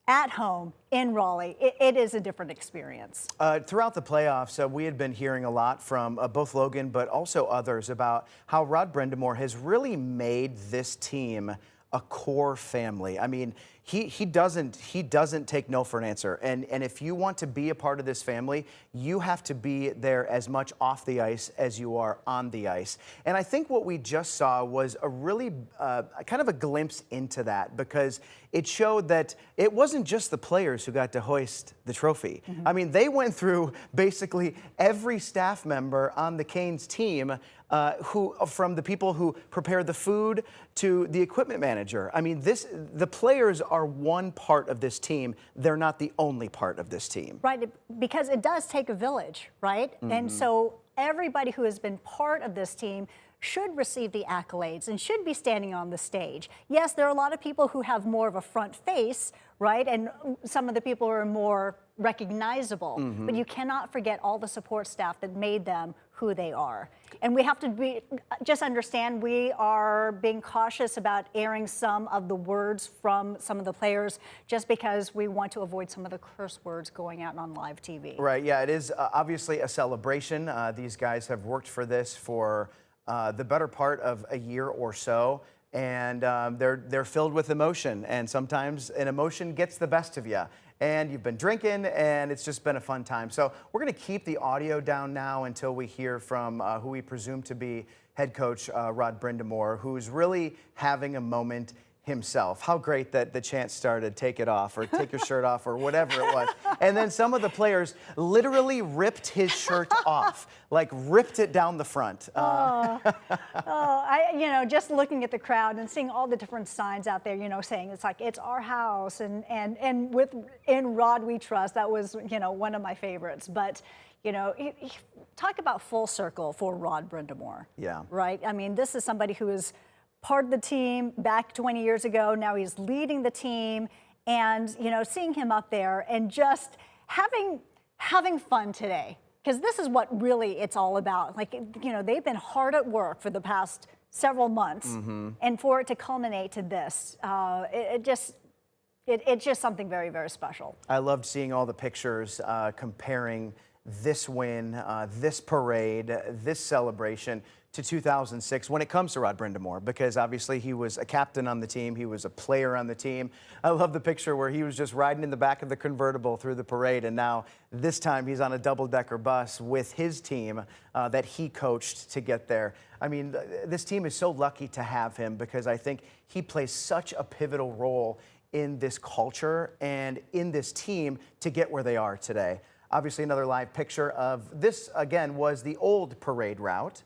at home in Raleigh, it is a different experience. Throughout the playoffs, we had been hearing a lot from both Logan but also others about how Rod Brindamore has really made this team a core family. I mean, he doesn't take no for an answer. And if you want to be a part of this family, you have to be there as much off the ice as you are on the ice. And I think what we just saw was a really kind of a glimpse into that, because it showed that it wasn't just the players who got to hoist the trophy. Mm-hmm. I mean, they went through basically every staff member on the Canes team from the people who prepare the food to the equipment manager. I mean, the players are one part of this team. They're not the only part of this team. Right, because it does take a village, right? And so everybody who has been part of this team should receive the accolades and should be standing on the stage. Yes, there are a lot of people who have more of a front face, right? And some of the people are more recognizable, but you cannot forget all the support staff that made them who they are. And we have to just understand we are being cautious about airing some of the words from some of the players just because we want to avoid some of the curse words going out on live TV. Right, yeah, it is obviously a celebration. These guys have worked for this for the better part of a year or so, and they're filled with emotion, and sometimes an emotion gets the best of you. And you've been drinking, and it's just been a fun time. So we're going to keep the audio down now until we hear from who we presume to be head coach Rod Brindamore, who's really having a moment himself. How great that the chant started, take it off, or take your shirt off, or whatever it was. And then some of the players literally ripped his shirt off, like ripped it down the front. You know, just looking at the crowd and seeing all the different signs out there, you know, saying it's like, it's our house, and in Rod we trust. That was, you know, one of my favorites. But, you know, talk about full circle for Rod Brindamore. Yeah. Right? I mean, this is somebody who is part of the team back 20 years ago. Now he's leading the team, and you know, seeing him up there and just having fun today, because this is what really it's all about. Like, you know, they've been hard at work for the past several months, and for it to culminate to this, it's just something very, very special. I loved seeing all the pictures comparing this win, this parade, this celebration to 2006 when it comes to Rod Brindamore, because obviously he was a captain on the team, he was a player on the team. I love the picture where he was just riding in the back of the convertible through the parade, and now this time he's on a double-decker bus with his team that he coached to get there. I mean, this team is so lucky to have him, because I think he plays such a pivotal role in this culture and in this team to get where they are today. Obviously, another live picture of this, again, was the old parade route.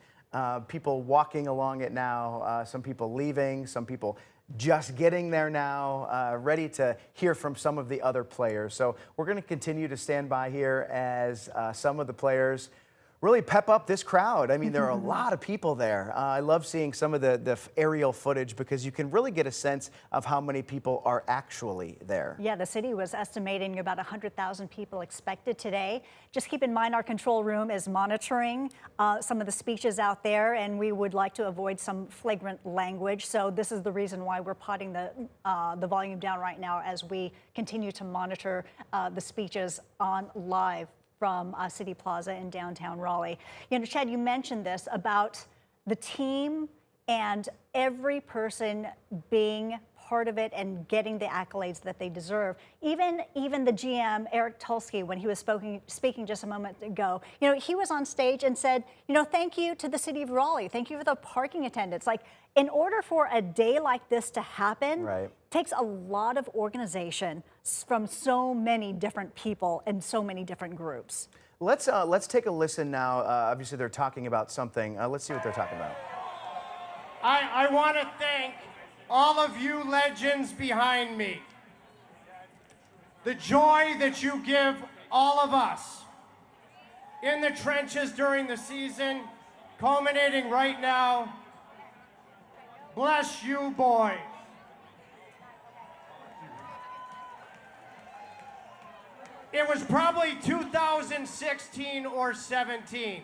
People walking along it now, some people leaving, some people just getting there now, ready to hear from some of the other players. So we're going to continue to stand by here as some of the players really pep up this crowd. I mean, there are a lot of people there. I love seeing some of the aerial footage, because you can really get a sense of how many people are actually there. Yeah, the city was estimating about 100,000 people expected today. Just keep in mind our control room is monitoring some of the speeches out there, and we would like to avoid some flagrant language. So this is the reason why we're potting the volume down right now as we continue to monitor the speeches on live from City Plaza in downtown Raleigh. You know, Chad, you mentioned this about the team and every person being part of it and getting the accolades that they deserve. Even the GM, Eric Tulsky, when he was speaking just a moment ago, you know, he was on stage and said, you know, thank you to the city of Raleigh. Thank you for the parking attendants. Like, in order for a day like this to happen, takes a lot of organization from so many different people and so many different groups. Let's take a listen now. Obviously, they're talking about something. Let's see what they're talking about. I want to thank all of you legends behind me. The joy that you give all of us in the trenches during the season, culminating right now. Bless you, boys. It was probably 2016 or 17.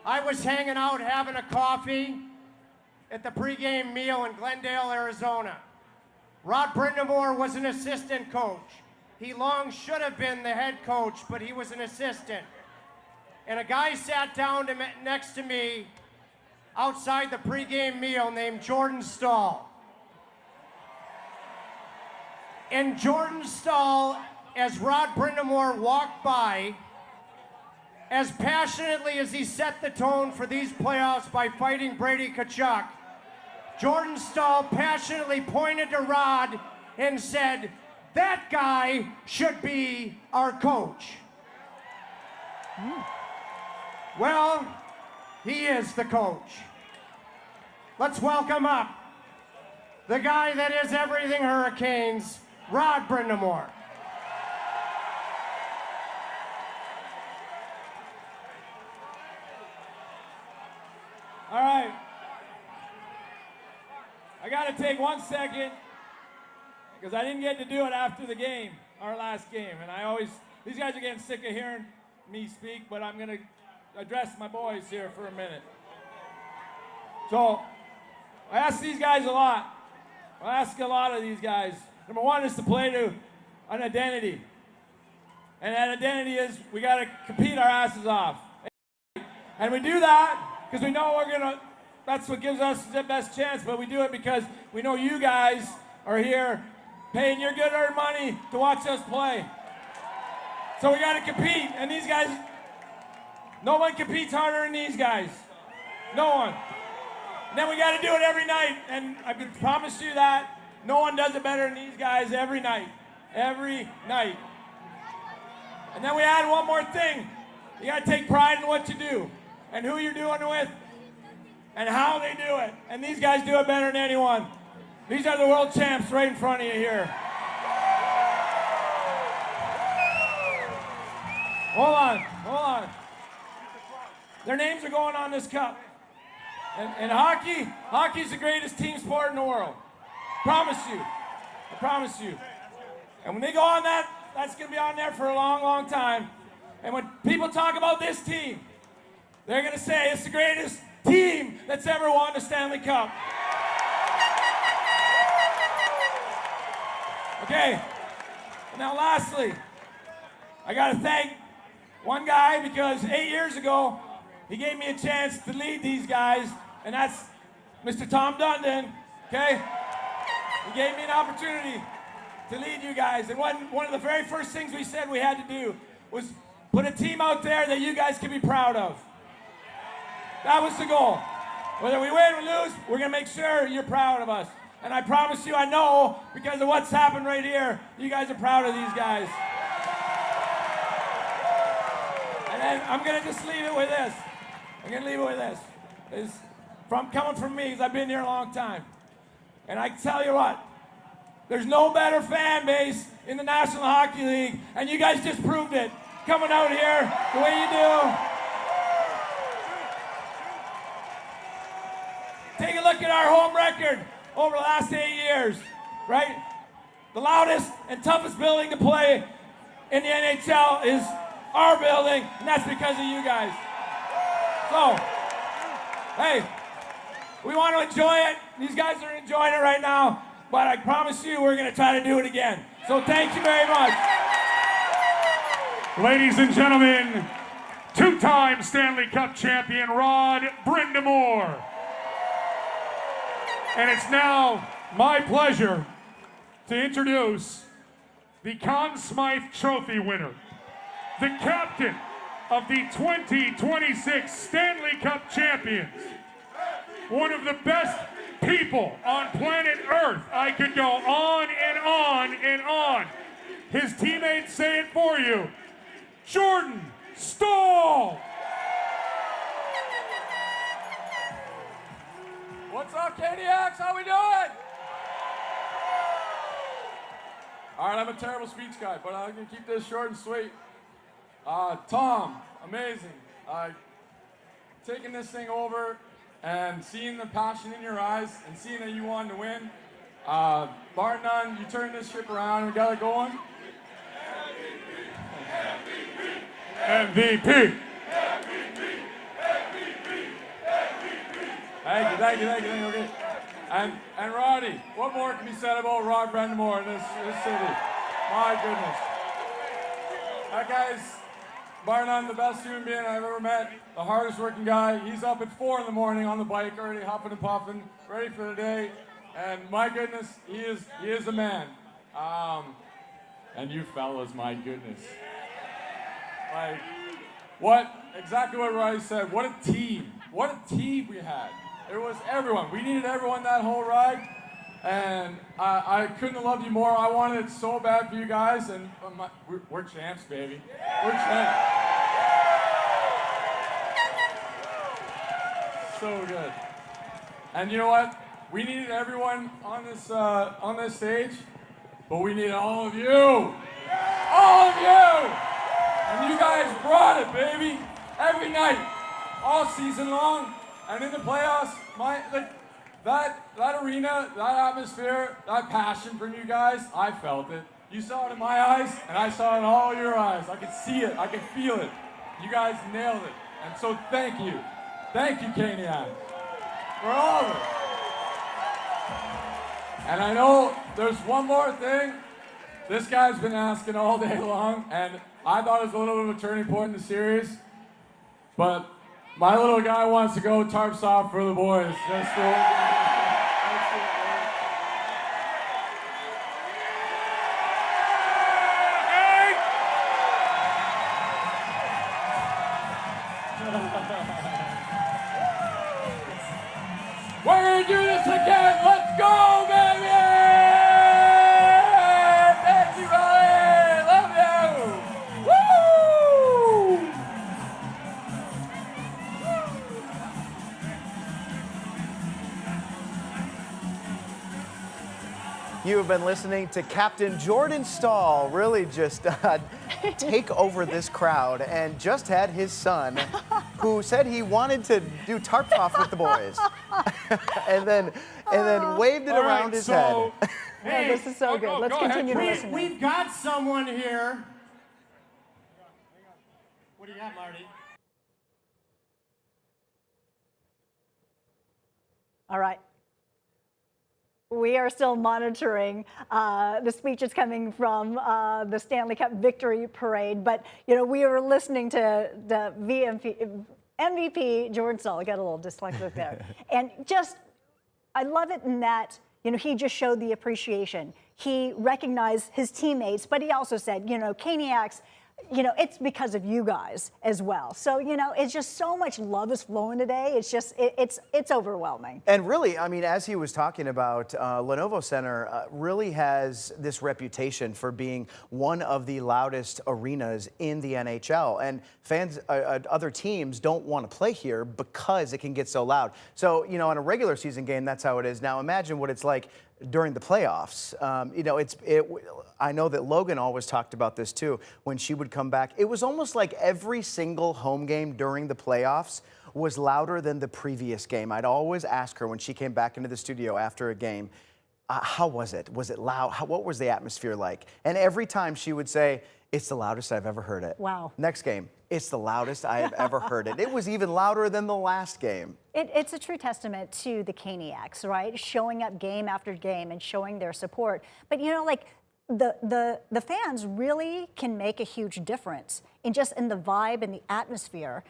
I was hanging out having a coffee at the pregame meal in Glendale, Arizona. Rod Brindamore was an assistant coach. He long should have been the head coach, but he was an assistant. And a guy sat down next to me outside the pregame meal named Jordan Stahl. And Jordan Stahl, as Rod Brindamore walked by, as passionately as he set the tone for these playoffs by fighting Brady Tkachuk, Jordan Stahl passionately pointed to Rod and said, that guy should be our coach. Well, He is the coach. Let's welcome up the guy that is everything Hurricanes, Rod Brindamore. All right. I got to take 1 second because I didn't get to do it after the game, our last game. And these guys are getting sick of hearing me speak, but I'm going to address my boys here for a minute. So, I ask these guys a lot. I ask a lot of these guys. Number one is to play to an identity. And that identity is we got to compete our asses off. And we do that because we know that's what gives us the best chance, but we do it because we know you guys are here paying your good-earned money to watch us play. So we got to compete, and these guys, no one competes harder than these guys. No one. And then we got to do it every night, and I can promise you that no one does it better than these guys every night. Every night. And then we add one more thing. You got to take pride in what you do and who you're doing it with and how they do it. And these guys do it better than anyone. These are the world champs right in front of you here. Hold on. Their names are going on this cup. And hockey's the greatest team sport in the world. I promise you. And when they go on that's going to be on there for a long, long time. And when people talk about this team, they're going to say it's the greatest team that's ever won the Stanley Cup. Okay. Now lastly, I got to thank one guy because 8 years ago, he gave me a chance to lead these guys, and that's Mr. Tom Dundon, okay? He gave me an opportunity to lead you guys, and one of the very first things we said we had to do was put a team out there that you guys can be proud of. That was the goal. Whether we win or lose, we're going to make sure you're proud of us. And I promise you, I know, because of what's happened right here, you guys are proud of these guys. And then I'm going to just leave it with this. It's coming from me, because I've been here a long time. And I can tell you what, there's no better fan base in the National Hockey League, and you guys just proved it. Coming out here the way you do. Take a look at our home record over the last 8 years, right? The loudest and toughest building to play in the NHL is our building, and that's because of you guys. So, hey, we want to enjoy it. These guys are enjoying it right now, but I promise you we're going to try to do it again. So thank you very much. Ladies and gentlemen, two-time Stanley Cup champion Rod Brindamore. And it's now my pleasure to introduce the Conn Smythe Trophy winner, the captain of the 2026 Stanley Cup champions, one of the best people on planet Earth. I could go on and on and on. His teammates say it for you. Jordan Staal. What's up, Caniacs? How we doing? All right, I'm a terrible speech guy, but I'm gonna keep this short and sweet. Tom, amazing. Taking this thing over and seeing the passion in your eyes and seeing that you wanted to win. Bar none, you turned this ship around. We got it going. MVP. Thank you. Okay. And Roddy, what more can be said about Rod Brindamore in this city? My goodness. That guy's, bar none, the best human being I've ever met. The hardest working guy. He's up at 4 in the morning on the bike, already huffing and puffing, ready for the day. And my goodness, he is a man. And you fellas, my goodness. Like, exactly what Roddy said. What a team. What a team we had. It was everyone. We needed everyone that whole ride. And I couldn't have loved you more. I wanted it so bad for you guys. And we're champs, baby. We're champs. so good. And you know what? We needed everyone on this stage, but we need all of you. All of you! And you guys brought it, baby. Every night, all season long, and in the playoffs, that arena, that atmosphere, that passion from you guys, I felt it. You saw it in my eyes, and I saw it in all your eyes. I could see it. I could feel it. You guys nailed it. And so thank you. Thank you, Caniac, for all of it. And I know there's one more thing. This guy's been asking all day long, and I thought it was a little bit of a turning point in the series. But my little guy wants to go tarps off for the boys. That's the whole thing. We're gonna do this again. Let's go, baby! Thank you, Raleigh. Love you. Woo! You have been listening to Captain Jordan Stahl really just take over this crowd, and just had his son, who said he wanted to do tarp off with the boys, and then waved it around his head. Hey, this is so good. Let's continue to listen. We've got someone here. What do you got, Marty? All right. We are still monitoring the speeches coming from the Stanley Cup victory parade, but we were listening to the MVP Jordan Stahl. I got a little dyslexic there, and I love it in that he just showed the appreciation. He recognized his teammates, but he also said, Caniacs, it's because of you guys as well. So, it's just so much love is flowing today. It's just, it's overwhelming. And really, I mean, as he was talking about, Lenovo Center really has this reputation for being one of the loudest arenas in the NHL. And fans, other teams don't want to play here because it can get so loud. So, in a regular season game, that's how it is. Now, imagine what it's like during the playoffs. I know that Logan always talked about this too. When she would come back, it was almost like every single home game during the playoffs was louder than the previous game. I'd always ask her when she came back into the studio after a game, how was it? Was it loud? What was the atmosphere like? And every time she would say, it's the loudest I've ever heard it. Wow. Next game, it's the loudest I have ever heard it. It was even louder than the last game. It's a true testament to the Caniacs, right? Showing up game after game and showing their support. But the fans really can make a huge difference in the vibe and the atmosphere.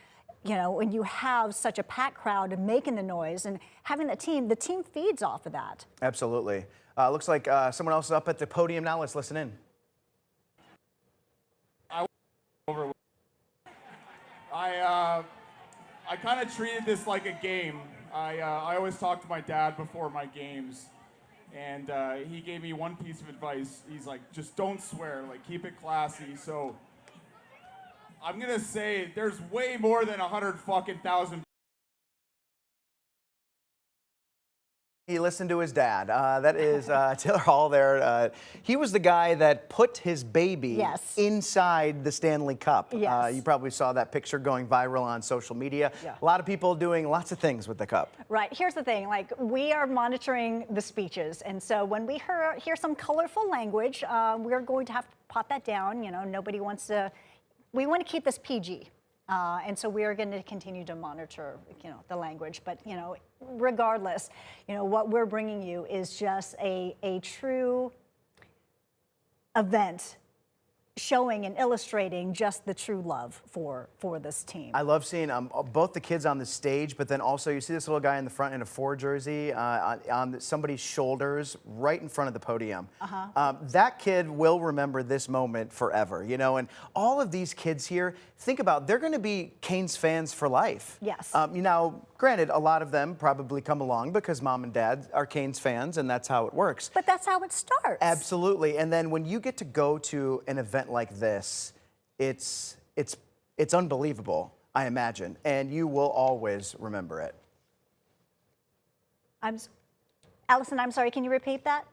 When you have such a packed crowd making the noise and having the team feeds off of that. Absolutely. Looks like someone else is up at the podium now. Let's listen in. I kind of treated this like a game. I always talk to my dad before my games, and he gave me one piece of advice. He's like, just don't swear, keep it classy. So I'm gonna say there's way more than 100,000. He listened to his dad. That is Taylor Hall there. He was the guy that put his baby inside the Stanley Cup. Yes. You probably saw that picture going viral on social media. Yeah. A lot of people doing lots of things with the cup. Right. Here's the thing. We are monitoring the speeches. And so when we hear some colorful language, we're going to have to pot that down. Nobody wants to. We want to keep this PG. And so we are going to continue to monitor, the language. But, regardless, what we're bringing you is just a true event showing and illustrating just the true love for this team. I love seeing both the kids on the stage, but then also you see this little guy in the front in a 4 jersey on somebody's shoulders right in front of the podium. That kid will remember this moment forever, and all of these kids here, think about, they're going to be Canes fans for life. Yes. Granted, a lot of them probably come along because mom and dad are Canes fans, and that's how it works. But that's how it starts. Absolutely. And then when you get to go to an event like this, it's unbelievable, I imagine, and you will always remember it. Allison, I'm sorry, can you repeat that?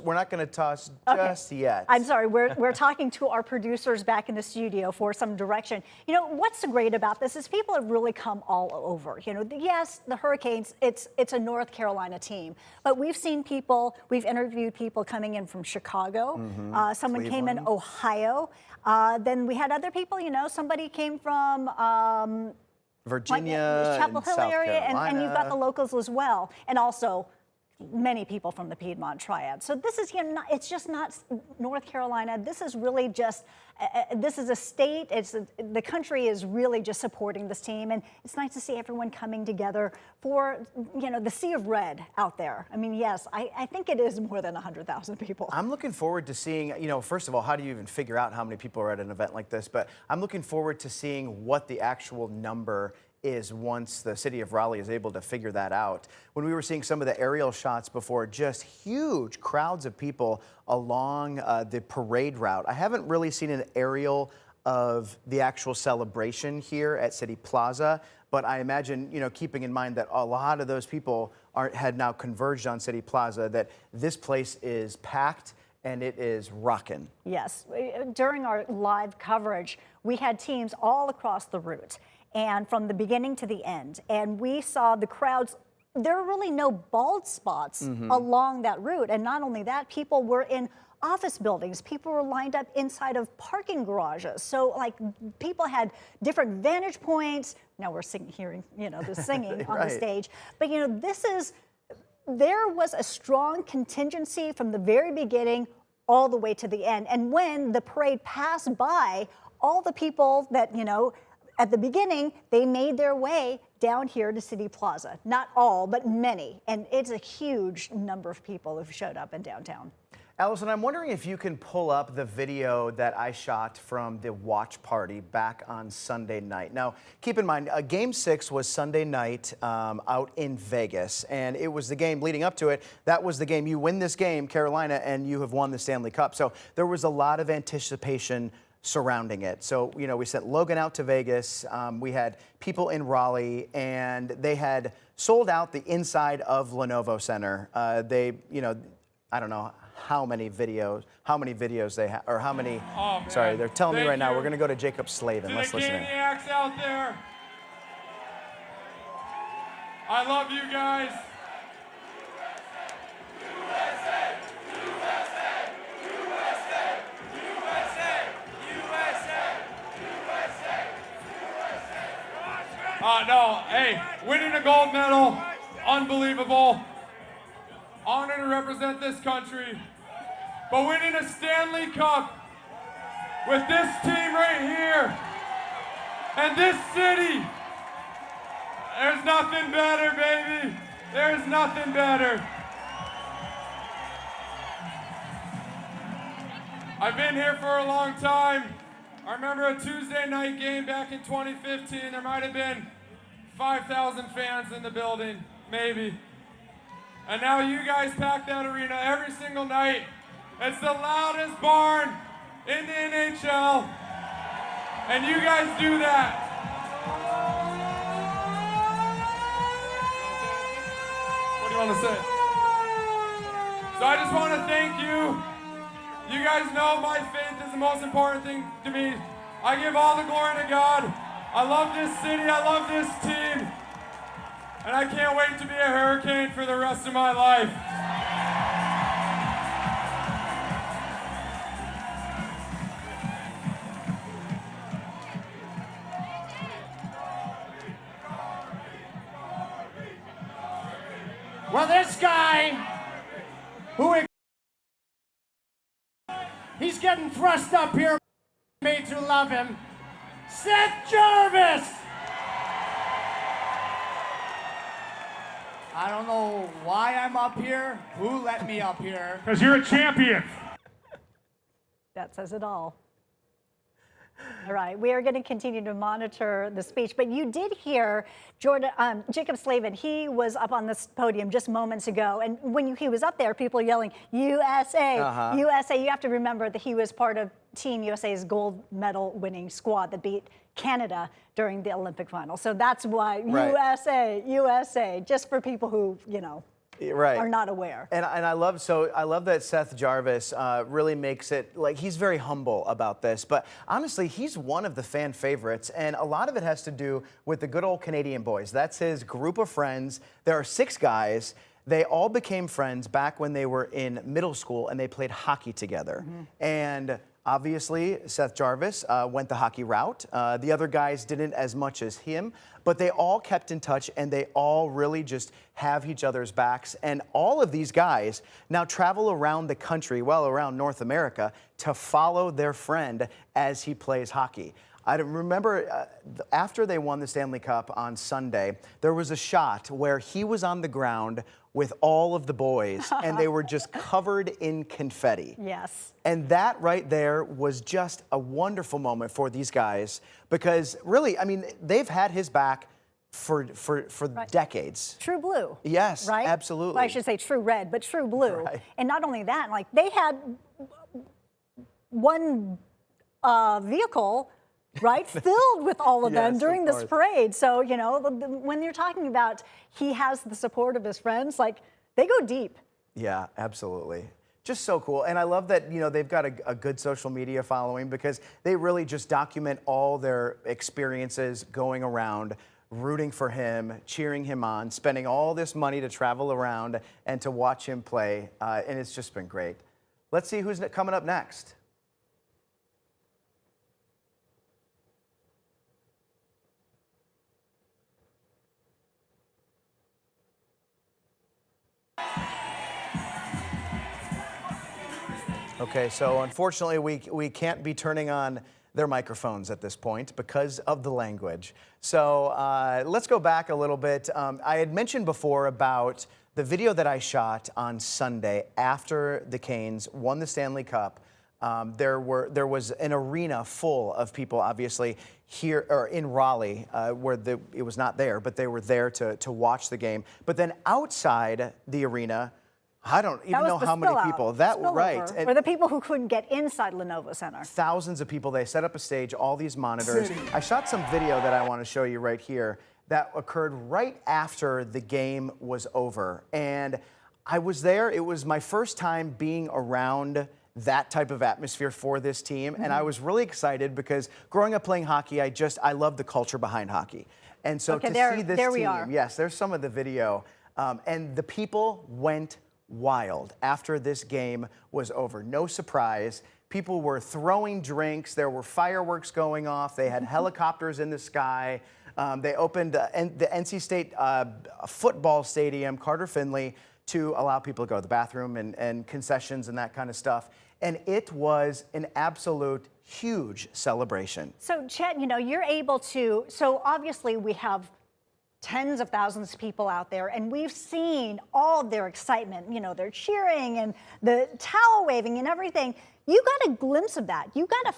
We're not going to toss just yet. I'm sorry, we're talking to our producers back in the studio for some direction. You know, what's great about this is people have really come all over. You know, yes, the Hurricanes, it's a North Carolina team, but we've seen people, we've interviewed people coming in from Chicago. Someone came in Ohio. Then we had other people, you know, somebody came from Virginia, Chapel Hill South area, and you've got the Carolina. locals as well. And also, many people from the Piedmont Triad. So this is, you know, it's just not North Carolina. This is really just, this is a state. The country is really just supporting this team. And it's nice to see everyone coming together for, you know, the sea of red out there. I mean, yes, I think it is more than 100,000 people. I'm looking forward to seeing, you know, first of all, how do you even figure out how many people are at an event like this? But I'm looking forward to seeing what the actual number is once the city of Raleigh is able to figure that out. When we were seeing some of the aerial shots before, just huge crowds of people along the parade route. I haven't really seen an aerial of the actual celebration here at City Plaza, but I imagine, you know, keeping in mind that a lot of those people had now converged on City Plaza, that this place is packed and it is rocking. Yes, during our live coverage, we had teams all across the route, and from the beginning to the end. And we saw the crowds, there are really no bald spots along that route. And not only that, people were in office buildings. People were lined up inside of parking garages. So like people had different vantage points. Now we're hearing, you know, the singing on the stage. But you know, there was a strong contingency from the very beginning all the way to the end. And when the parade passed by, all the people that, you know, at the beginning, they made their way down here to City Plaza. Not all, but many. And it's a huge number of people who've showed up in downtown. Allison, I'm wondering if you can pull up the video that I shot from the watch party back on Sunday night. Now, keep in mind, Game 6 was Sunday night out in Vegas, and it was the game leading up to it. That was the game. You win this game, Carolina, and you have won the Stanley Cup. So there was a lot of anticipation surrounding it. So, you know, we sent Logan out to Vegas. We had people in Raleigh, and they had sold out the inside of Lenovo Center. They, you know, I don't know how many videos they have, or how many, sorry, they're telling me right now, we're going to go to Jacob Slavin. Let's listen in. Caniacs out there, I love you guys. No, hey, winning a gold medal, unbelievable. Honor to represent this country. But winning a Stanley Cup with this team right here and this city, there's nothing better, baby. There's nothing better. I've been here for a long time. I remember a Tuesday night game back in 2015. There might have been 5,000 fans in the building, maybe. And now you guys pack that arena every single night. It's the loudest barn in the NHL. And you guys do that. What do you want to say? So I just want to thank you. You guys know my faith is the most important thing to me. I give all the glory to God. I love this city, I love this team, and I can't wait to be a Hurricane for the rest of my life. Well, this guy, he's getting thrust up here, made to love him. Seth Jarvis! I don't know why I'm up here. Who let me up here? Because you're a champion. That says it all. All right, we are going to continue to monitor the speech, but you did hear Jacob Slavin. He was up on this podium just moments ago, and when he was up there, people yelling, USA, USA. You have to remember that he was part of Team USA's gold medal winning squad that beat Canada during the Olympic final. So that's why USA, USA, just for people who, you know, are not aware. And I love that Seth Jarvis really makes it like he's very humble about this. But honestly, he's one of the fan favorites, and a lot of it has to do with the good old Canadian boys. That's his group of friends. There are 6 guys. They all became friends back when they were in middle school, and they played hockey together. And obviously, Seth Jarvis went the hockey route. The other guys didn't as much as him, but they all kept in touch, and they all really just have each other's backs. And all of these guys now travel around the country, well, around North America, to follow their friend as he plays hockey. I remember after they won the Stanley Cup on Sunday, there was a shot where he was on the ground with all of the boys, and they were just covered in confetti. Yes. And that right there was just a wonderful moment for these guys, because really, I mean, they've had his back for decades. True blue. Yes, right? absolutely. Well, I should say true red, but true blue. Right. And not only that, like they had one vehicle, right, filled with all of them during this parade. So, you know, when you're talking about he has the support of his friends, like they go deep. Yeah, absolutely. Just so cool. And I love that, you know, they've got a good social media following, because they really just document all their experiences going around, rooting for him, cheering him on, spending all this money to travel around and to watch him play. And it's just been great. Let's see who's coming up next. Okay, so unfortunately we can't be turning on their microphones at this point because of the language. So let's go back a little bit. I had mentioned before about the video that I shot on Sunday after the Canes won the Stanley Cup. There was an arena full of people, obviously, here or in Raleigh, where it was not there, but they were there to watch the game. But then outside the arena, I don't even know how many people. For the people who couldn't get inside Lenovo Center. Thousands of people. They set up a stage, all these monitors. I shot some video that I want to show you right here that occurred right after the game was over. And I was there. It was my first time being around that type of atmosphere for this team. And I was really excited because growing up playing hockey, I love the culture behind hockey. And so to see this team, yes, there's some of the video. And the people went wild after this game was over. No surprise. People were throwing drinks. There were fireworks going off. They had helicopters in the sky. They opened the NC State football stadium, Carter Finley, to allow people to go to the bathroom and concessions and that kind of stuff. And it was an absolute huge celebration. So, Chet, you know, you're able to, so obviously we have tens of thousands of people out there, and we've seen all of their excitement. You know, they're cheering and the towel waving and everything. You got a glimpse of that. You got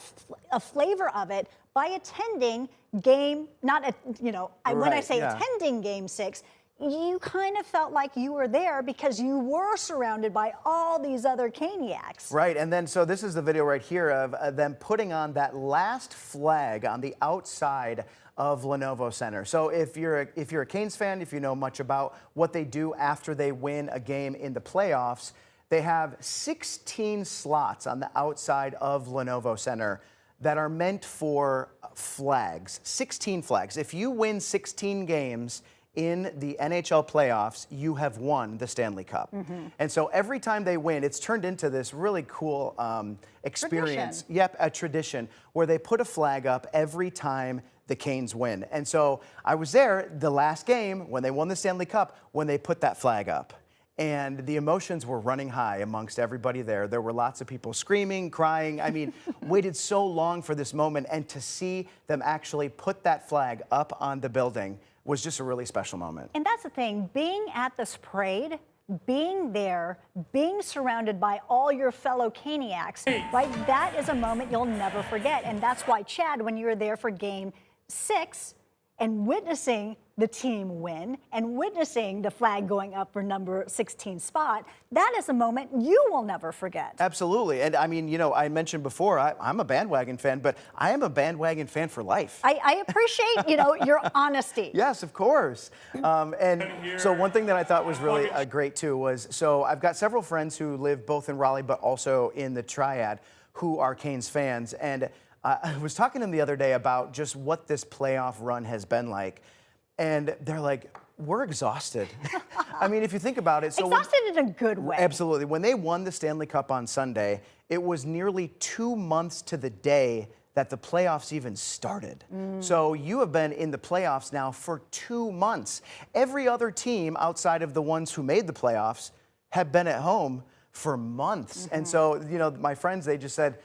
a flavor of it by attending game, when I say attending Game 6, you kind of felt like you were there because you were surrounded by all these other Caniacs. Right, and then so this is the video right here of them putting on that last flag on the outside of Lenovo Center. So if you're a Canes fan, if you know much about what they do after they win a game in the playoffs, they have 16 slots on the outside of Lenovo Center that are meant for flags. 16 flags. If you win 16 games in the NHL playoffs, you have won the Stanley Cup. And so every time they win, it's turned into this really cool experience. Tradition. Yep, a tradition where they put a flag up every time the Canes win. And so I was there the last game when they won the Stanley Cup when they put that flag up. And the emotions were running high amongst everybody there. There were lots of people screaming, crying. I mean, waited so long for this moment. And to see them actually put that flag up on the building was just a really special moment. And that's the thing, being at this parade, being there, being surrounded by all your fellow Caniacs, right? That is a moment you'll never forget. And that's why, Chad, when you were there for Game 6 and witnessing the team win and witnessing the flag going up for number 16 spot, that is a moment you will never forget. Absolutely. And I mean, you know, I mentioned before, I'm a bandwagon fan, but I am a bandwagon fan for life. I appreciate, you know, your honesty. Yes, of course. And so one thing that I thought was really great too was, so I've got several friends who live both in Raleigh, but also in the Triad who are Canes fans. And I was talking to them the other day about just what this playoff run has been like. And they're like, we're exhausted. I mean, if you think about it. So exhausted in a good way. Absolutely. When they won the Stanley Cup on Sunday, it was nearly 2 months to the day that the playoffs even started. So you have been in the playoffs now for 2 months. Every other team outside of the ones who made the playoffs have been at home for months. And so, you know, my friends, they just said,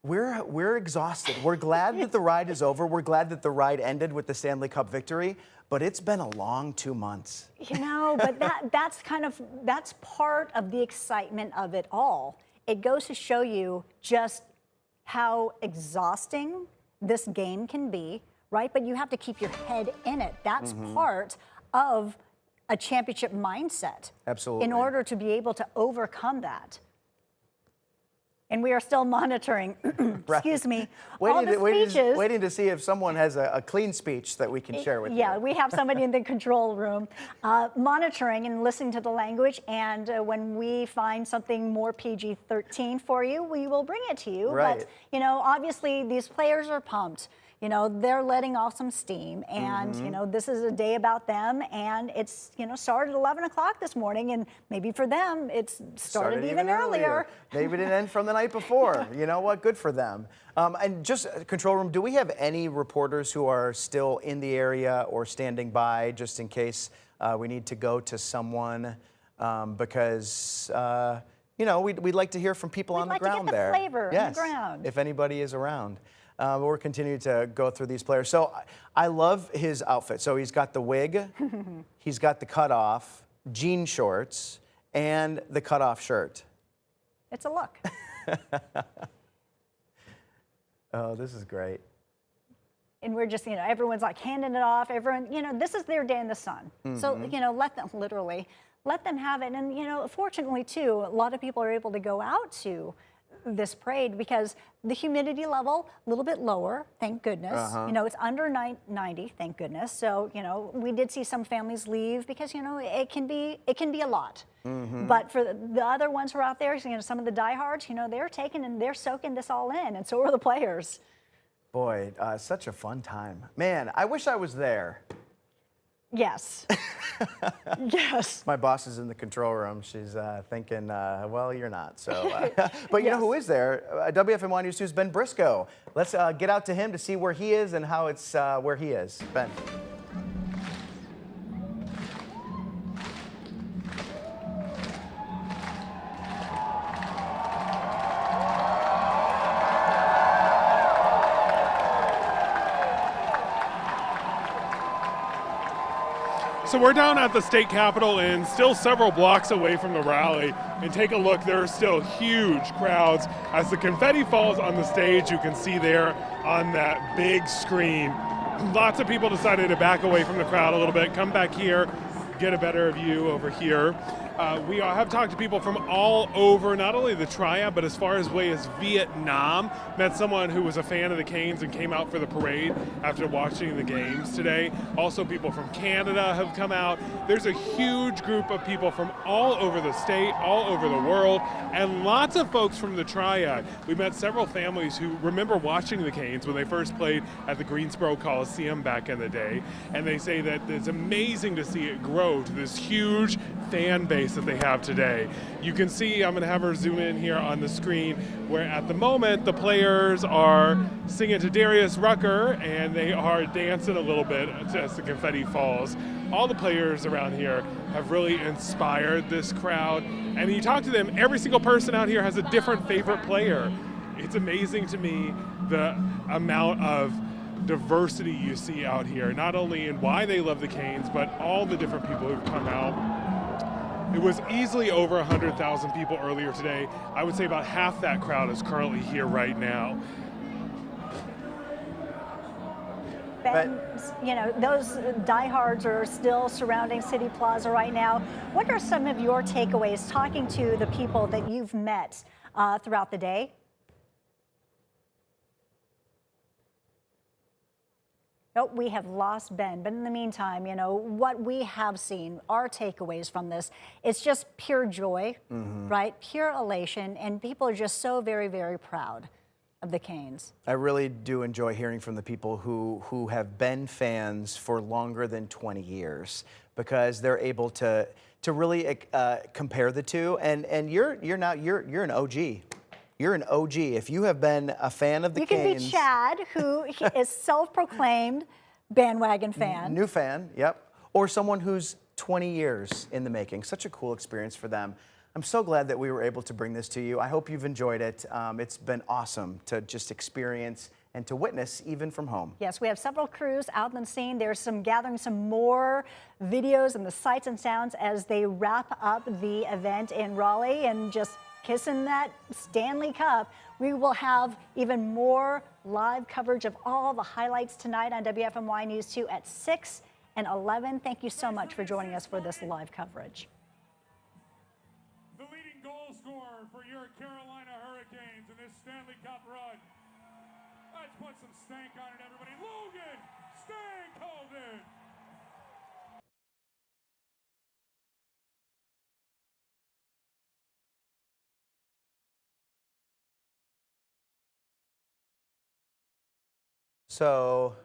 we're exhausted. We're glad that the ride is over. We're glad that the ride ended with the Stanley Cup victory, but it's been a long 2 months. You know, but that's part of the excitement of it all. It goes to show you just how exhausting this game can be, right? But you have to keep your head in it. That's part of a championship mindset. Absolutely. In order to be able to overcome that. And we are still monitoring, excuse me, all the speeches. Waiting to see if someone has a clean speech that we can share with you. Yeah, we have somebody in the control room monitoring and listening to the language. And when we find something more PG-13 for you, we will bring it to you. Right. But, you know, obviously these players are pumped. You know, they're letting off some steam, and, you know, this is a day about them, and it's, you know, started at 11 o'clock this morning, and maybe for them, it's started even earlier. Maybe it didn't end from the night before. You know what? Good for them. And just control room, do we have any reporters who are still in the area or standing by just in case we need to go to someone? Because, you know, we'd like to hear from people on the ground there. We'd like to get the flavor yes, on the ground. If anybody is around. We're continuing to go through these players. So I love his outfit. So he's got the wig, he's got the cutoff, jean shorts, and the cutoff shirt. It's a look. Oh, this is great. And we're just, you know, everyone's like handing it off. Everyone, you know, this is their day in the sun. So, you know, let them, literally, let them have it. And, you know, fortunately, too, a lot of people are able to go out to this parade because the humidity level a little bit lower, thank goodness. You know, it's under 90, thank goodness. So, you know, we did see some families leave because, you know, it can be a lot. But for the other ones who are out there, you know, some of the diehards, you know, they're taking and they're soaking this all in, and so are the players. Boy, such a fun time. Man, I wish I was there. Yes. Yes. My boss is in the control room. She's thinking, well, you're not. So, but you know who is there? WFMY News 2's Ben Briscoe. Let's get out to him to see where he is and how it's where he is. Ben. So we're down at the state capitol and still several blocks away from the rally. And take a look, there are still huge crowds. As the confetti falls on the stage, you can see there on that big screen. Lots of people decided to back away from the crowd a little bit, come back here, get a better view over here. We have talked to people from all over, not only the Triad, but as far away as Vietnam. Met someone who was a fan of the Canes and came out for the parade after watching the games today. Also, people from Canada have come out. There's a huge group of people from all over the state, all over the world, and lots of folks from the Triad. We met several families who remember watching the Canes when they first played at the Greensboro Coliseum back in the day, and they say that it's amazing to see it grow to this huge fan base that they have today. You can see, I'm going to have her zoom in here on the screen, where at the moment the players are singing to Darius Rucker and they are dancing a little bit as the confetti falls. All the players around here have really inspired this crowd, and you talk to them, every single person out here has a different favorite player. It's amazing to me the amount of diversity you see out here, not only in why they love the Canes, but all the different people who've come out. It was easily over 100,000 people earlier today. I would say about half that crowd is currently here right now. Ben, you know, those diehards are still surrounding City Plaza right now. What are some of your takeaways talking to the people that you've met throughout the day? Oh, we have lost Ben, but in the meantime, you know, what we have seen, our takeaways from this, it's just pure joy, right? Pure elation, and people are just so very, very proud of the Canes. I really do enjoy hearing from the people who have been fans for longer than 20 years, because they're able to really compare the two. And you're an OG. You're an OG. If you have been a fan of the Canes. You can be Chad, who is self-proclaimed bandwagon fan. New fan, yep. Or someone who's 20 years in the making. Such a cool experience for them. I'm so glad that we were able to bring this to you. I hope you've enjoyed it. It's been awesome to just experience and to witness even from home. Yes, we have several crews out on the scene. There's gathering some more videos and the sights and sounds as they wrap up the event in Raleigh and just kissing that Stanley Cup. We will have even more live coverage of all the highlights tonight on WFMY News 2 at 6 and 11. Thank you so much for joining us for this live coverage. The leading goal scorer for your Carolina Hurricanes in this Stanley Cup run. Let's put some stank on it, everybody. Logan Stankoven. So